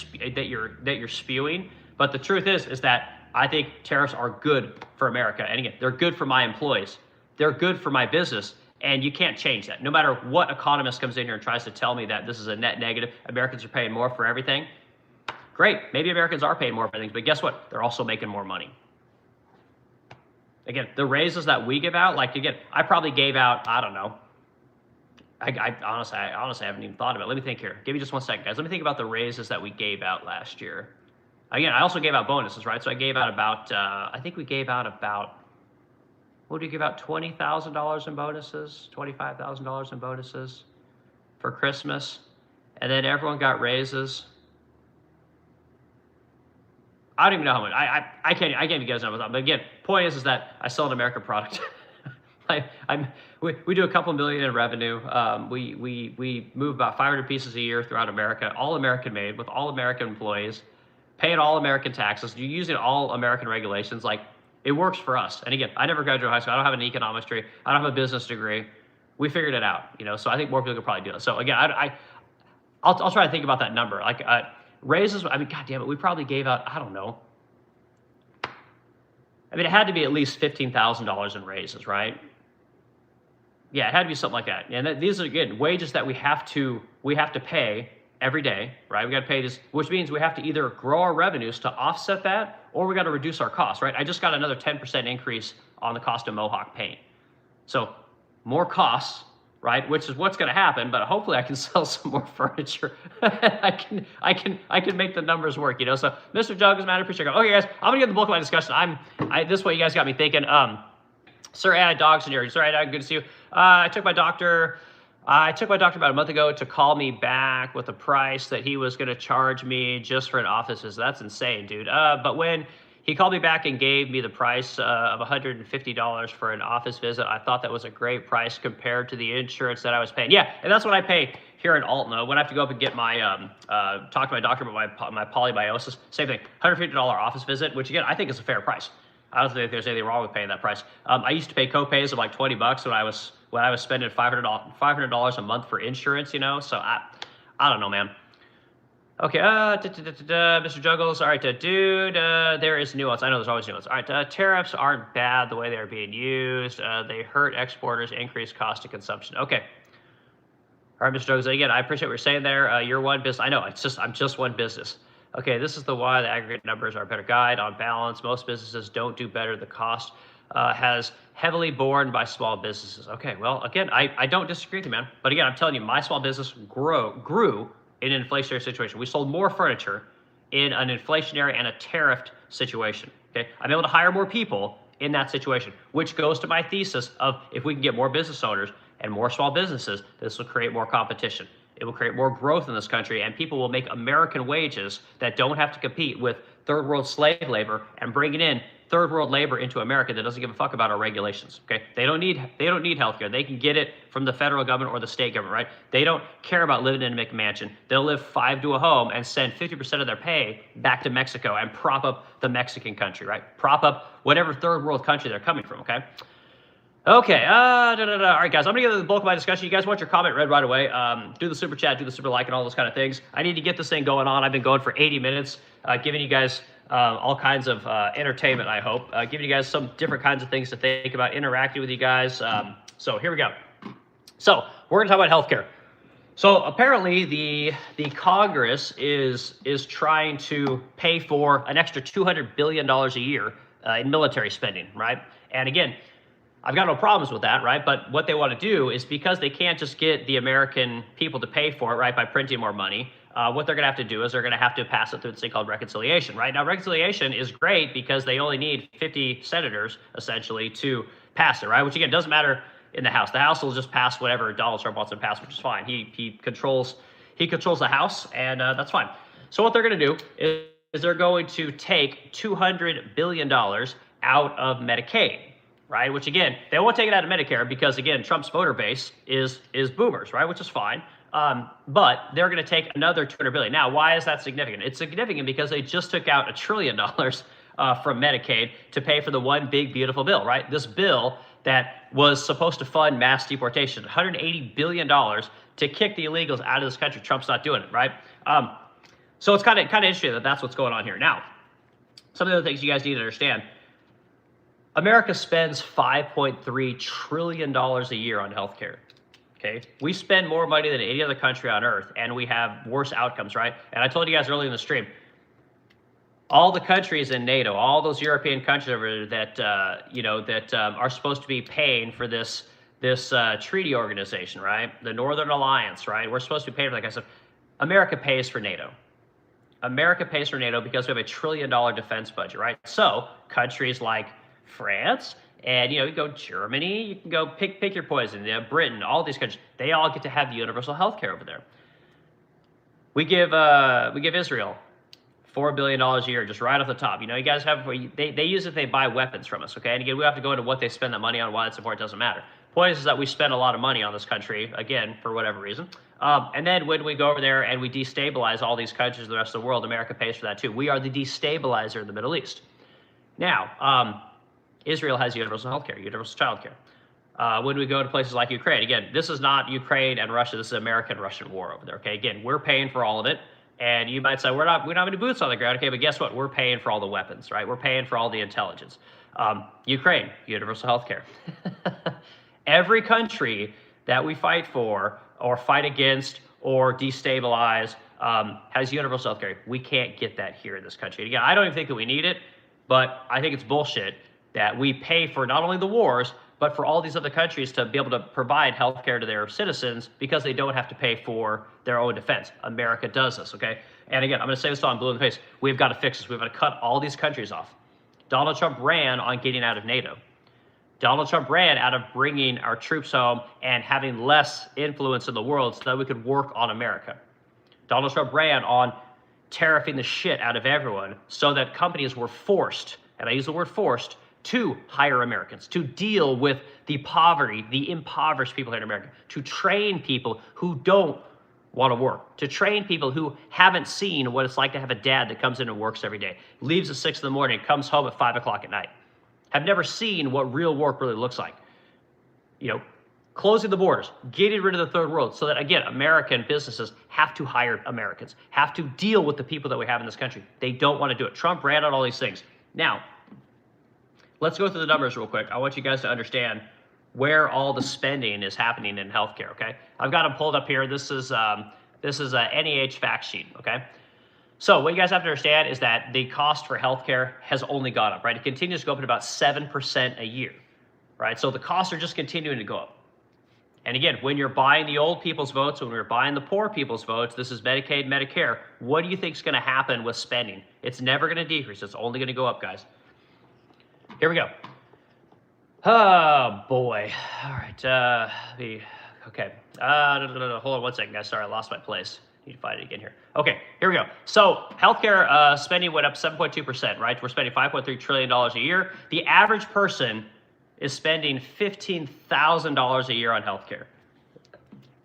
spewing, but the truth is that I think tariffs are good for America, and again, they're good for my employees, they're good for my business, and you can't change that. No matter what economist comes in here and tries to tell me that this is a net negative, Americans are paying more for everything. Great, maybe Americans are paying more for things, but guess what? They're also making more money. Again, the raises that we give out, like again, I probably gave out, I don't know. I honestly haven't even thought about it. Let me think here. Give me just 1 second, guys. Let me think about the raises that we gave out last year. Again, I also gave out bonuses, right? So I gave out about, I think we gave out about, what did we give out? $20,000 in bonuses, $25,000 in bonuses for Christmas. And then everyone got raises. I don't even know how much. I can't even get a number. But again, point is that I sell an American product. We do a couple million in revenue. We move about 500 pieces a year throughout America, all American made, with all American employees, paying all American taxes. You're using all American regulations. Like, it works for us. And again, I never graduated high school. I don't have an economics degree. I don't have a business degree. We figured it out, you know. So I think more people could probably do it. So again, I'll try to think about that number. Like raises. I mean, God damn it, we probably gave out, I don't know. I mean, it had to be at least $15,000 in raises, right? Yeah, it had to be something like that. And these are, again, wages that we have to pay every day, right? We got to pay this, which means we have to either grow our revenues to offset that, or we got to reduce our costs, right? I just got another 10% increase on the cost of Mohawk paint. So more costs, right? Which is what's going to happen, but hopefully I can sell some more furniture. I can make the numbers work, you know? So Mr. Juggles, man, I appreciate it. Okay, guys, I'm going to get the bulk of my discussion. This way you guys got me thinking, Sir, I had dogs in here. Sir, I had good to see you. I took my doctor about a month ago to call me back with a price that he was going to charge me just for an office visit. That's insane, dude. But when he called me back and gave me the price of $150 for an office visit, I thought that was a great price compared to the insurance that I was paying. Yeah, and that's what I pay here in Alton. When I have to go up and get my, talk to my doctor about my polybiosis, same thing, $150 office visit, which again, I think is a fair price. I don't think there's anything wrong with paying that price. I used to pay co-pays of like $20 when I was spending $500 a month for insurance, you know. So I don't know, man. Okay, Mr. Juggles. All right, dude, there is nuance. I know there's always nuance. All right, tariffs aren't bad the way they're being used. They hurt exporters, increase cost of consumption. Okay. All right, Mr. Juggles. Again, I appreciate what you're saying there. You're one business. I know. I'm just one business. Okay, this is the why the aggregate numbers are a better guide. On balance, most businesses don't do better. The cost has heavily borne by small businesses. Okay, well, again, I don't disagree with you, man. But again, I'm telling you, my small business grew in an inflationary situation. We sold more furniture in an inflationary and a tariffed situation. Okay, I'm able to hire more people in that situation, which goes to my thesis of if we can get more business owners and more small businesses, this will create more competition. It will create more growth in this country, and people will make American wages that don't have to compete with third world slave labor and bringing in third world labor into America that doesn't give a fuck about our regulations. Okay, they don't need healthcare. They can get it from the federal government or the state government, right? They don't care about living in a McMansion. They'll live 5 to a home and send 50% of their pay back to Mexico and prop up the Mexican country, right? Prop up whatever third world country they're coming from. Okay. Okay, all right, guys, I'm gonna get to the bulk of my discussion. You guys want your comment read right away. Do the super chat, do the super like, and all those kind of things. I need to get this thing going on. I've been going for 80 minutes, giving you guys all kinds of entertainment, I hope. Giving you guys some different kinds of things to think about, interacting with you guys. So here we go. So we're gonna talk about healthcare. So apparently the Congress is trying to pay for an extra $200 billion a year in military spending, right? And again, I've got no problems with that, right? But what they want to do is because they can't just get the American people to pay for it, right, by printing more money, what they're going to have to do is they're going to have to pass it through this thing called reconciliation, right? Now, reconciliation is great because they only need 50 senators, essentially, to pass it, right? Which, again, doesn't matter in the House. The House will just pass whatever Donald Trump wants to pass, which is fine. He controls the House, and that's fine. So what they're going to do is they're going to take $200 billion out of Medicaid, right? Which again, they won't take it out of Medicare because again, Trump's voter base is boomers, right? Which is fine. But they're going to take another $200 billion. Now, why is that significant? It's significant because they just took out $1 trillion from Medicaid to pay for the one big beautiful bill, right? This bill that was supposed to fund mass deportation, $180 billion to kick the illegals out of this country. Trump's not doing it, right? So it's kind of interesting that that's what's going on here. Now, some of the other things you guys need to understand. America spends $5.3 trillion a year on healthcare. Okay, we spend more money than any other country on earth, and we have worse outcomes, right? And I told you guys earlier in the stream, all the countries in NATO, all those European countries over there that are supposed to be paying for this treaty organization, right? The Northern Alliance, right? We're supposed to be paying for that kind of stuff. America pays for NATO. America pays for NATO because we have $1 trillion defense budget, right? So countries like France, and you can go Germany, you can go pick your poison, Britain, all these countries, they all get to have universal health care over there. We give Israel $4 billion a year, just right off the top. You guys have, they use it, they buy weapons from us, okay? And again, we have to go into what they spend that money on, why it's important, doesn't matter. Point is that we spend a lot of money on this country, again, for whatever reason. And then when we go over there and we destabilize all these countries, the rest of the world, America pays for that too. We are the destabilizer in the Middle East. Now, Israel has universal health care, universal child care. When we go to places like Ukraine, again, this is not Ukraine and Russia, this is American-Russian war over there, okay? Again, we're paying for all of it, and you might say, we don't have any boots on the ground, okay, but guess what? We're paying for all the weapons, right? We're paying for all the intelligence. Ukraine, universal health care. Every country that we fight for or fight against or destabilize has universal health care. We can't get that here in this country. Again, I don't even think that we need it, but I think it's bullshit that we pay for not only the wars, but for all these other countries to be able to provide health care to their citizens because they don't have to pay for their own defense. America does this, okay? And again, I'm going to say this on blue in the face. We've got to fix this. We've got to cut all these countries off. Donald Trump ran on getting out of NATO. Donald Trump ran out of bringing our troops home and having less influence in the world so that we could work on America. Donald Trump ran on tariffing the shit out of everyone so that companies were forced, and I use the word forced, to hire Americans, to deal with the poverty, the impoverished people here in America, to train people who don't want to work, to train people who haven't seen what it's like to have a dad that comes in and works every day, leaves at 6 in the morning, comes home at 5 o'clock at night. have never seen what real work really looks like. You know, closing the borders, getting rid of the third world so that, again, American businesses have to hire Americans, have to deal with the people that we have in this country. They don't want to do it. Trump ran out all these things. Now, let's go through the numbers real quick. I want you guys to understand where all the spending is happening in healthcare, okay? I've got them pulled up here. This is a NEH fact sheet, okay? So what you guys have to understand is that the cost for healthcare has only gone up, right? It continues to go up at about 7% a year, right? So the costs are just continuing to go up. And again, when you're buying the old people's votes, when we're buying the poor people's votes, this is Medicaid, Medicare, what do you think is going to happen with spending? It's never going to decrease. It's only going to go up, guys. Here we go. Oh, boy. All right. Okay. Hold on one second, guys. Sorry, I lost my place. Need to find it again here. Okay, here we go. So healthcare spending went up 7.2%, right? We're spending $5.3 trillion a year. The average person is spending $15,000 a year on healthcare.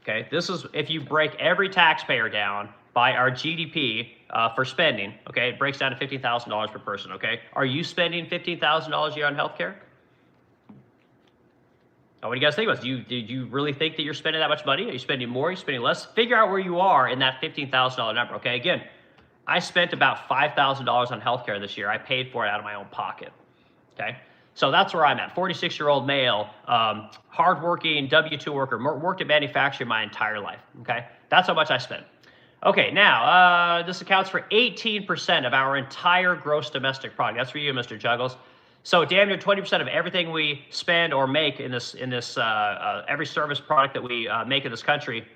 Okay, this is if you break every taxpayer down by our GDP for spending, okay, it breaks down to $15,000 per person, okay? Are you spending $15,000 a year on healthcare? Now, what do you guys think about this? Do you really think that you're spending that much money? Are you spending more? Are you spending less? Figure out where you are in that $15,000 number, okay? Again, I spent about $5,000 on healthcare this year. I paid for it out of my own pocket, okay? So that's where I'm at. 46-year-old male, hardworking W-2 worker, worked in manufacturing my entire life, okay? That's how much I spent. Okay, now, this accounts for 18% of our entire gross domestic product. That's for you, Mr. Juggles. So damn near 20% of everything we spend or make in this every service product that we make in this country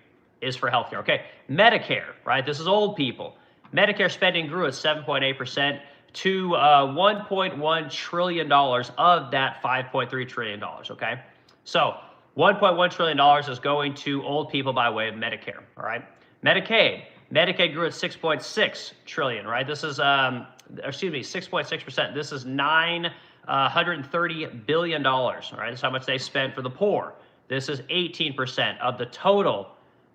is for healthcare. Okay, Medicare, right? This is old people. Medicare spending grew at 7.8% to $1.1 trillion of that $5.3 trillion. Okay, so $1.1 trillion is going to old people by way of Medicare. All right, Medicaid grew at 6.6 trillion. Right, this is 6.6%. This is $930 billion, all right? That's how much they spent for the poor. This is 18% of the total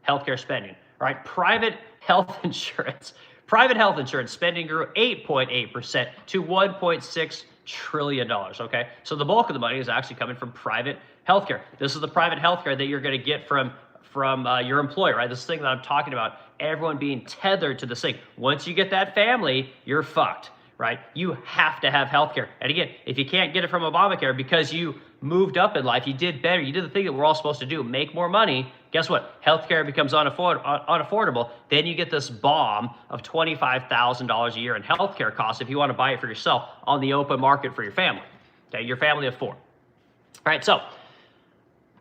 healthcare spending, all right? Private health insurance spending grew 8.8% to $1.6 trillion, okay? So the bulk of the money is actually coming from private healthcare. This is the private healthcare that you're gonna get from your employer, right? This thing that I'm talking about, everyone being tethered to this thing. Once you get that family, you're fucked. Right? You have to have healthcare. And again, if you can't get it from Obamacare because you moved up in life, you did better, you did the thing that we're all supposed to do, make more money, guess what? Healthcare becomes unaffordable. Then you get this bomb of $25,000 a year in healthcare costs if you want to buy it for yourself on the open market for your family. Okay, your family of 4. All right, so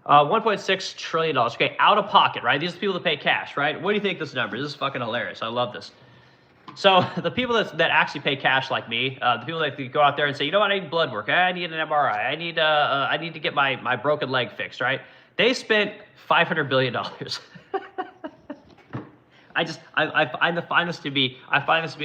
$1.6 trillion, okay, out of pocket, right? These are the people that pay cash, right? What do you think this number is? This is fucking hilarious. I love this. So the people that actually pay cash like me, the people that go out there and say, you know what, I need blood work, I need an MRI, I need to get my broken leg fixed, right? They spent $500 billion. I find this to be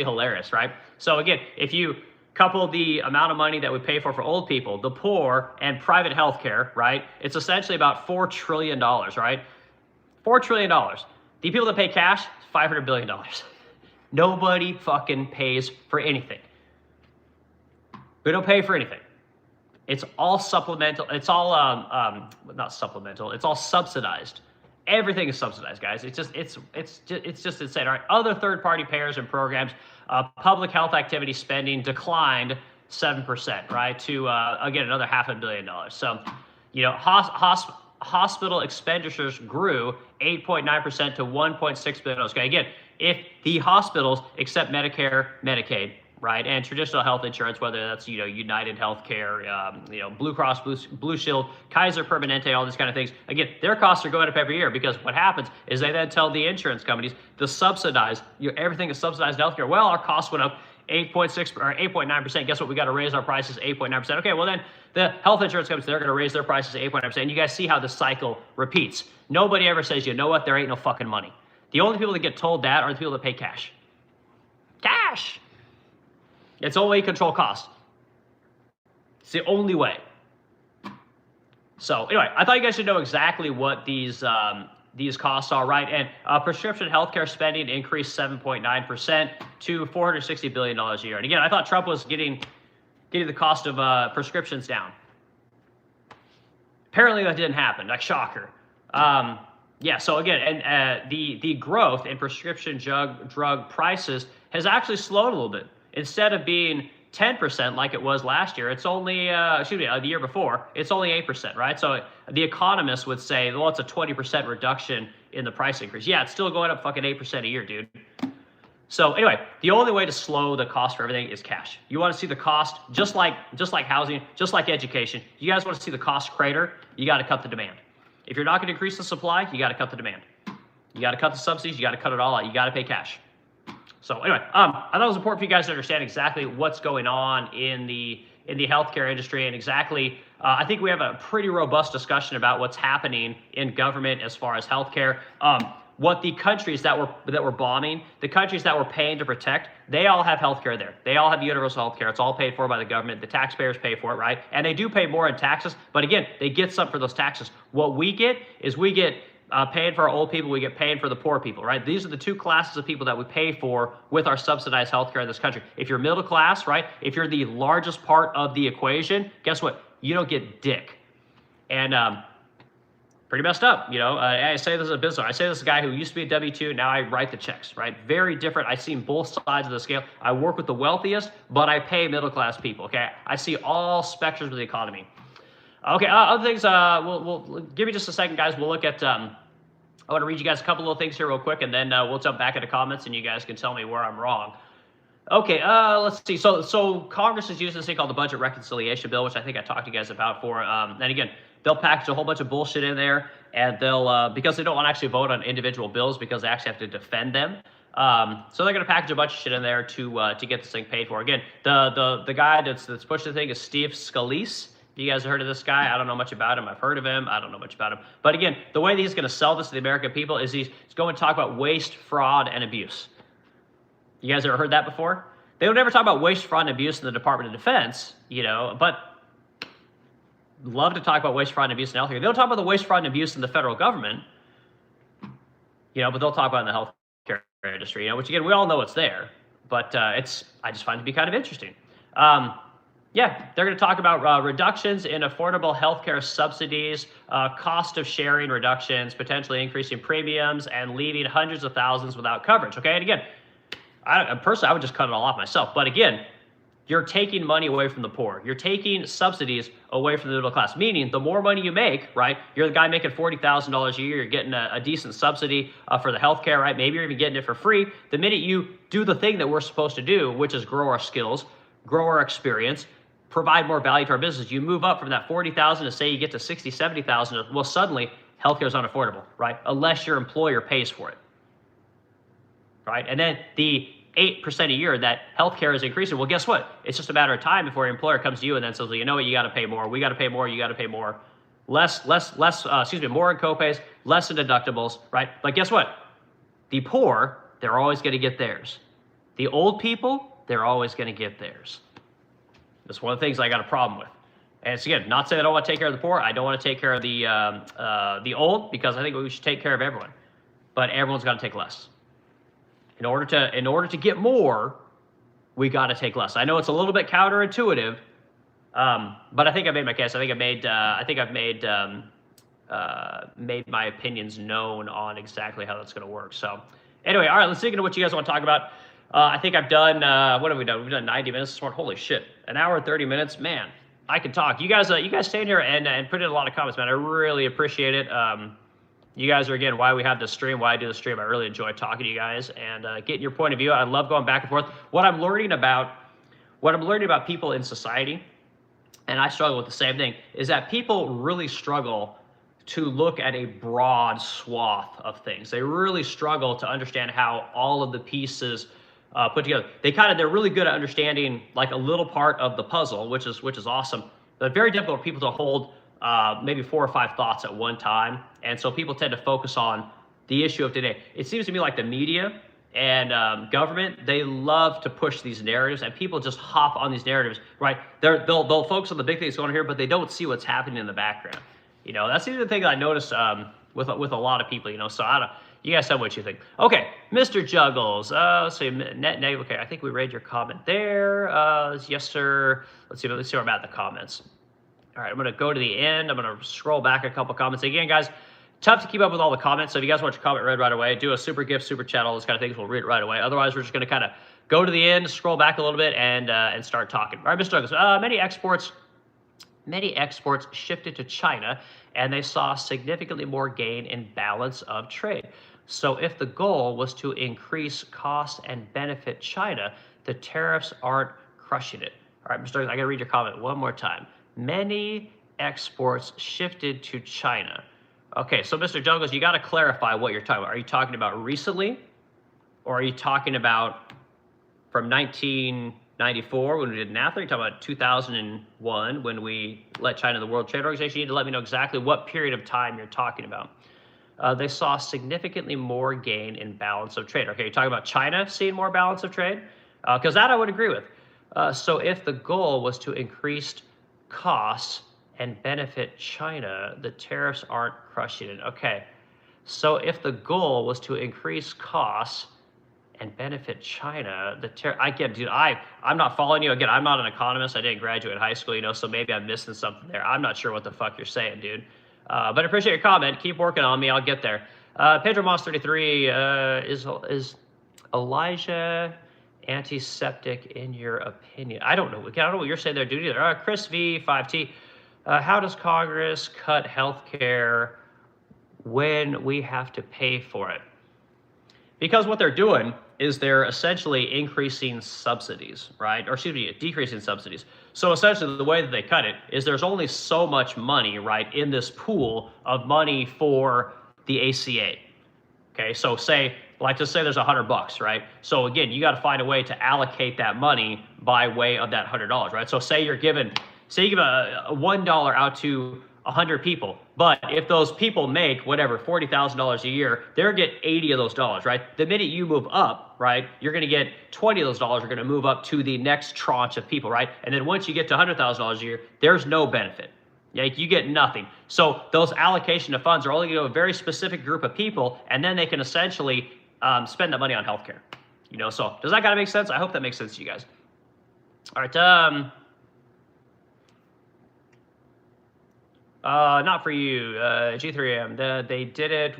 hilarious, right? So again, if you couple the amount of money that we pay for old people, the poor, and private health care, right? It's essentially about $4 trillion, right? $4 trillion. The people that pay cash, $500 billion. Nobody fucking pays for anything. We don't pay for anything. It's all supplemental. It's all not supplemental. It's all subsidized. Everything is subsidized, guys. It's just insane. All right. Other third-party payers and programs, public health activity spending declined 7%, right, to again another $500 million. So, you know, hospital expenditures grew 8.9% to $1.6 billion. Okay, again, if the hospitals accept Medicare, Medicaid, right, and traditional health insurance, whether that's, you know, United Healthcare, you know, Blue Cross, Blue Shield, Kaiser Permanente, all these kind of things, again, their costs are going up every year because what happens is they then tell the insurance companies to subsidize, everything is subsidized in healthcare. Well, our costs went up 8.6 or 8.9%. Guess what? We got to raise our prices 8.9%. Okay, well then the health insurance companies, they're going to raise their prices 8.9%. And you guys see how the cycle repeats. Nobody ever says, you know what? There ain't no fucking money. The only people that get told that are the people that pay cash. Cash. It's the only way you control cost. It's the only way. So anyway, I thought you guys should know exactly what these costs are, right? And prescription healthcare spending increased 7.9% to $460 billion a year. And again, I thought Trump was getting getting the cost of prescriptions down. Apparently that didn't happen. Like, shocker. Yeah, so again, and the growth in prescription drug prices has actually slowed a little bit. Instead of being 10% like it was last year, it's only, the year before, it's only 8%, right? So the economists would say, well, it's a 20% reduction in the price increase. Yeah, it's still going up fucking 8% a year, dude. So anyway, the only way to slow the cost for everything is cash. You want to see the cost, just like housing, just like education. You guys want to see the cost crater, you got to cut the demand. If you're not going to increase the supply, you got to cut the demand. You got to cut the subsidies, you got to cut it all out. You got to pay cash. So anyway, I thought it was important for you guys to understand exactly what's going on in the healthcare industry, and exactly, I think we have a pretty robust discussion about what's happening in government as far as healthcare. What the countries that were bombing, the countries that were paying to protect, they all have healthcare there. They all have universal healthcare. It's all paid for by the government. The taxpayers pay for it, right? And they do pay more in taxes, but again, they get some for those taxes. What we get is we get paid for our old people, we get paid for the poor people, right? These are the two classes of people that we pay for with our subsidized healthcare in this country. If you're middle class, right? If you're the largest part of the equation, guess what? You don't get dick. And pretty messed up, you know. I say this as a business owner. I say this as a guy who used to be a W-2, now I write the checks, right? Very different. I've seen both sides of the scale. I work with the wealthiest, but I pay middle-class people, okay? I see all spectrums of the economy. Okay, other things, we'll give me just a second, guys. We'll look at, I want to read you guys a couple little things here real quick, and then we'll jump back into comments, and you guys can tell me where I'm wrong. Okay, let's see. So Congress is using this thing called the Budget Reconciliation Bill, which I think I talked to you guys about for, and again, they'll package a whole bunch of bullshit in there, and they'll, because they don't want to actually vote on individual bills because they actually have to defend them. So they're going to package a bunch of shit in there to get this thing paid for. Again, the guy that's pushing the thing is Steve Scalise. You guys have heard of this guy? I don't know much about him. I've heard of him. I don't know much about him. But again, the way that he's going to sell this to the American people is he's going to talk about waste, fraud, and abuse. You guys ever heard that before? They would never talk about waste, fraud, and abuse in the Department of Defense, you know, but love to talk about waste, fraud, and abuse in healthcare. They don't talk about the waste, fraud, and abuse in the federal government, you know, but they'll talk about it in the healthcare industry, you know, which again, we all know it's there, but I just find it to be kind of interesting. Yeah, they're going to talk about reductions in affordable healthcare subsidies, cost of sharing reductions, potentially increasing premiums, and leaving hundreds of thousands without coverage. Okay, and again, personally, I would just cut it all off myself. But again, you're taking money away from the poor. You're taking subsidies away from the middle class, meaning the more money you make, right? You're the guy making $40,000 a year. You're getting a decent subsidy for the healthcare, right? Maybe you're even getting it for free. The minute you do the thing that we're supposed to do, which is grow our skills, grow our experience, provide more value to our business, you move up from that 40,000 to say you get to 60, 70,000. Well, suddenly healthcare is unaffordable, right? Unless your employer pays for it, right? And then the 8% a year that healthcare is increasing. Well, guess what? It's just a matter of time before your employer comes to you and then says, well, you know what? You got to pay more. We got to pay more. You got to pay more. More in copays, less in deductibles, right? But guess what? The poor, they're always going to get theirs. The old people, they're always going to get theirs. That's one of the things I got a problem with. And it's, again, not saying I don't want to take care of the poor. I don't want to take care of the old, because I think we should take care of everyone. But everyone's got to take less. In order to get more, we got to take less. I know it's a little bit counterintuitive, but I think I made my case. I think I've made my opinions known on exactly how that's going to work. So anyway, all right, let's dig into what you guys want to talk about. I think I've done, what have we done? We've done 90 minutes this morning. Holy shit. An hour and 30 minutes. Man, I can talk. You guys stay in here and put in a lot of comments, man. I really appreciate it. You guys are, again, why we have this stream, why I do the stream. I really enjoy talking to you guys and getting your point of view. I love going back and forth. What I'm learning about people in society, and I struggle with the same thing, is that people really struggle to look at a broad swath of things. They really struggle to understand how all of the pieces put together. They're really good at understanding like a little part of the puzzle, which is awesome, but very difficult for people to hold maybe 4 or 5 thoughts at one time. And so people tend to focus on the issue of today. It seems to me like the media and government, they love to push these narratives, and people just hop on these narratives, right? They'll focus on the big things going on here, but they don't see what's happening in the background. You know, that's the thing that I notice with a lot of people, you know. So I don't, You guys tell me what you think. Okay, Mr. Juggles. Let's see, net negative. Okay, I think we read your comment there. Yes, sir. Let's see where I'm at in the comments. All right, I'm going to go to the end. I'm going to scroll back a couple comments. Again, guys, tough to keep up with all the comments. So if you guys want your comment read right away, do a super gift, super chat, all those kind of things. We'll read it right away. Otherwise, we're just going to kind of go to the end, scroll back a little bit, and start talking. All right, Mr. Douglas. Many exports shifted to China, and they saw significantly more gain in balance of trade. So if the goal was to increase cost and benefit China, the tariffs aren't crushing it. All right, Mr. Douglas, I got to read your comment one more time. Many exports shifted to China. Okay, so Mr. Douglas, you got to clarify what you're talking about. Are you talking about recently, or are you talking about from 1994 when we did NAFTA? Are you talking about 2001 when we let China in the World Trade Organization? You need to let me know exactly what period of time you're talking about. They saw significantly more gain in balance of trade. Okay, you're talking about China seeing more balance of trade? Because that I would agree with. So if the goal was to increase costs and benefit China, the tariffs aren't crushing it. Okay, so if the goal was to increase costs and benefit China, I get, dude, I'm not following you. Again, I'm not an economist. I didn't graduate high school, so maybe I'm missing something there. I'm not sure what the fuck you're saying, dude. But I appreciate your comment. Keep working on me. I'll get there. Pedro Moss 33, is Elijah antiseptic in your opinion? I don't know. I don't know what you're saying there, dude, either. Chris V, 5T. How does Congress cut health care when we have to pay for it? Because what they're doing is they're essentially increasing subsidies, right? Or excuse me, decreasing subsidies. So essentially the way that they cut it is there's only so much money, right, in this pool of money for the ACA. Okay, so just say there's $100, right? So again, you got to find a way to allocate that money by way of that $100, right? So say you give a $1 out to 100 people, but if those people make whatever $40,000 a year, they're gonna get 80 of those dollars, right? The minute you move up, right, you're gonna get 20 of those dollars are gonna move up to the next tranche of people, right? And then once you get to $100,000 a year, there's no benefit. You get nothing. So those allocation of funds are only going to a very specific group of people, and then they can essentially spend that money on healthcare. So does that kind of make sense? I hope that makes sense to you guys. All right. Not for you, G3M. They did it.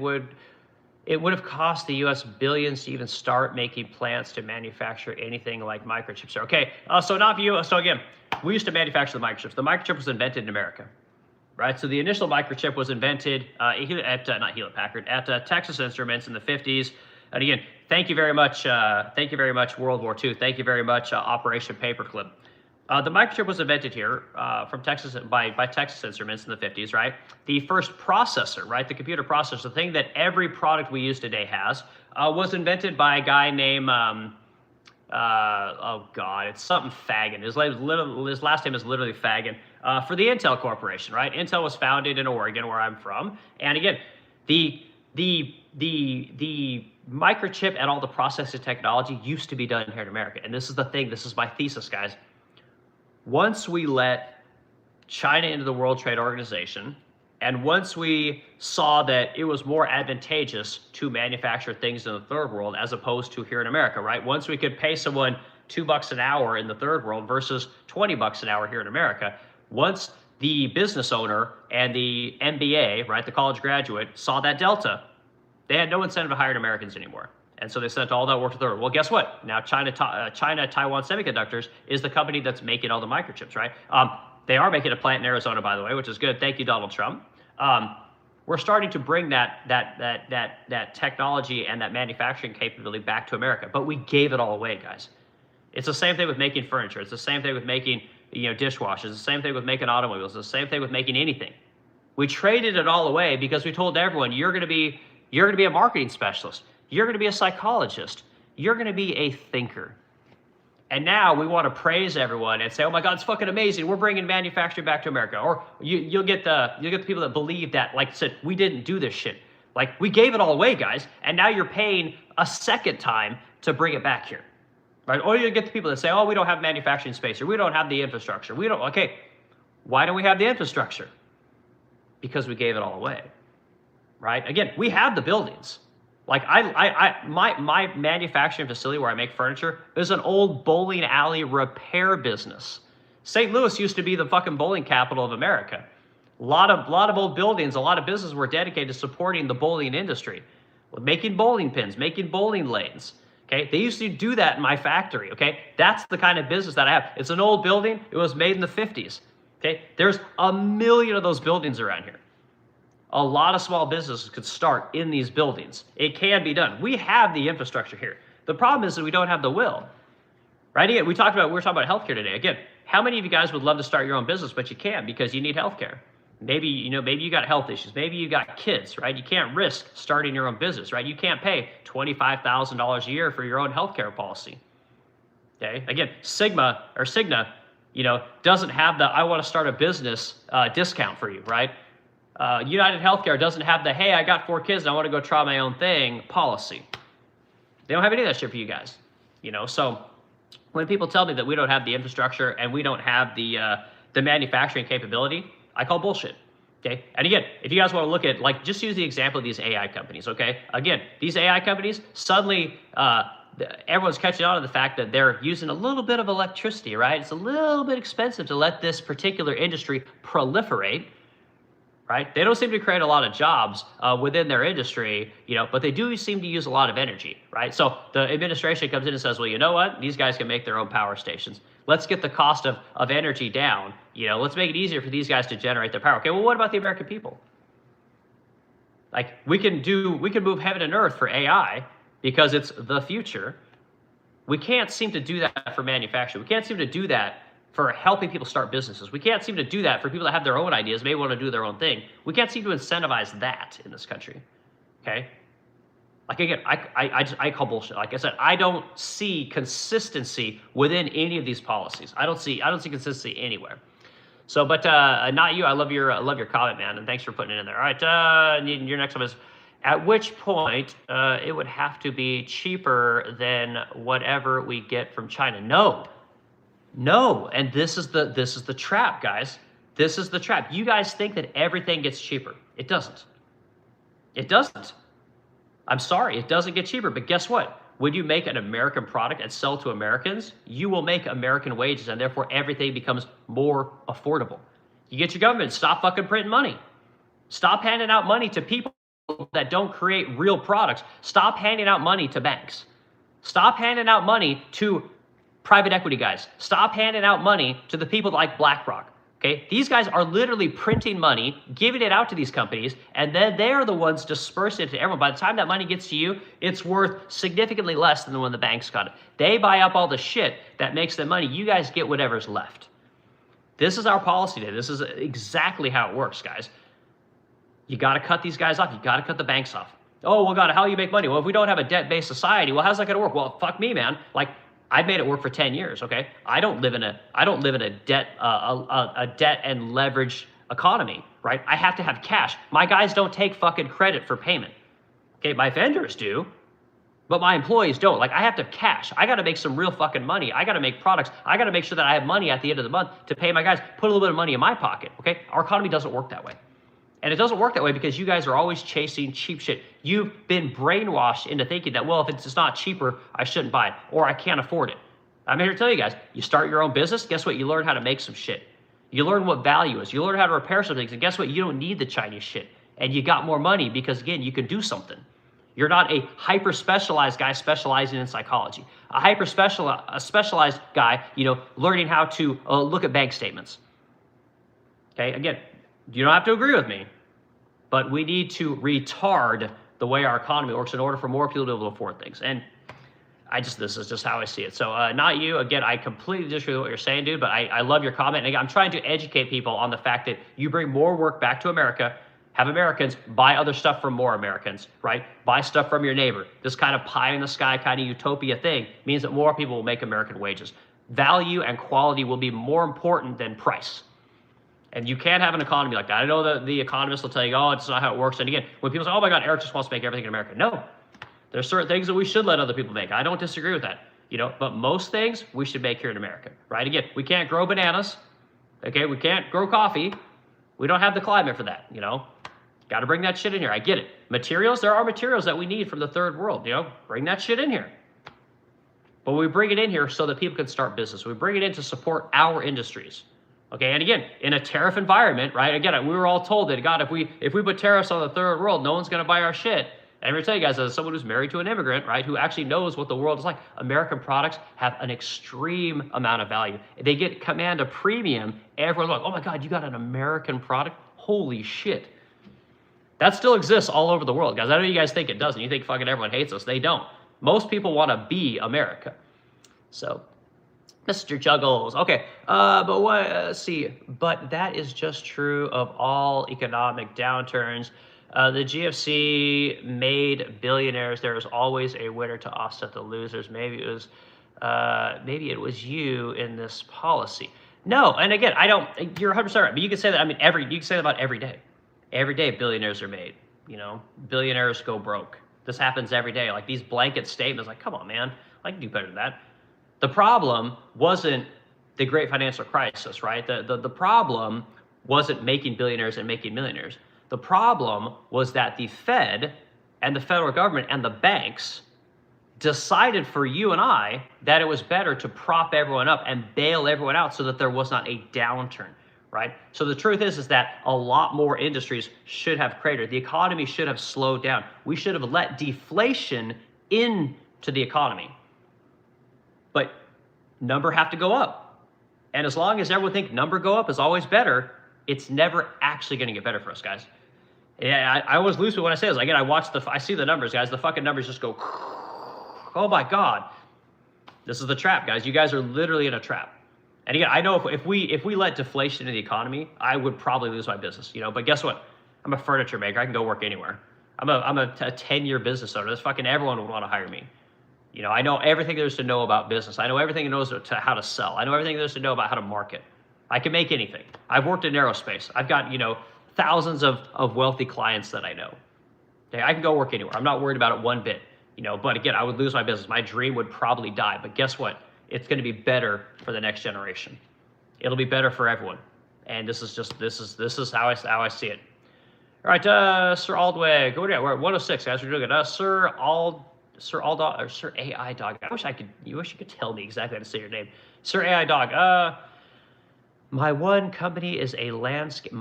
It would have cost the U.S. billions to even start making plants to manufacture anything like microchips. Okay. So not for you. So again, we used to manufacture the microchips. The microchip was invented in America, right? So the initial microchip was invented at not Hewlett Packard, at Texas Instruments in the 50s. And again, thank you very much. Thank you very much, World War II. Thank you very much, Operation Paperclip. The microchip was invented here from Texas by Texas Instruments in the 50s, right? The first processor, right? The computer processor, the thing that every product we use today has, was invented by a guy named, oh God, it's something Fagan. His last name is literally Fagan, for the Intel Corporation, right? Intel was founded in Oregon, where I'm from. And again, the microchip and all the processing technology used to be done here in America. And this is the thing, this is my thesis, guys. Once we let China into the World Trade Organization, and once we saw that it was more advantageous to manufacture things in the third world as opposed to here in America, right? Once we could pay someone $2 an hour in the third world versus $20 an hour here in America, once the business owner and the MBA, right, the college graduate, saw that delta, they had no incentive to hire Americans anymore. And so they sent all that work to the third. Well, guess what? Now China Taiwan Semiconductors is the company that's making all the microchips, right? They are making a plant in Arizona, by the way, which is good. Thank you, Donald Trump. We're starting to bring that technology and that manufacturing capability back to America, but we gave it all away, guys. It's the same thing with making furniture. It's the same thing with making dishwashers. It's the same thing with making automobiles. It's the same thing with making anything. We traded it all away because we told everyone you're going to be a marketing specialist. You're going to be a psychologist. You're going to be a thinker. And now we want to praise everyone and say, "Oh my God, it's fucking amazing. We're bringing manufacturing back to America." Or you'll get the people that believe that, like I said, we didn't do this shit. Like, we gave it all away, guys, and now you're paying a second time to bring it back here, right? Or you get the people that say, "Oh, we don't have manufacturing space, or we don't have the infrastructure. We don't." Okay, why don't we have the infrastructure? Because we gave it all away, right? Again, we have the buildings. Like my manufacturing facility where I make furniture is an old bowling alley repair business. St. Louis used to be the fucking bowling capital of America. A lot of old buildings, a lot of businesses were dedicated to supporting the bowling industry, making bowling pins, making bowling lanes. Okay, they used to do that in my factory. Okay, that's the kind of business that I have. It's an old building. It was made in the 50s. Okay, there's a million of those buildings around here. A lot of small businesses could start in these buildings. It can be done. We have the infrastructure here. The problem is that we don't have the will, right? Again, we were talking about healthcare today. Again, how many of you guys would love to start your own business, but you can't because you need healthcare? Maybe you got health issues. Maybe you got kids, right? You can't risk starting your own business, right? You can't pay $25,000 a year for your own healthcare policy. Okay. Again, Cigna, doesn't have the I want to start a business discount for you, right? United Healthcare doesn't have the, hey, I got 4 kids and I want to go try my own thing policy. They don't have any of that shit for you guys. So when people tell me that we don't have the infrastructure and we don't have the manufacturing capability, I call bullshit. Okay. And again, if you guys want to look at, just use the example of these AI companies. Okay. Again, these AI companies suddenly, everyone's catching on to the fact that they're using a little bit of electricity, right? It's a little bit expensive to let this particular industry proliferate. Right? They don't seem to create a lot of jobs within their industry, but they do seem to use a lot of energy, right? So the administration comes in and says, well, you know what? These guys can make their own power stations. Let's get the cost of energy down. Let's make it easier for these guys to generate their power. Okay, well, what about the American people? Like, we can move heaven and earth for AI because it's the future. We can't seem to do that for manufacturing. We can't seem to do that for helping people start businesses. We can't seem to do that for people that have their own ideas, maybe want to do their own thing. We can't seem to incentivize that in this country. Okay? Like, again, I call bullshit. Like I said, I don't see consistency within any of these policies. I don't see consistency anywhere. So, but not you. I love your comment, man, and thanks for putting it in there. All right, your next one is, at which point it would have to be cheaper than whatever we get from China. No, and this is the trap, guys. This is the trap. You guys think that everything gets cheaper. It doesn't. It doesn't. I'm sorry, it doesn't get cheaper, but guess what? When you make an American product and sell to Americans, you will make American wages, and therefore everything becomes more affordable. You get your government, stop fucking printing money. Stop handing out money to people that don't create real products. Stop handing out money to banks. Stop handing out money to private equity guys. Stop handing out money to the people like BlackRock. Okay, these guys are literally printing money, giving it out to these companies, and then they're the ones dispersing it to everyone. By the time that money gets to you, it's worth significantly less than when the banks got it. They buy up all the shit that makes them money. You guys get whatever's left. This is our policy today. This is exactly how it works, guys. You got to cut these guys off. You got to cut the banks off. Oh, well, God, how do you make money? Well, if we don't have a debt-based society, well, how's that going to work? Well, fuck me, man. Like, I've made it work for 10 years. Okay, I don't live in a debt and leverage economy, right? I have to have cash. My guys don't take fucking credit for payment. Okay, my vendors do, but my employees don't. Like, I have to have cash. I got to make some real fucking money. I got to make products. I got to make sure that I have money at the end of the month to pay my guys. Put a little bit of money in my pocket. Okay, our economy doesn't work that way. And it doesn't work that way because you guys are always chasing cheap shit. You've been brainwashed into thinking that, well, if it's not cheaper, I shouldn't buy it, or I can't afford it. I'm here to tell you guys, you start your own business, guess what? You learn how to make some shit. You learn what value is. You learn how to repair some things, and guess what? You don't need the Chinese shit. And you got more money because, again, you can do something. You're not a hyper-specialized guy specializing in psychology. A specialized guy, learning how to look at bank statements. Okay, again, you don't have to agree with me, but we need to retard the way our economy works in order for more people to be able to afford things. And this is just how I see it. So not you. Again, I completely disagree with what you're saying, dude, but I love your comment. And again, I'm trying to educate people on the fact that you bring more work back to America, have Americans buy other stuff from more Americans, right? Buy stuff from your neighbor. This kind of pie in the sky kind of utopia thing means that more people will make American wages. Value and quality will be more important than price. And you can't have an economy like that. I know that the economists will tell you, oh, it's not how it works. And again, when people say, oh my God, Eric just wants to make everything in America. No, there's certain things that we should let other people make. I don't disagree with that, but most things we should make here in America, right? Again, we can't grow bananas. Okay, we can't grow coffee. We don't have the climate for that, Got to bring that shit in here. I get it. Materials, there are materials that we need from the third world. Bring that shit in here. But we bring it in here so that people can start business. We bring it in to support our industries. Okay, and again, in a tariff environment, right? Again, we were all told that, God, if we put tariffs on the third world, no one's going to buy our shit. And I'm going to tell you guys, as someone who's married to an immigrant, right, who actually knows what the world is like, American products have an extreme amount of value. They command a premium. Everyone's like, oh my God, you got an American product? Holy shit. That still exists all over the world, guys. I know you guys think it doesn't. You think fucking everyone hates us. They don't. Most people want to be America. So, Mr. Juggles. Okay, but what, let's see. But that is just true of all economic downturns. The GFC made billionaires. There is always a winner to offset the losers. Maybe it was you in this policy. No, and again, you're 100% right, but you can say that, you can say that about every day. Every day billionaires are made, billionaires go broke. This happens every day. Like these blanket statements, like, come on, man, I can do better than that. The problem wasn't the great financial crisis, right? The problem wasn't making billionaires and making millionaires. The problem was that the Fed and the federal government and the banks decided for you and I that it was better to prop everyone up and bail everyone out so that there was not a downturn. Right? So the truth is that a lot more industries should have cratered. The economy should have slowed down. We should have let deflation into the economy. But number have to go up. And as long as everyone thinks number go up is always better, it's never actually going to get better for us, guys. Yeah, I always lose it when I say this. Again, I see the numbers, guys. The fucking numbers just go, oh my God. This is the trap, guys. You guys are literally in a trap. And again, I know if we let deflation in the economy, I would probably lose my business, But guess what? I'm a furniture maker. I can go work anywhere. I'm a 10-year business owner. This fucking everyone would want to hire me. I know everything there is to know about business. I know everything there is to how to sell. I know everything there is to know about how to market. I can make anything. I've worked in aerospace. I've got thousands of wealthy clients that I know. Okay, I can go work anywhere. I'm not worried about it one bit. But again, I would lose my business. My dream would probably die. But guess what? It's going to be better for the next generation. It'll be better for everyone. And this is how I see it. All right, Sir Aldweg. We're at 106, guys. We're doing it. Sir Aldog, or Sir AI Dog. You wish you could tell me exactly how to say your name. Sir AI Dog. My one company is a landscape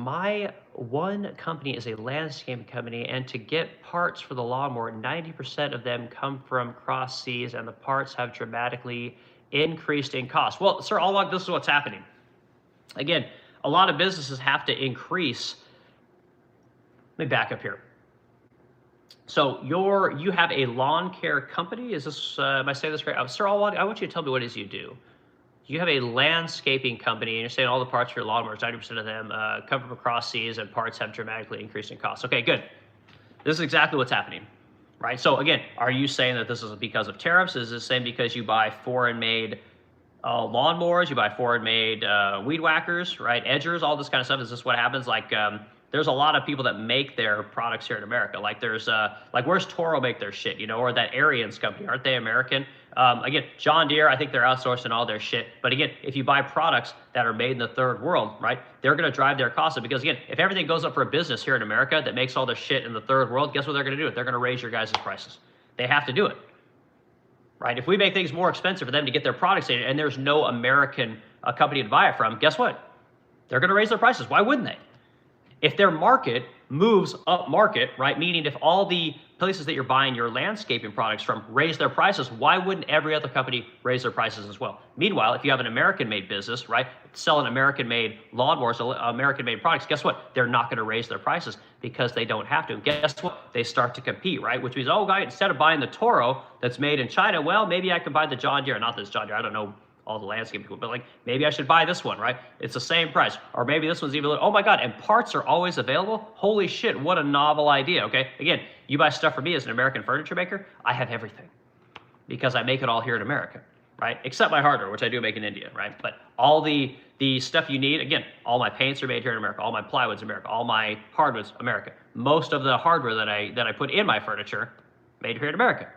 company, and to get parts for the lawnmower, 90% of them come from cross seas, and the parts have dramatically increased in cost. Well, Sir Allwag, this is what's happening. Again, a lot of businesses have to increase. Let me back up here. So you have a lawn care company. Is this, am I saying this right? Sir Allwag, I want you to tell me what it is you do. You have a landscaping company, and you're saying all the parts for your lawnmowers, 90% of them come from across seas, and parts have dramatically increased in cost. Okay, good. This is exactly what's happening. Right. So again, are you saying that this is because of tariffs? Is this saying because you buy foreign-made lawnmowers, you buy foreign-made weed whackers, right? Edgers, all this kind of stuff? Is this what happens? Like, there's a lot of people that make their products here in America. Like, where's Toro make their shit? Or that Arians company, aren't they American? Again, John Deere, I think they're outsourcing all their shit. But again, if you buy products that are made in the third world, right, they're going to drive their costs up. Because again, if everything goes up for a business here in America that makes all their shit in the third world, guess what they're going to do? They're going to raise your guys' prices. They have to do it, right? If we make things more expensive for them to get their products in, and there's no American company to buy it from, guess what? They're going to raise their prices. Why wouldn't they? If their market moves up market, right, meaning if all the places that you're buying your landscaping products from raise their prices, why wouldn't every other company raise their prices as well? Meanwhile, if you have an American-made business, right, selling American-made lawnmowers, American-made products, guess what? They're not going to raise their prices because they don't have to. And guess what? They start to compete, right? Which means, oh, guy, instead of buying the Toro that's made in China, well, maybe I can buy the John Deere. Not this John Deere. I don't know all the landscape people, but like maybe I should buy this one, right? It's the same price. Or maybe this one's even, oh my God, and parts are always available? Holy shit, what a novel idea, okay? Again, you buy stuff from me as an American furniture maker, I have everything because I make it all here in America, right? Except my hardware, which I do make in India, right? But all the stuff you need, again, all my paints are made here in America, all my plywood's America, all my hardwood's America. Most of the hardware that I put in my furniture, made here in America.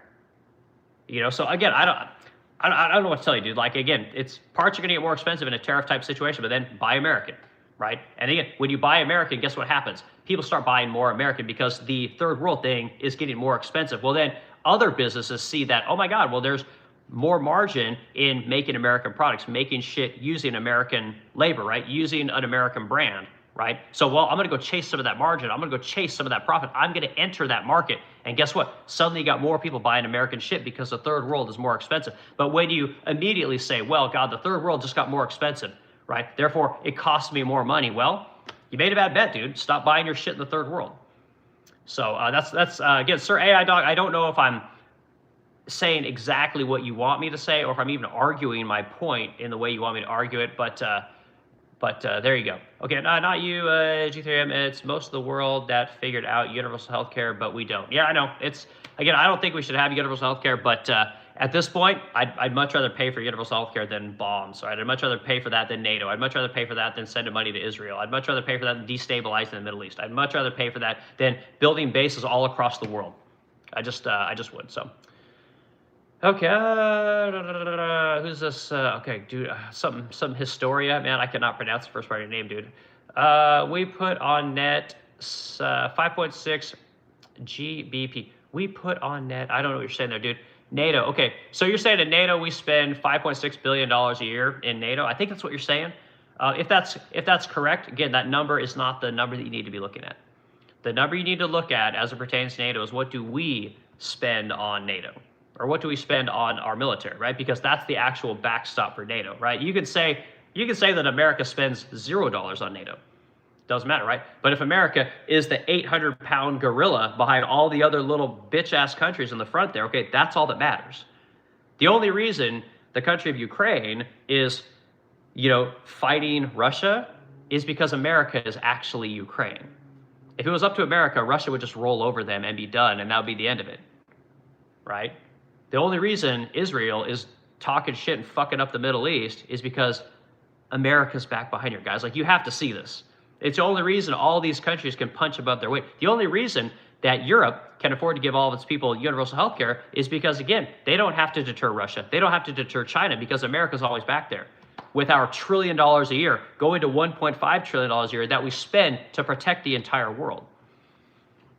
So again, I don't know what to tell you, dude. Like, again, parts are going to get more expensive in a tariff type situation, but then buy American. right? And again, when you buy American, guess what happens? People start buying more American because the third world thing is getting more expensive. Well, then other businesses see that, oh my God, well, there's more margin in making American products, making shit using American labor, right? Using an American brand, right? So, well, I'm gonna go chase some of that margin. I'm gonna go chase some of that profit. I'm gonna enter that market. And guess what? Suddenly you got more people buying American shit because the third world is more expensive. But when you immediately say, well, God, the third world just got more expensive, right? Therefore, it costs me more money. Well, you made a bad bet, dude. Stop buying your shit in the third world. So that's again, Sir AI Dog, I don't know if I'm saying exactly what you want me to say, or if I'm even arguing my point in the way you want me to argue it, but there you go. Okay, not you, G3M. It's most of the world that figured out universal healthcare, but we don't. Yeah, I know. It's again, I don't think we should have universal healthcare, but at this point, I'd much rather pay for universal healthcare than bombs. Right? I'd much rather pay for that than NATO. I'd much rather pay for that than sending money to Israel. I'd much rather pay for that than destabilizing the Middle East. I'd much rather pay for that than building bases all across the world. I just would. So. Okay, who's this? Okay, dude, some Historia, man, I cannot pronounce the first part of your name, dude. We put on net 5.6 GBP. We put on net, I don't know what you're saying there, dude. NATO, okay, so you're saying in NATO we spend $5.6 billion a year in NATO? I think that's what you're saying. If that's correct, again, that number is not the number that you need to be looking at. The number you need to look at as it pertains to NATO is what do we spend on NATO? Or what do we spend on our military, right? Because that's the actual backstop for NATO, right? You could say that America spends $0 on NATO. Doesn't matter, right? But if America is the 800-pound gorilla behind all the other little bitch-ass countries in the front there, okay, that's all that matters. The only reason the country of Ukraine is, fighting Russia is because America is actually Ukraine. If it was up to America, Russia would just roll over them and be done, and that would be the end of it, right? The only reason Israel is talking shit and fucking up the Middle East is because America's back behind here, guys. Like, you have to see this. It's the only reason all these countries can punch above their weight. The only reason that Europe can afford to give all of its people universal health care is because, again, they don't have to deter Russia. They don't have to deter China because America's always back there. With our $1 trillion a year going to $1.5 trillion a year that we spend to protect the entire world.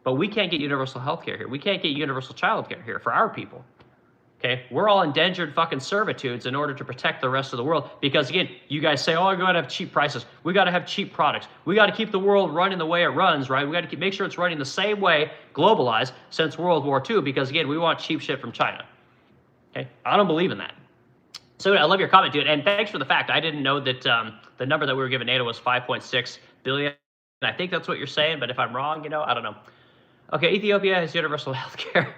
But we can't get universal health care here. We can't get universal child care here for our people. Okay, we're all indentured fucking servitudes in order to protect the rest of the world because, again, you guys say, oh, we got to have cheap prices. We got to have cheap products. We got to keep the world running the way it runs, right? We got to make sure it's running the same way, globalized, since World War II because, again, we want cheap shit from China. Okay, I don't believe in that. So I love your comment, dude, and thanks for the fact. I didn't know that the number that we were giving NATO was 5.6 billion. I think that's what you're saying, but if I'm wrong, I don't know. Okay, Ethiopia has universal health care.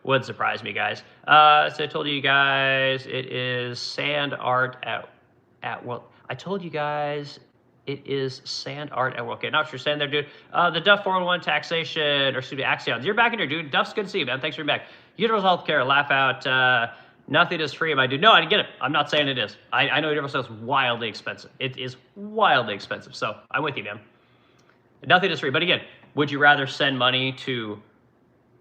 Would surprise me, guys. So I told you guys it is sand art at well. I told you guys it is sand art at well. Okay, not what you're saying there, dude. The Duff 401 taxation, or excuse me, Axions. You're back in here, dude. Duff's good to see you, man. Thanks for being back. Universal health care, laugh out. Nothing is free, my dude. No, I didn't get it. I'm not saying it is. I know universal is wildly expensive. It is wildly expensive. So I'm with you, man. Nothing is free. But again, would you rather send money to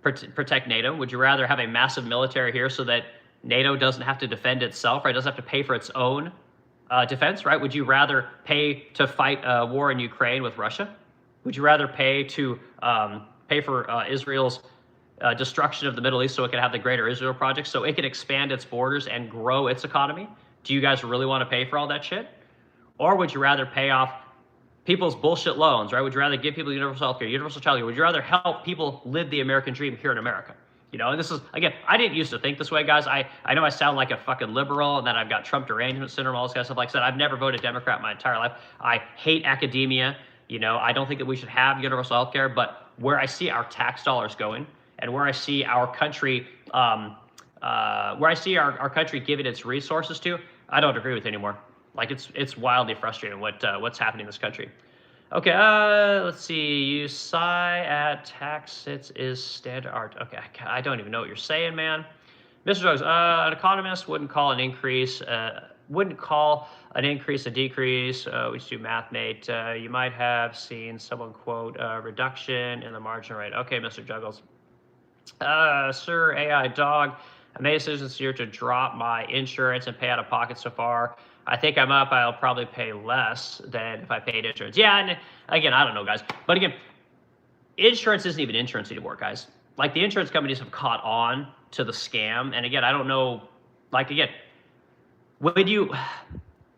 protect NATO? Would you rather have a massive military here so that NATO doesn't have to defend itself, right? Doesn't have to pay for its own defense, right? Would you rather pay to fight a war in Ukraine with Russia? Would you rather pay for Israel's destruction of the Middle East so it can have the Greater Israel Project, so it can expand its borders and grow its economy? Do you guys really want to pay for all that shit? Or would you rather pay off people's bullshit loans, right? Would you rather give people universal health care, universal child care? Would you rather help people live the American dream here in America? And this is, again, I didn't used to think this way, guys. I know I sound like a fucking liberal and that I've got Trump derangement syndrome, all this kind of stuff. Like I said, I've never voted Democrat my entire life. I hate academia. I don't think that we should have universal health care, but where I see our tax dollars going and where I see our country, country giving its resources to, I don't agree with anymore. Like, it's wildly frustrating what's happening in this country. Okay, let's see. You sigh at tax hits is standard art. Okay, I don't even know what you're saying, man. Mr. Drugs, an economist wouldn't call an increase a decrease. We just do math, Nate. You might have seen someone quote reduction in the margin rate. Okay, Mr. Juggles. Sir AI Dog, I made a decision this year to drop my insurance and pay out of pocket so far. I think I'm up. I'll probably pay less than if I paid insurance. Yeah, and again, I don't know, guys. But again, insurance isn't even insurance anymore, guys. Like, the insurance companies have caught on to the scam. And again, I don't know, like, again, when you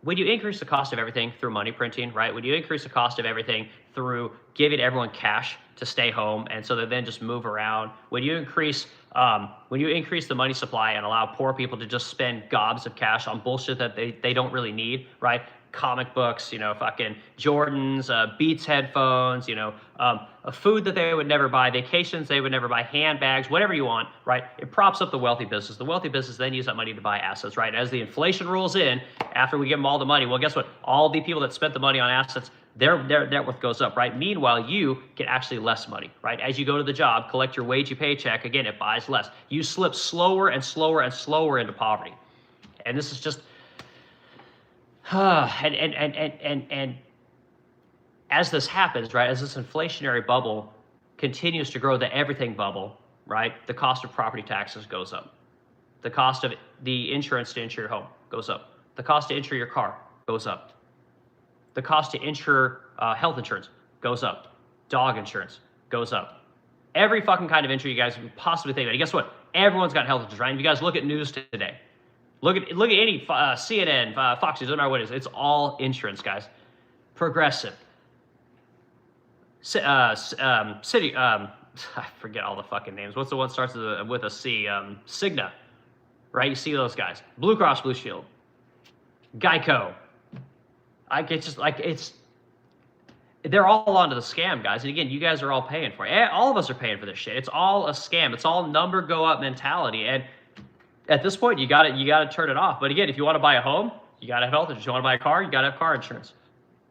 increase the cost of everything through money printing, right? When you increase the cost of everything through giving everyone cash to stay home, and so they then just move around. When you increase the money supply and allow poor people to just spend gobs of cash on bullshit that they don't really need, right? Comic books, fucking Jordans, Beats headphones, a food that they would never buy, vacations they would never buy, handbags, whatever you want, right? It props up the wealthy business. The wealthy business then use that money to buy assets, right? As the inflation rolls in, after we give them all the money, well, guess what? All the people that spent the money on assets, their net worth goes up, right? Meanwhile, you get actually less money, right? As you go to the job, collect your wage, you paycheck, again, it buys less. You slip slower and slower and slower into poverty. And this is just, and as this happens, right, as this inflationary bubble continues to grow, the everything bubble, right, the cost of property taxes goes up. The cost of the insurance to insure your home goes up. The cost to insure your car goes up. The cost to insure health insurance goes up. Dog insurance goes up. Every fucking kind of insurance you guys can possibly think of. And guess what? Everyone's got health insurance, right? If you guys look at news today, look at any CNN, Fox News, doesn't matter what it is. It's all insurance, guys. Progressive. City. I forget all the fucking names. What's the one that starts with a C? Cigna. Right? You see those guys. Blue Cross Blue Shield. Geico. They're all onto the scam, guys. And again, you guys are all paying for it. All of us are paying for this shit. It's all a scam. It's all number go up mentality. And at this point, you got to turn it off. But again, if you want to buy a home, you got to have health insurance. You want to buy a car, you got to have car insurance.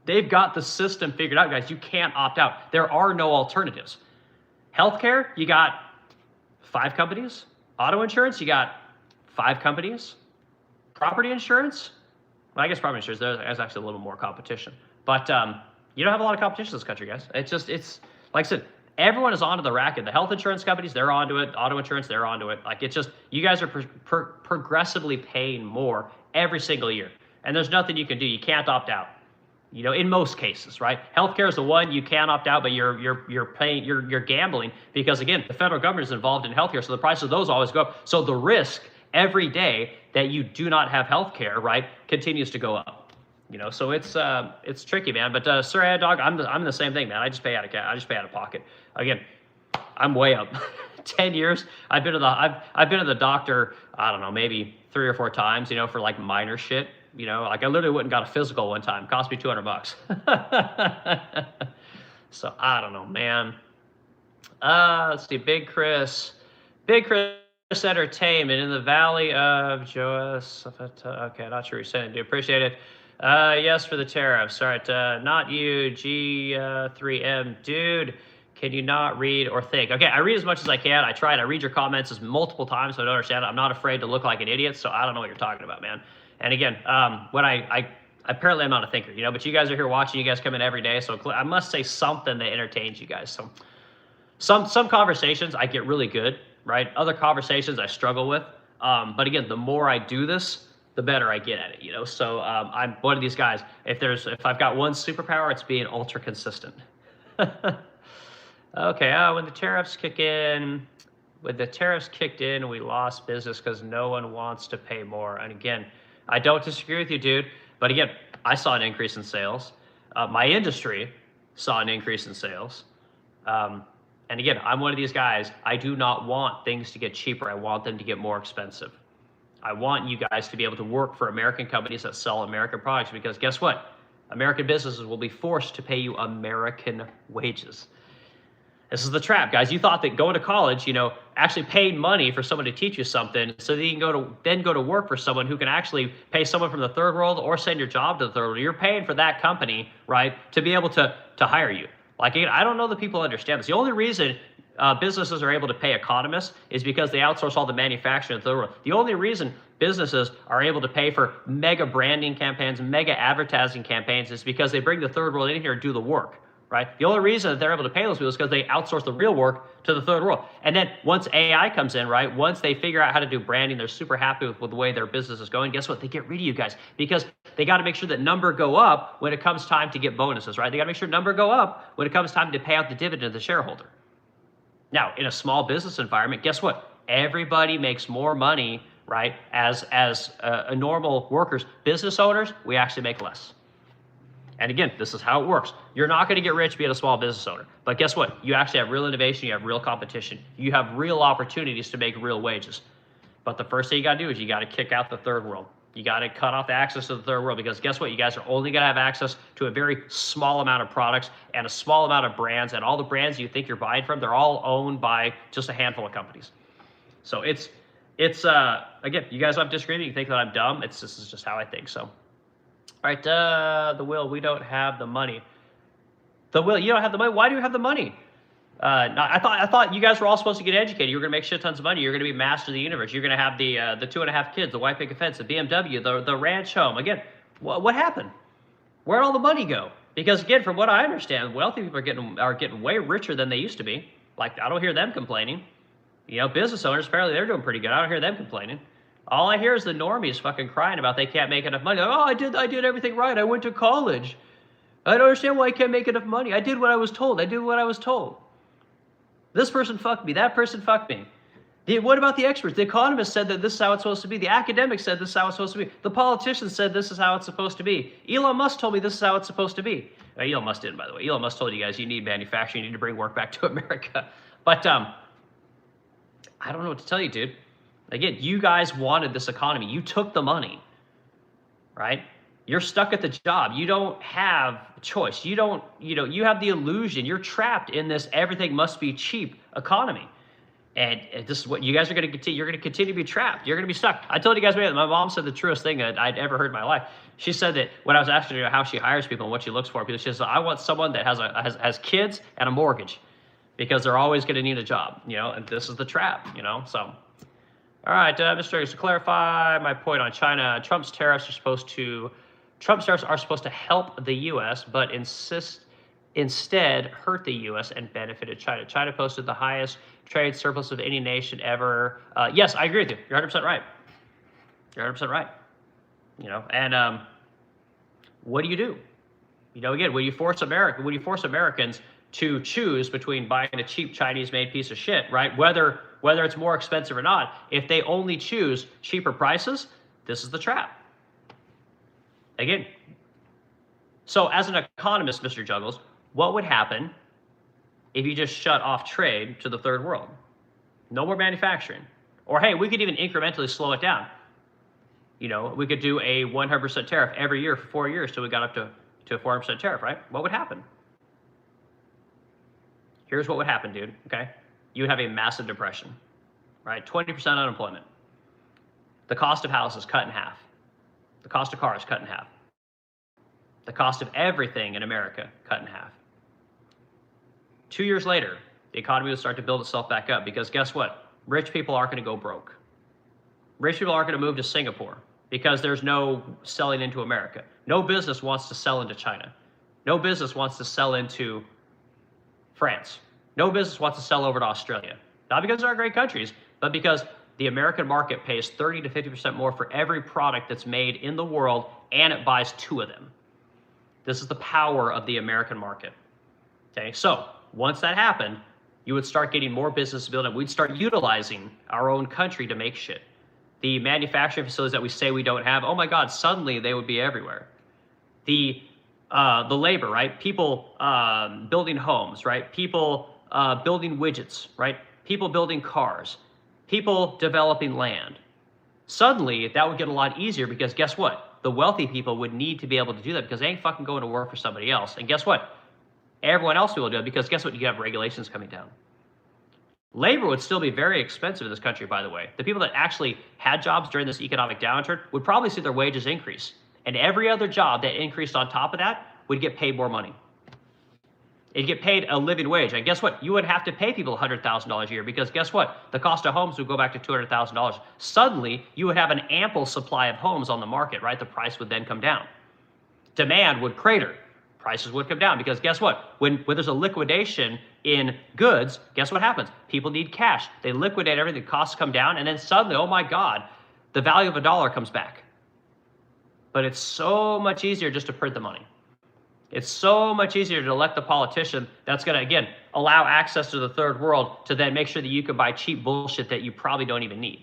They've got the system figured out, guys. You can't opt out. There are no alternatives. Healthcare, you got 5 companies. Auto insurance, you got 5 companies. Property insurance, well, I guess property insurance, there's actually a little more competition. But you don't have a lot of competition in this country, guys. It's like I said, everyone is onto the racket. The health insurance companies, they're onto it. Auto insurance, they're onto it. Like, it's just, you guys are progressively paying more every single year. And there's nothing you can do. You can't opt out. In most cases, right? Healthcare is the one you can opt out, but you're gambling because, again, the federal government is involved in healthcare, so the price of those always go up. So the risk every day that you do not have healthcare, right, continues to go up. So it's tricky, man. But Sir Dog, I'm the same thing, man. I just pay out of pocket. Again, I'm way up. 10 years. I've been to the doctor, I don't know, maybe 3 or 4 times, for like minor shit. Like I literally went and got a physical one time. Cost me $200. So I don't know, man. Let's see. Big Chris Entertainment in the Valley of Joas. Okay, not sure you're saying. Do appreciate it. Yes, for the tariffs. All right, not you, G3M. Dude, can you not read or think? Okay, I read as much as I can. I try and I read your comments as multiple times so I don't understand it. I'm not afraid to look like an idiot, so I don't know what you're talking about, man. And again, when I apparently I'm not a thinker, but you guys are here watching. You guys come in every day, so I must say something that entertains you guys. So some conversations I get really good, right? Other conversations I struggle with. But again, the more I do this, the better I get at it, So I'm one of these guys. If I've got one superpower, it's being ultra consistent. Okay, when the tariffs kicked in, we lost business because no one wants to pay more. And again, I don't disagree with you, dude. But again, I saw an increase in sales. My industry saw an increase in sales. And again, I'm one of these guys. I do not want things to get cheaper. I want them to get more expensive. I want you guys to be able to work for American companies that sell American products because guess what? American businesses will be forced to pay you American wages. This is the trap, guys. You thought that going to college, actually paid money for someone to teach you something so that you can go to work for someone who can actually pay someone from the third world or send your job to the third world. You're paying for that company, right, to be able to hire you. Like, I don't know that people understand this. The only reason businesses are able to pay economists is because they outsource all the manufacturing to the third world. The only reason businesses are able to pay for mega branding campaigns, mega advertising campaigns is because they bring the third world in here and do the work. right? The only reason that they're able to pay those people is because they outsource the real work to the third world. And then once AI comes in, right, once they figure out how to do branding, they're super happy with the way their business is going. Guess what? They get rid of you guys because they got to make sure that number go up when it comes time to get bonuses, right? They got to make sure number go up when it comes time to pay out the dividend to the shareholder. Now, in a small business environment, guess what? Everybody makes more money, right? As normal workers, business owners, we actually make less. And again, this is how it works. You're not going to get rich being a small business owner. But guess what? You actually have real innovation. You have real competition. You have real opportunities to make real wages. But the first thing you got to do is you got to kick out the third world. You got to cut off the access to the third world because guess what? You guys are only going to have access to a very small amount of products and a small amount of brands. And all the brands you think you're buying from, they're all owned by just a handful of companies. So it's again, you guys have disagreed. You think that I'm dumb. This is just how I think. So. All right, the will, we don't have the money. The will, you don't have the money. Why do you have the money? No, I thought you guys were all supposed to get educated. You were going to make shit tons of money. You're going to be master of the universe. You're going to have the 2.5 kids, the white picket fence, the BMW, the ranch home. Again, what happened? Where'd all the money go? Because again, from what I understand, wealthy people are getting way richer than they used to be. Like I don't hear them complaining. You know, business owners apparently they're doing pretty good. I don't hear them complaining. All I hear is the normies fucking crying about they can't make enough money. Like, oh, I did everything right. I went to college. I don't understand why I can't make enough money. I did what I was told. I did what I was told. This person fucked me. That person fucked me. What about the experts? The economists said that this is how it's supposed to be. The academics said this is how it's supposed to be. The politicians said this is how it's supposed to be. Elon Musk told me this is how it's supposed to be. Elon Musk didn't, by the way. Elon Musk told you guys you need manufacturing. You need to bring work back to America. But I don't know what to tell you, dude. Again, you guys wanted this economy. You took the money, right? You're stuck at the job. You don't have a choice. You have the illusion. You're trapped in this everything must be cheap economy. And this is what you guys are going to continue. You're going to continue to be trapped. You're going to be stuck. I told you guys, my mom said the truest thing that I'd ever heard in my life. She said that when I was asking her how she hires people and what she looks for, she says, I want someone that has kids and a mortgage because they're always going to need a job, and this is the trap, so. All right, Mr. Riggs, to clarify my point on China, Trump's tariffs are supposed to help the U.S., but instead hurt the U.S. and benefited China. China posted the highest trade surplus of any nation ever. Yes, I agree with you. You're 100% right. You're 100% right. And what do? Again, when you force Americans to choose between buying a cheap Chinese-made piece of shit, right? Whether it's more expensive or not, if they only choose cheaper prices, this is the trap. Again, so as an economist, Mr. Juggles, what would happen if you just shut off trade to the third world? No more manufacturing. Or hey, we could even incrementally slow it down. We could do a 100% tariff every year for 4 years till we got up to a 400% tariff, right? What would happen? Here's what would happen, dude, okay? You would have a massive depression, right? 20% unemployment. The cost of houses cut in half. The cost of cars cut in half. The cost of everything in America cut in half. 2 years later, the economy will start to build itself back up because guess what? Rich people aren't going to go broke. Rich people aren't going to move to Singapore because there's no selling into America. No business wants to sell into China. No business wants to sell into France. No business wants to sell over to Australia. Not because they're great countries, but because the American market pays 30 to 50% more for every product that's made in the world, and it buys 2 of them. This is the power of the American market. Okay, so once that happened, you would start getting more business to build up. We'd start utilizing our own country to make shit. The manufacturing facilities that we say we don't have, oh my God, suddenly they would be everywhere. The labor, right? People building homes, right? People building widgets, right? People building cars, people developing land. Suddenly, that would get a lot easier because guess what? The wealthy people would need to be able to do that because they ain't fucking going to work for somebody else. And guess what? Everyone else will do it because guess what? You have regulations coming down. Labor would still be very expensive in this country, by the way. The people that actually had jobs during this economic downturn would probably see their wages increase. And every other job that increased on top of that would get paid more money. It'd get paid a living wage. And guess what? You would have to pay people $100,000 a year because guess what? The cost of homes would go back to $200,000. Suddenly, you would have an ample supply of homes on the market, right? The price would then come down. Demand would crater. prices would come down, because guess what? When there's a liquidation in goods, guess what happens? People need cash. They liquidate everything, costs come down, and then suddenly, oh my God, the value of a dollar comes back. But it's so much easier just to print the money. It's so much easier to elect the politician that's going to, again, allow access to the third world to then make sure that you can buy cheap bullshit that you probably don't even need.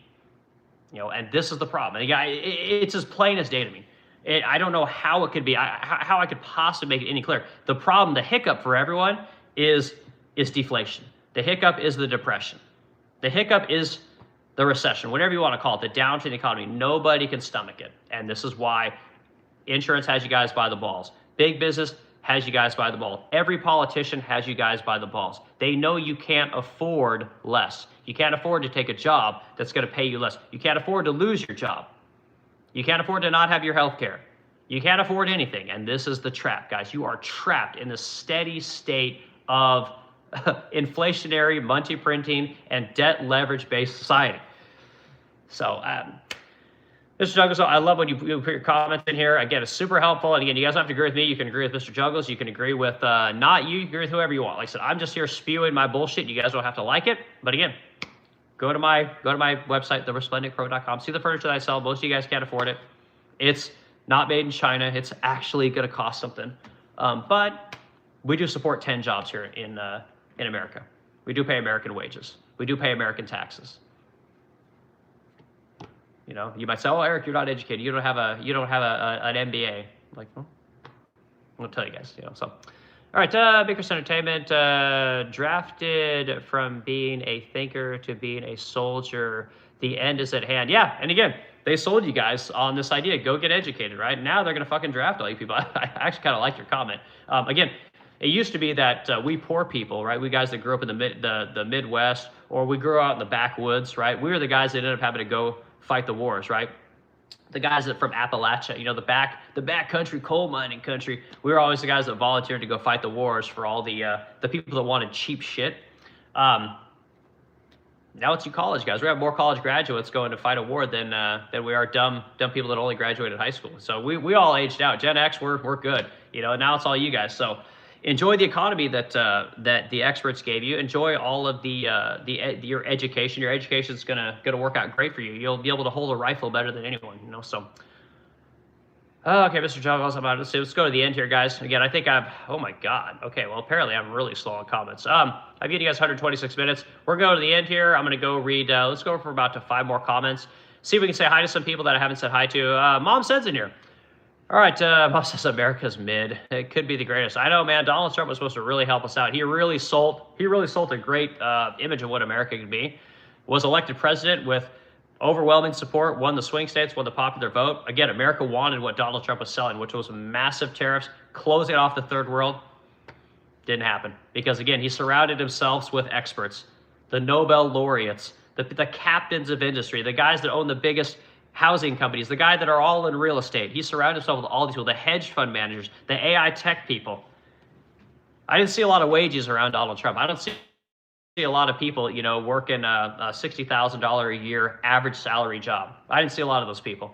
And this is the problem. And it's as plain as day to me. I don't know how it could be, how I could possibly make it any clearer. The problem, the hiccup for everyone is deflation. The hiccup is the depression. The hiccup is the recession, whatever you want to call it, the downturn in the economy. Nobody can stomach it. And this is why insurance has you guys by the balls. Big business has you guys by the balls. Every politician has you guys by the balls. They know you can't afford less. You can't afford to take a job that's going to pay you less. You can't afford to lose your job. You can't afford to not have your health care. You can't afford anything. And this is the trap, guys. You are trapped in the steady state of inflationary, money printing, and debt leverage-based society. So, Mr. Douglas, I love when you put your comments in here. Again, it's super helpful. And again, you guys don't have to agree with me. You can agree with Mr. Douglas. You can agree with not you. You can agree with whoever you want. Like I said, I'm just here spewing my bullshit. You guys don't have to like it. But again, go to my website, theresplendentcrow.com. See the furniture that I sell. Most of you guys can't afford it. It's not made in China. It's actually going to cost something. But we do support 10 jobs here in America. We do pay American wages. We do pay American taxes. You might say, "Oh, Eric, you're not educated. You don't have an MBA." Like, well, I'll tell you guys. So, all right, Bickers Entertainment, drafted from being a thinker to being a soldier. The end is at hand. Yeah, and again, they sold you guys on this idea. Go get educated, right? Now they're gonna fucking draft all you people. I actually kind of like your comment. Again, it used to be that we poor people, right? We guys that grew up in the Midwest, or we grew out in the backwoods, right? We were the guys that ended up having to go fight the wars, right? The guys that from Appalachia, the back country, coal mining country, we were always the guys that volunteered to go fight the wars for all the people that wanted cheap shit. Now it's you college guys. We have more college graduates going to fight a war than we are dumb people that only graduated high school. So we all aged out. Gen X, we're good. Now it's all you guys. So enjoy the economy that the experts gave you. Enjoy all of your education. Your education is gonna work out great for you. You'll be able to hold a rifle better than anyone. So. Okay, Mr. Jones, let's go to the end here, guys. Again, I think oh my God. Okay, well, apparently I'm really slow on comments. I've given you guys 126 minutes. We're going to the end here. I'm going to go read, let's go for about 5 more comments. See if we can say hi to some people that I haven't said hi to. Mom says in here. All right, Mom says America's mid. It could be the greatest. I know, man, Donald Trump was supposed to really help us out. He really sold a great image of what America could be. Was elected president with overwhelming support, won the swing states, won the popular vote. Again, America wanted what Donald Trump was selling, which was massive tariffs, closing off the third world. Didn't happen because, again, he surrounded himself with experts, the Nobel laureates, the captains of industry, the guys that own the biggest housing companies, the guy that are all in real estate. He surrounded himself with all these people, the hedge fund managers, the AI tech people. I didn't see a lot of wages around Donald Trump. I don't see a lot of people, working a $60,000 a year average salary job. I didn't see a lot of those people.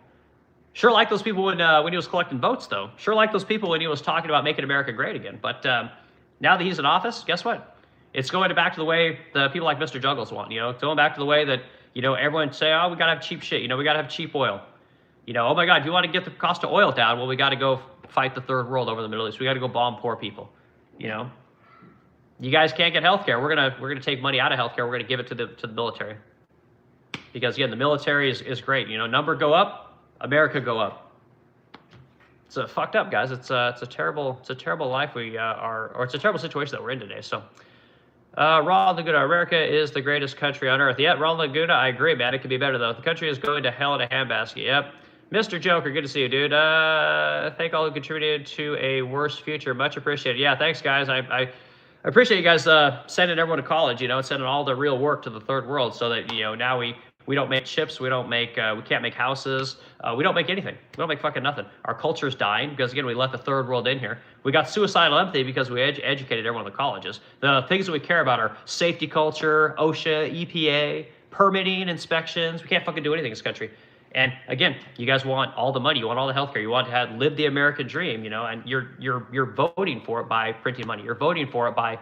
Sure like those people when he was collecting votes, though. Sure like those people when he was talking about making America great again. But now that he's in office, guess what? It's going back to the way the people like Mr. Juggles want, going back to the way that, everyone say, oh, we got to have cheap shit. We got to have cheap oil. Oh my God, if you want to get the cost of oil down, well, we got to go fight the third world over the Middle East. We got to go bomb poor people, You guys can't get health care. We're gonna take money out of health care. We're gonna give it to the military. Because again, the military is great. Number go up, America go up. It's fucked up, guys. It's a terrible life we or it's a terrible situation that we're in today. So Ronald Laguna, America is the greatest country on earth. Yeah, Ronald Laguna, I agree, man. It could be better though. The country is going to hell in a handbasket. Yep. Mr. Joker, good to see you, dude. Thank all who contributed to a worse future. Much appreciated. Yeah, thanks, guys. I appreciate you guys sending everyone to college, and sending all the real work to the third world, so that now we don't make chips, we can't make houses, we don't make anything. We don't make fucking nothing. Our culture's dying because again we let the third world in here. We got suicidal empathy because we educated everyone in the colleges. The things that we care about are safety culture, OSHA, EPA, permitting, inspections. We can't fucking do anything in this country. And again, you guys want all the money, you want all the healthcare, you want to live the American dream, and you're voting for it by printing money. You're voting for it by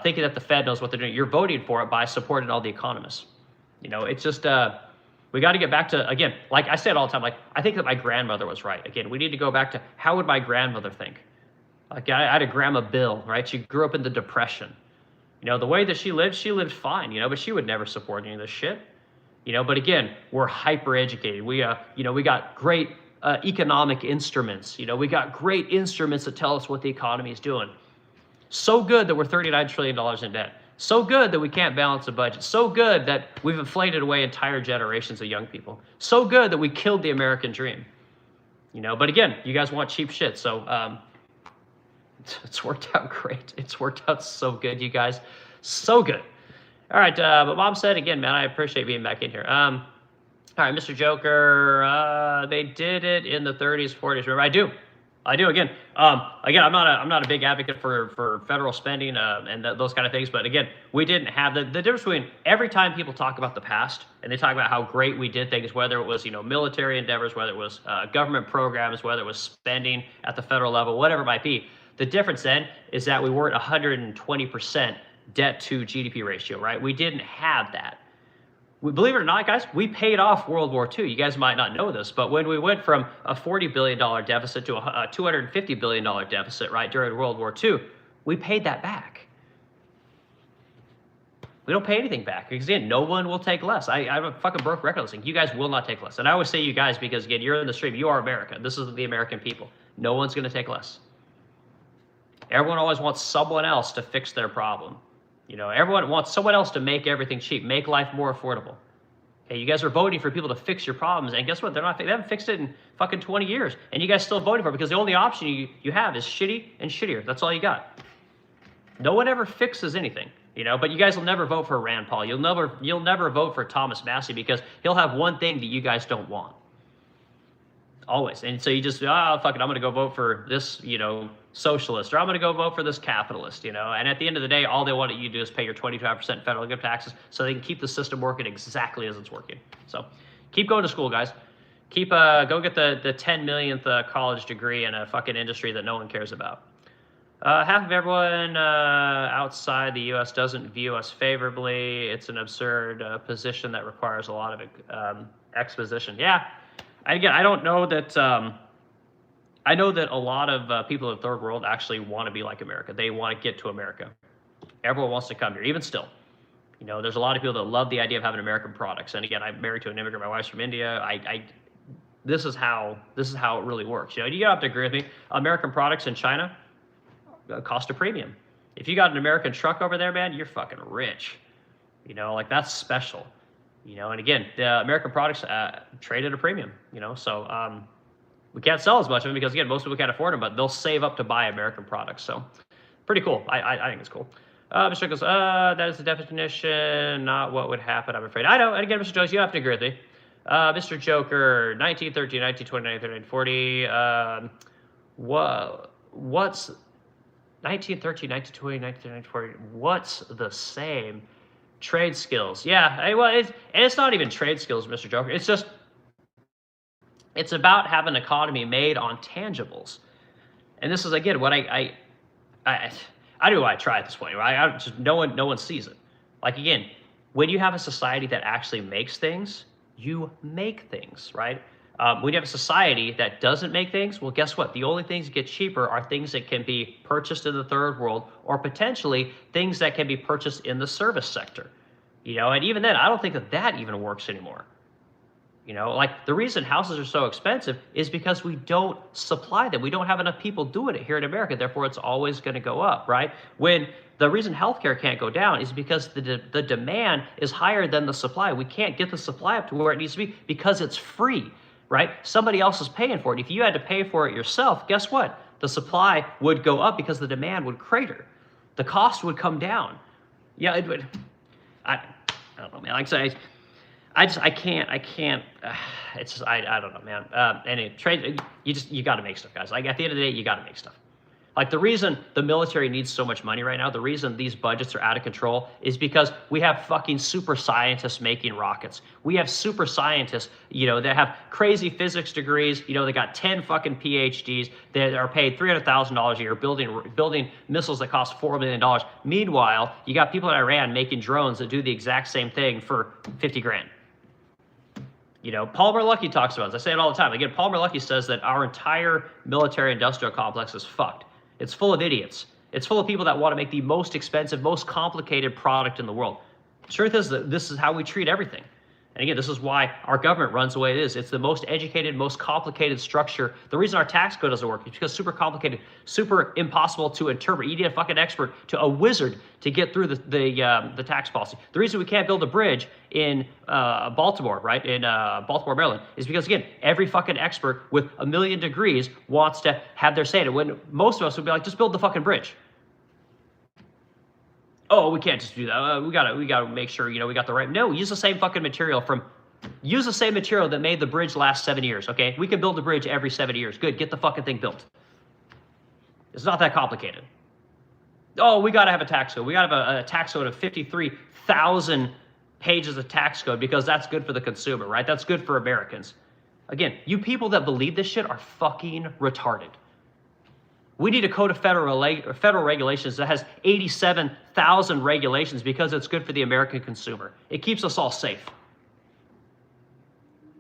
thinking that the Fed knows what they're doing. You're voting for it by supporting all the economists. It's just we got to get back to, again, like I said all the time, like I think that my grandmother was right. Again, we need to go back to how would my grandmother think? Like I had a grandma Bill, right? She grew up in the Depression. The way that she lived fine, but she would never support any of this shit. But again, we're hyper educated. We got great economic instruments. We got great instruments that tell us what the economy is doing. So good that we're $39 trillion in debt. So good that we can't balance a budget. So good that we've inflated away entire generations of young people. So good that we killed the American dream. But again, you guys want cheap shit. So it's worked out great. It's worked out so good, you guys. So good. All right, but Mom said again, man, I appreciate being back in here. All right, Mr. Joker, they did it in the 30s, 40s. Remember, I do. Again, I'm not a big advocate for federal spending and those kind of things. But again, we didn't have the difference between every time people talk about the past and they talk about how great we did things, whether it was military endeavors, whether it was government programs, whether it was spending at the federal level, whatever it might be. The difference then is that we weren't 120% debt to GDP ratio, right? We didn't have that. Believe it or not, guys, we paid off World War II. You guys might not know this, but when we went from a $40 billion deficit to a $250 billion deficit, right, during World War II, we paid that back. We don't pay anything back because, again, no one will take less. I have a fucking broke record listing. You guys will not take less. And I always say you guys because, again, you're in the stream. You are America. This is the American people. No one's going to take less. Everyone always wants someone else to fix their problem. Everyone wants someone else to make everything cheap, make life more affordable. Okay, you guys are voting for people to fix your problems, and guess what? They haven't fixed it in fucking 20 years, and you guys still voting for it because the only option you have is shitty and shittier. That's all you got. No one ever fixes anything, but you guys will never vote for Rand Paul. You'll never vote for Thomas Massey because he'll have one thing that you guys don't want. Always. And so you just, fuck it, I'm going to go vote for this, socialist, or I'm going to go vote for this capitalist, and at the end of the day, all they want you to do is pay your 25% federal income taxes so they can keep the system working exactly as it's working. So keep going to school, guys. Go get the 10 millionth college degree in a fucking industry that no one cares about. Half of everyone outside the U.S. doesn't view us favorably. It's an absurd position that requires a lot of exposition. Yeah. Again, I don't know that. I know that a lot of people in the third world actually want to be like America. They want to get to America. Everyone wants to come here, even still. There's a lot of people that love the idea of having American products. And again, I'm married to an immigrant. My wife's from India. This is how it really works. You don't have to agree with me. American products in China cost a premium. If you got an American truck over there, man, you're fucking rich. That's special. And again, the American products trade at a premium. So we can't sell as much of them because again, most people can't afford them, but they'll save up to buy American products. So pretty cool. I think it's cool. Mr. goes, that is the definition, not what would happen, I'm afraid. I know. And again, Mr. Jones, you have to agree with me. Mr. Joker, 1913, 1920, 1940. What's 1913, 1920, 1940? What's the same? Trade skills. Yeah. Well, it's not even trade skills, Mr. Joker. It's just, it's about having an economy made on tangibles. And this is, again, what I do what I try at this point. Right? No one sees it. Like, again, when you have a society that actually makes things, you make things, right? When you have a society that doesn't make things, well, guess what? The only things that get cheaper are things that can be purchased in the third world or potentially things that can be purchased in the service sector. And even then, I don't think that even works anymore. Like the reason houses are so expensive is because we don't supply them. We don't have enough people doing it here in America. Therefore, it's always going to go up, right? When the reason healthcare can't go down is because the demand is higher than the supply. We can't get the supply up to where it needs to be because it's free, right? Somebody else is paying for it. If you had to pay for it yourself, guess what? The supply would go up because the demand would crater. The cost would come down. Yeah, it would. I don't know, man. Like I say, I can't. It's just I don't know, man. Anyway, trade. You got to make stuff, guys. Like at the end of the day, you got to make stuff. Like the reason the military needs so much money right now, the reason these budgets are out of control is because we have fucking super scientists making rockets. We have super scientists, that have crazy physics degrees, they got 10 fucking PhDs that are paid $300,000 a year building missiles that cost $4 million. Meanwhile, you got people in Iran making drones that do the exact same thing for 50 grand. Palmer Luckey talks about this. I say it all the time. Again, Palmer Luckey says that our entire military industrial complex is fucked. It's full of idiots. It's full of people that want to make the most expensive, most complicated product in the world. The truth is that this is how we treat everything. And again, this is why our government runs the way it is. It's the most educated, most complicated structure. The reason our tax code doesn't work is because super complicated, super impossible to interpret. You need a fucking expert, a wizard to get through the tax policy. The reason we can't build a bridge in Baltimore, right, in Baltimore, Maryland, is because, again, every fucking expert with a million degrees wants to have their say in it, when most of us would be like, just build the fucking bridge. Oh, we can't just do that. We gotta make sure, we got the right. No, use the same fucking material use the same material that made the bridge last 7 years, okay? We can build a bridge every 7 years. Good, get the fucking thing built. It's not that complicated. Oh, we gotta have a tax code. We gotta have a tax code of 53,000 pages of tax code because that's good for the consumer, right? That's good for Americans. Again, you people that believe this shit are fucking retarded. We need a code of federal regulations that has 87,000 regulations because it's good for the American consumer. It keeps us all safe.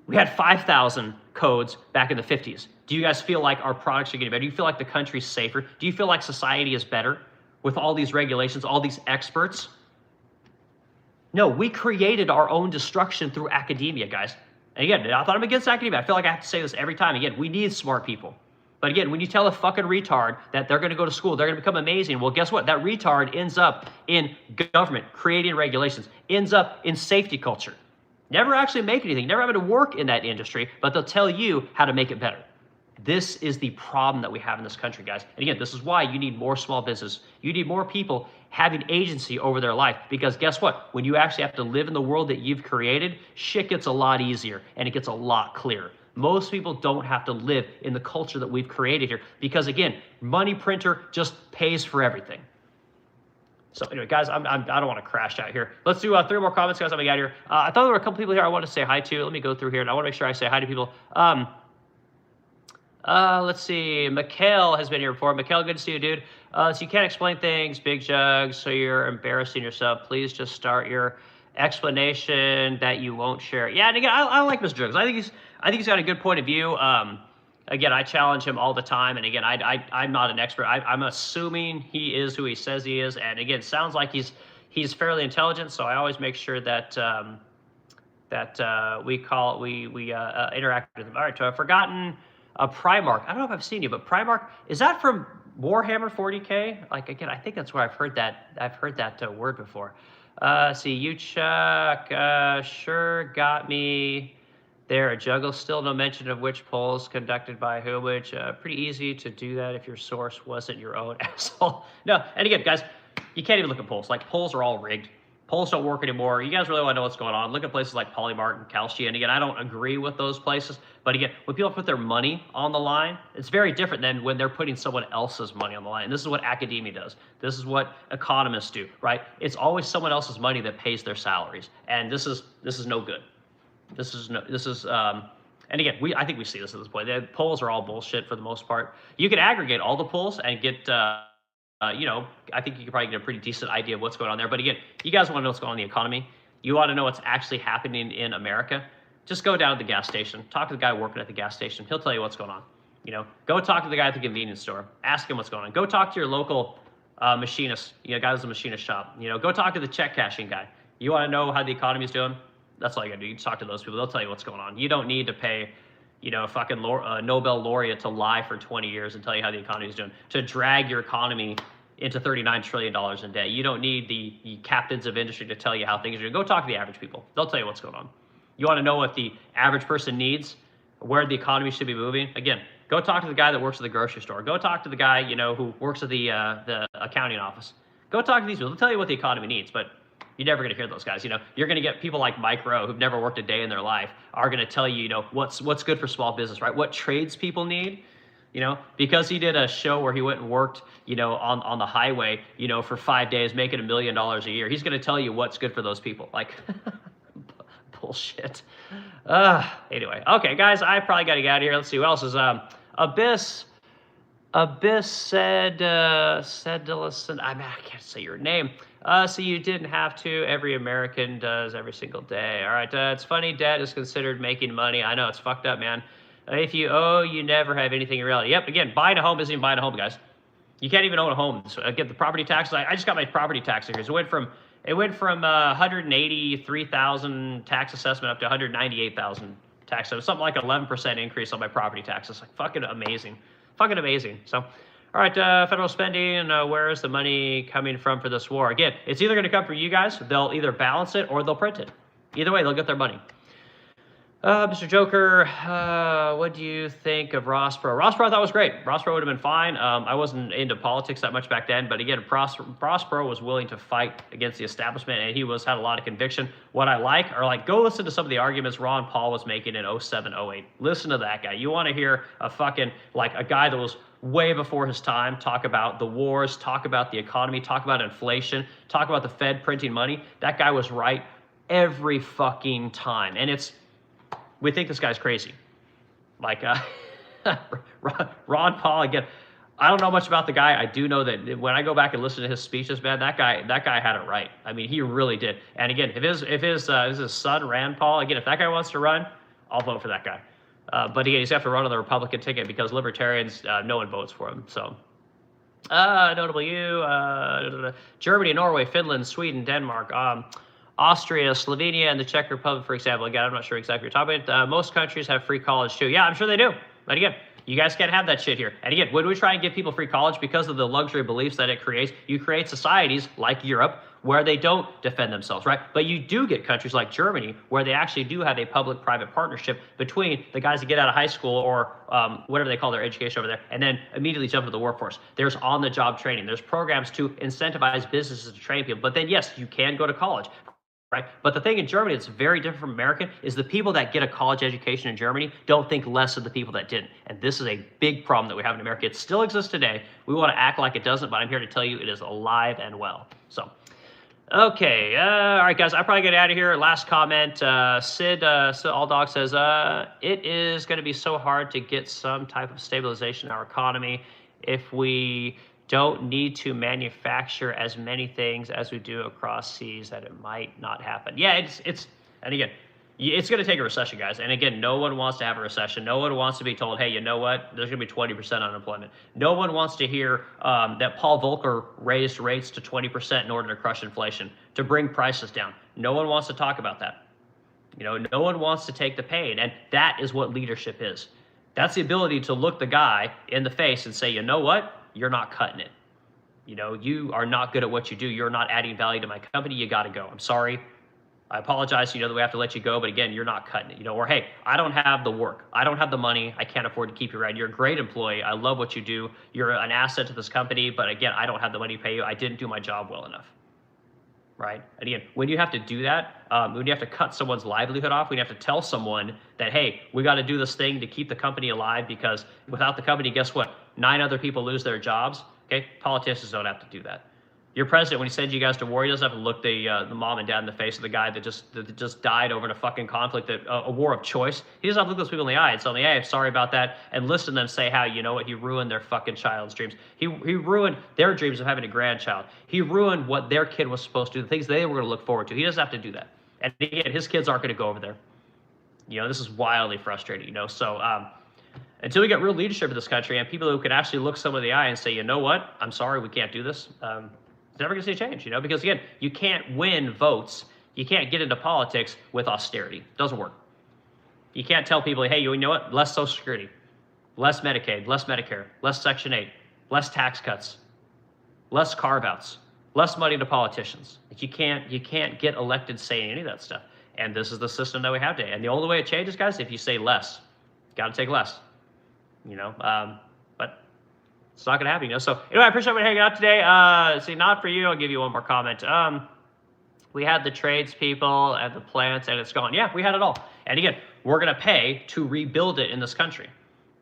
We had 5,000 codes back in the 50s. Do you guys feel like our products are getting better? Do you feel like the country's safer? Do you feel like society is better with all these regulations, all these experts? No, we created our own destruction through academia, guys. And again, I thought I'm against academia. I feel like I have to say this every time. Again, we need smart people. But again, when you tell a fucking retard that they're going to go to school, they're going to become amazing, well, guess what? That retard ends up in government, creating regulations, ends up in safety culture. Never actually make anything, never having to work in that industry, but they'll tell you how to make it better. This is the problem that we have in this country, guys. And again, this is why you need more small business. You need more people having agency over their life. Because guess what? When you actually have to live in the world that you've created, shit gets a lot easier and it gets a lot clearer. Most people don't have to live in the culture that we've created here because, again, money printer just pays for everything. So anyway, guys, I don't want to crash out here. Let's do 3 more comments, guys. I'm going to get out of here. I thought there were a couple people here I want to say hi to. Let me go through here, and I want to make sure I say hi to people. Let's see. Mikhail has been here before. Mikhail, good to see you, dude. So you can't explain things, big jugs, so you're embarrassing yourself. Please just start your explanation that you won't share. Yeah, and again, I like Mr. Jugs. I think he's got a good point of view. Again, I challenge him all the time, and again, I'm not an expert. I'm assuming he is who he says he is, and again, it sounds like he's fairly intelligent. So I always make sure that we interact with him. All right, so I've forgotten Primark. I don't know if I've seen you, but Primark, is that from Warhammer 40K? Like, again, I think that's where I've heard that word before. See, you Chuck, sure got me there. A juggle, still no mention of which polls conducted by who, which pretty easy to do that if your source wasn't your own asshole. No, and again, guys, you can't even look at polls. Like, polls are all rigged. Polls don't work anymore. You guys really want to know what's going on, look at places like Polymart and Kalshi. And again, I don't agree with those places. But again, when people put their money on the line, it's very different than when they're putting someone else's money on the line. And this is what academia does. This is what economists do, right? It's always someone else's money that pays their salaries. And this is no good. And again, I think we see this at this point. The polls are all bullshit for the most part. You can aggregate all the polls and get, I think you can probably get a pretty decent idea of what's going on there. But again, you guys want to know what's going on in the economy. You want to know what's actually happening in America. Just go down to the gas station. Talk to the guy working at the gas station. He'll tell you what's going on. Go talk to the guy at the convenience store. Ask him what's going on. Go talk to your local machinist. Guy who's a machinist shop. Go talk to the check cashing guy. You want to know how the economy's doing? That's all you gotta do. You talk to those people. They'll tell you what's going on. You don't need to pay, a fucking Nobel laureate to lie for 20 years and tell you how the economy is doing, to drag your economy into $39 trillion in debt. You don't need the captains of industry to tell you how things are doing. Go talk to the average people. They'll tell you what's going on. You want to know what the average person needs, where the economy should be moving? Again, go talk to the guy that works at the grocery store. Go talk to the guy, who works at the accounting office. Go talk to these people. They'll tell you what the economy needs, but you're never going to hear those guys. You're going to get people like Mike Rowe, who've never worked a day in their life, are going to tell you, what's good for small business, right? What trades people need. You know, because he did a show where he went and worked, you know, on the highway, you know, for 5 days, making $1 million a year. He's going to tell you what's good for those people. Like, bullshit. Anyway, okay, guys, I probably got to get out of here. Let's see who else is. Abyss said to listen. I can't say your name. So you didn't have to. Every American does every single day. All right. It's funny. Debt is considered making money. I know it's fucked up, man. If you owe, you never have anything in reality. Yep. Again, buying a home isn't even buying a home, guys. You can't even own a home. So again, the property taxes. I just got my property tax here. So it went from 183,000 tax assessment up to 198,000 tax. So something like 11% increase on my property taxes. Like fucking amazing. Fucking amazing. So, all right, federal spending, where is the money coming from for this war? Again, it's either going to come from you guys. They'll either balance it or they'll print it. Either way, they'll get their money. Mr. Joker, what do you think of Ross Perot? Ross Perot I thought was great. Ross Perot would have been fine. I wasn't into politics that much back then, but again, Ross Perot was willing to fight against the establishment, and he had a lot of conviction. What I like are like, go listen to some of the arguments Ron Paul was making in 07, 08. Listen to that guy. You want to hear a fucking, like a guy that was way before his time talk about the wars, talk about the economy, talk about inflation, talk about the Fed printing money. That guy was right every fucking time. And we think this guy's crazy. Like, Ron Paul, again, I don't know much about the guy. I do know that when I go back and listen to his speeches, man, that guy had it right. I mean, he really did. And again, if his son, Rand Paul, again, if that guy wants to run, I'll vote for that guy. But again, he's got to run on the Republican ticket because libertarians, no one votes for him. So, notable Germany, Norway, Finland, Sweden, Denmark, Austria, Slovenia, and the Czech Republic, for example. Again, I'm not sure exactly what you're talking about. Most countries have free college too. Yeah, I'm sure they do. But again, you guys can't have that shit here. And again, when we try and give people free college because of the luxury beliefs that it creates, you create societies like Europe where they don't defend themselves, right? But you do get countries like Germany where they actually do have a public-private partnership between the guys that get out of high school or whatever they call their education over there and then immediately jump into the workforce. There's on-the-job training. There's programs to incentivize businesses to train people. But then, yes, you can go to college. Right? But the thing in Germany that's very different from American is the people that get a college education in Germany don't think less of the people that didn't. And this is a big problem that we have in America. It still exists today. We want to act like it doesn't, but I'm here to tell you it is alive and well. So, okay. All right, guys, I'm probably going to get out of here. Last comment. Sid Alldog says, it is going to be so hard to get some type of stabilization in our economy if we don't need to manufacture as many things as we do across seas that it might not happen. Yeah, and again, it's going to take a recession, guys. And again, no one wants to have a recession. No one wants to be told, hey, you know what? There's going to be 20% unemployment. No one wants to hear that Paul Volcker raised rates to 20% in order to crush inflation, to bring prices down. No one wants to talk about that. You know, no one wants to take the pain. And that is what leadership is. That's the ability to look the guy in the face and say, you know what? You're not cutting it. You know, you are not good at what you do. You're not adding value to my company. You got to go. I'm sorry. I apologize. You know that we have to let you go. But again, you're not cutting it. You know, or hey, I don't have the work. I don't have the money. I can't afford to keep you around. You're a great employee. I love what you do. You're an asset to this company. But again, I don't have the money to pay you. I didn't do my job well enough. Right? And again, when you have to do that, when you have to cut someone's livelihood off, when you have to tell someone that, hey, we got to do this thing to keep the company alive because without the company, guess what? 9 other people lose their jobs. Okay, politicians don't have to do that. Your president, when he sends you guys to war, he doesn't have to look the mom and dad in the face of the guy that just died over in a fucking conflict, a war of choice. He doesn't have to look those people in the eye and tell them, hey, I'm sorry about that, and listen to them say how, you know what, he ruined their fucking child's dreams. He ruined their dreams of having a grandchild. He ruined what their kid was supposed to do, the things they were going to look forward to. He doesn't have to do that. And again, his kids aren't going to go over there. You know, this is wildly frustrating, you know, so until we get real leadership in this country and people who can actually look someone in the eye and say, you know what, I'm sorry, we can't do this, it's never going to see change, you know, because again, you can't win votes. You can't get into politics with austerity. It doesn't work. You can't tell people, hey, you know what, less Social Security, less Medicaid, less Medicare, less Section 8, less tax cuts, less carve-outs, less money to politicians. You can't get elected saying any of that stuff. And this is the system that we have today. And the only way it changes, guys, if you say less. Got to take less. You know, but it's not going to happen, you know. So anyway, I appreciate everyone hanging out today. See, not for you. I'll give you one more comment. We had the tradespeople and the plants, and it's gone. Yeah, we had it all. And again, we're going to pay to rebuild it in this country.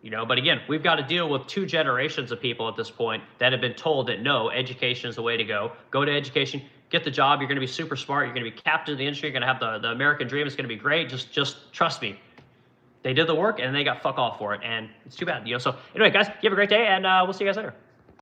You know, but again, we've got to deal with 2 generations of people at this point that have been told that no, education is the way to go. Go to education, get the job. You're going to be super smart. You're going to be captain of the industry. You're going to have the American dream. It's going to be great. Just trust me. They did the work and they got fuck all for it, and it's too bad. You know. So anyway, guys, you have a great day, and we'll see you guys later.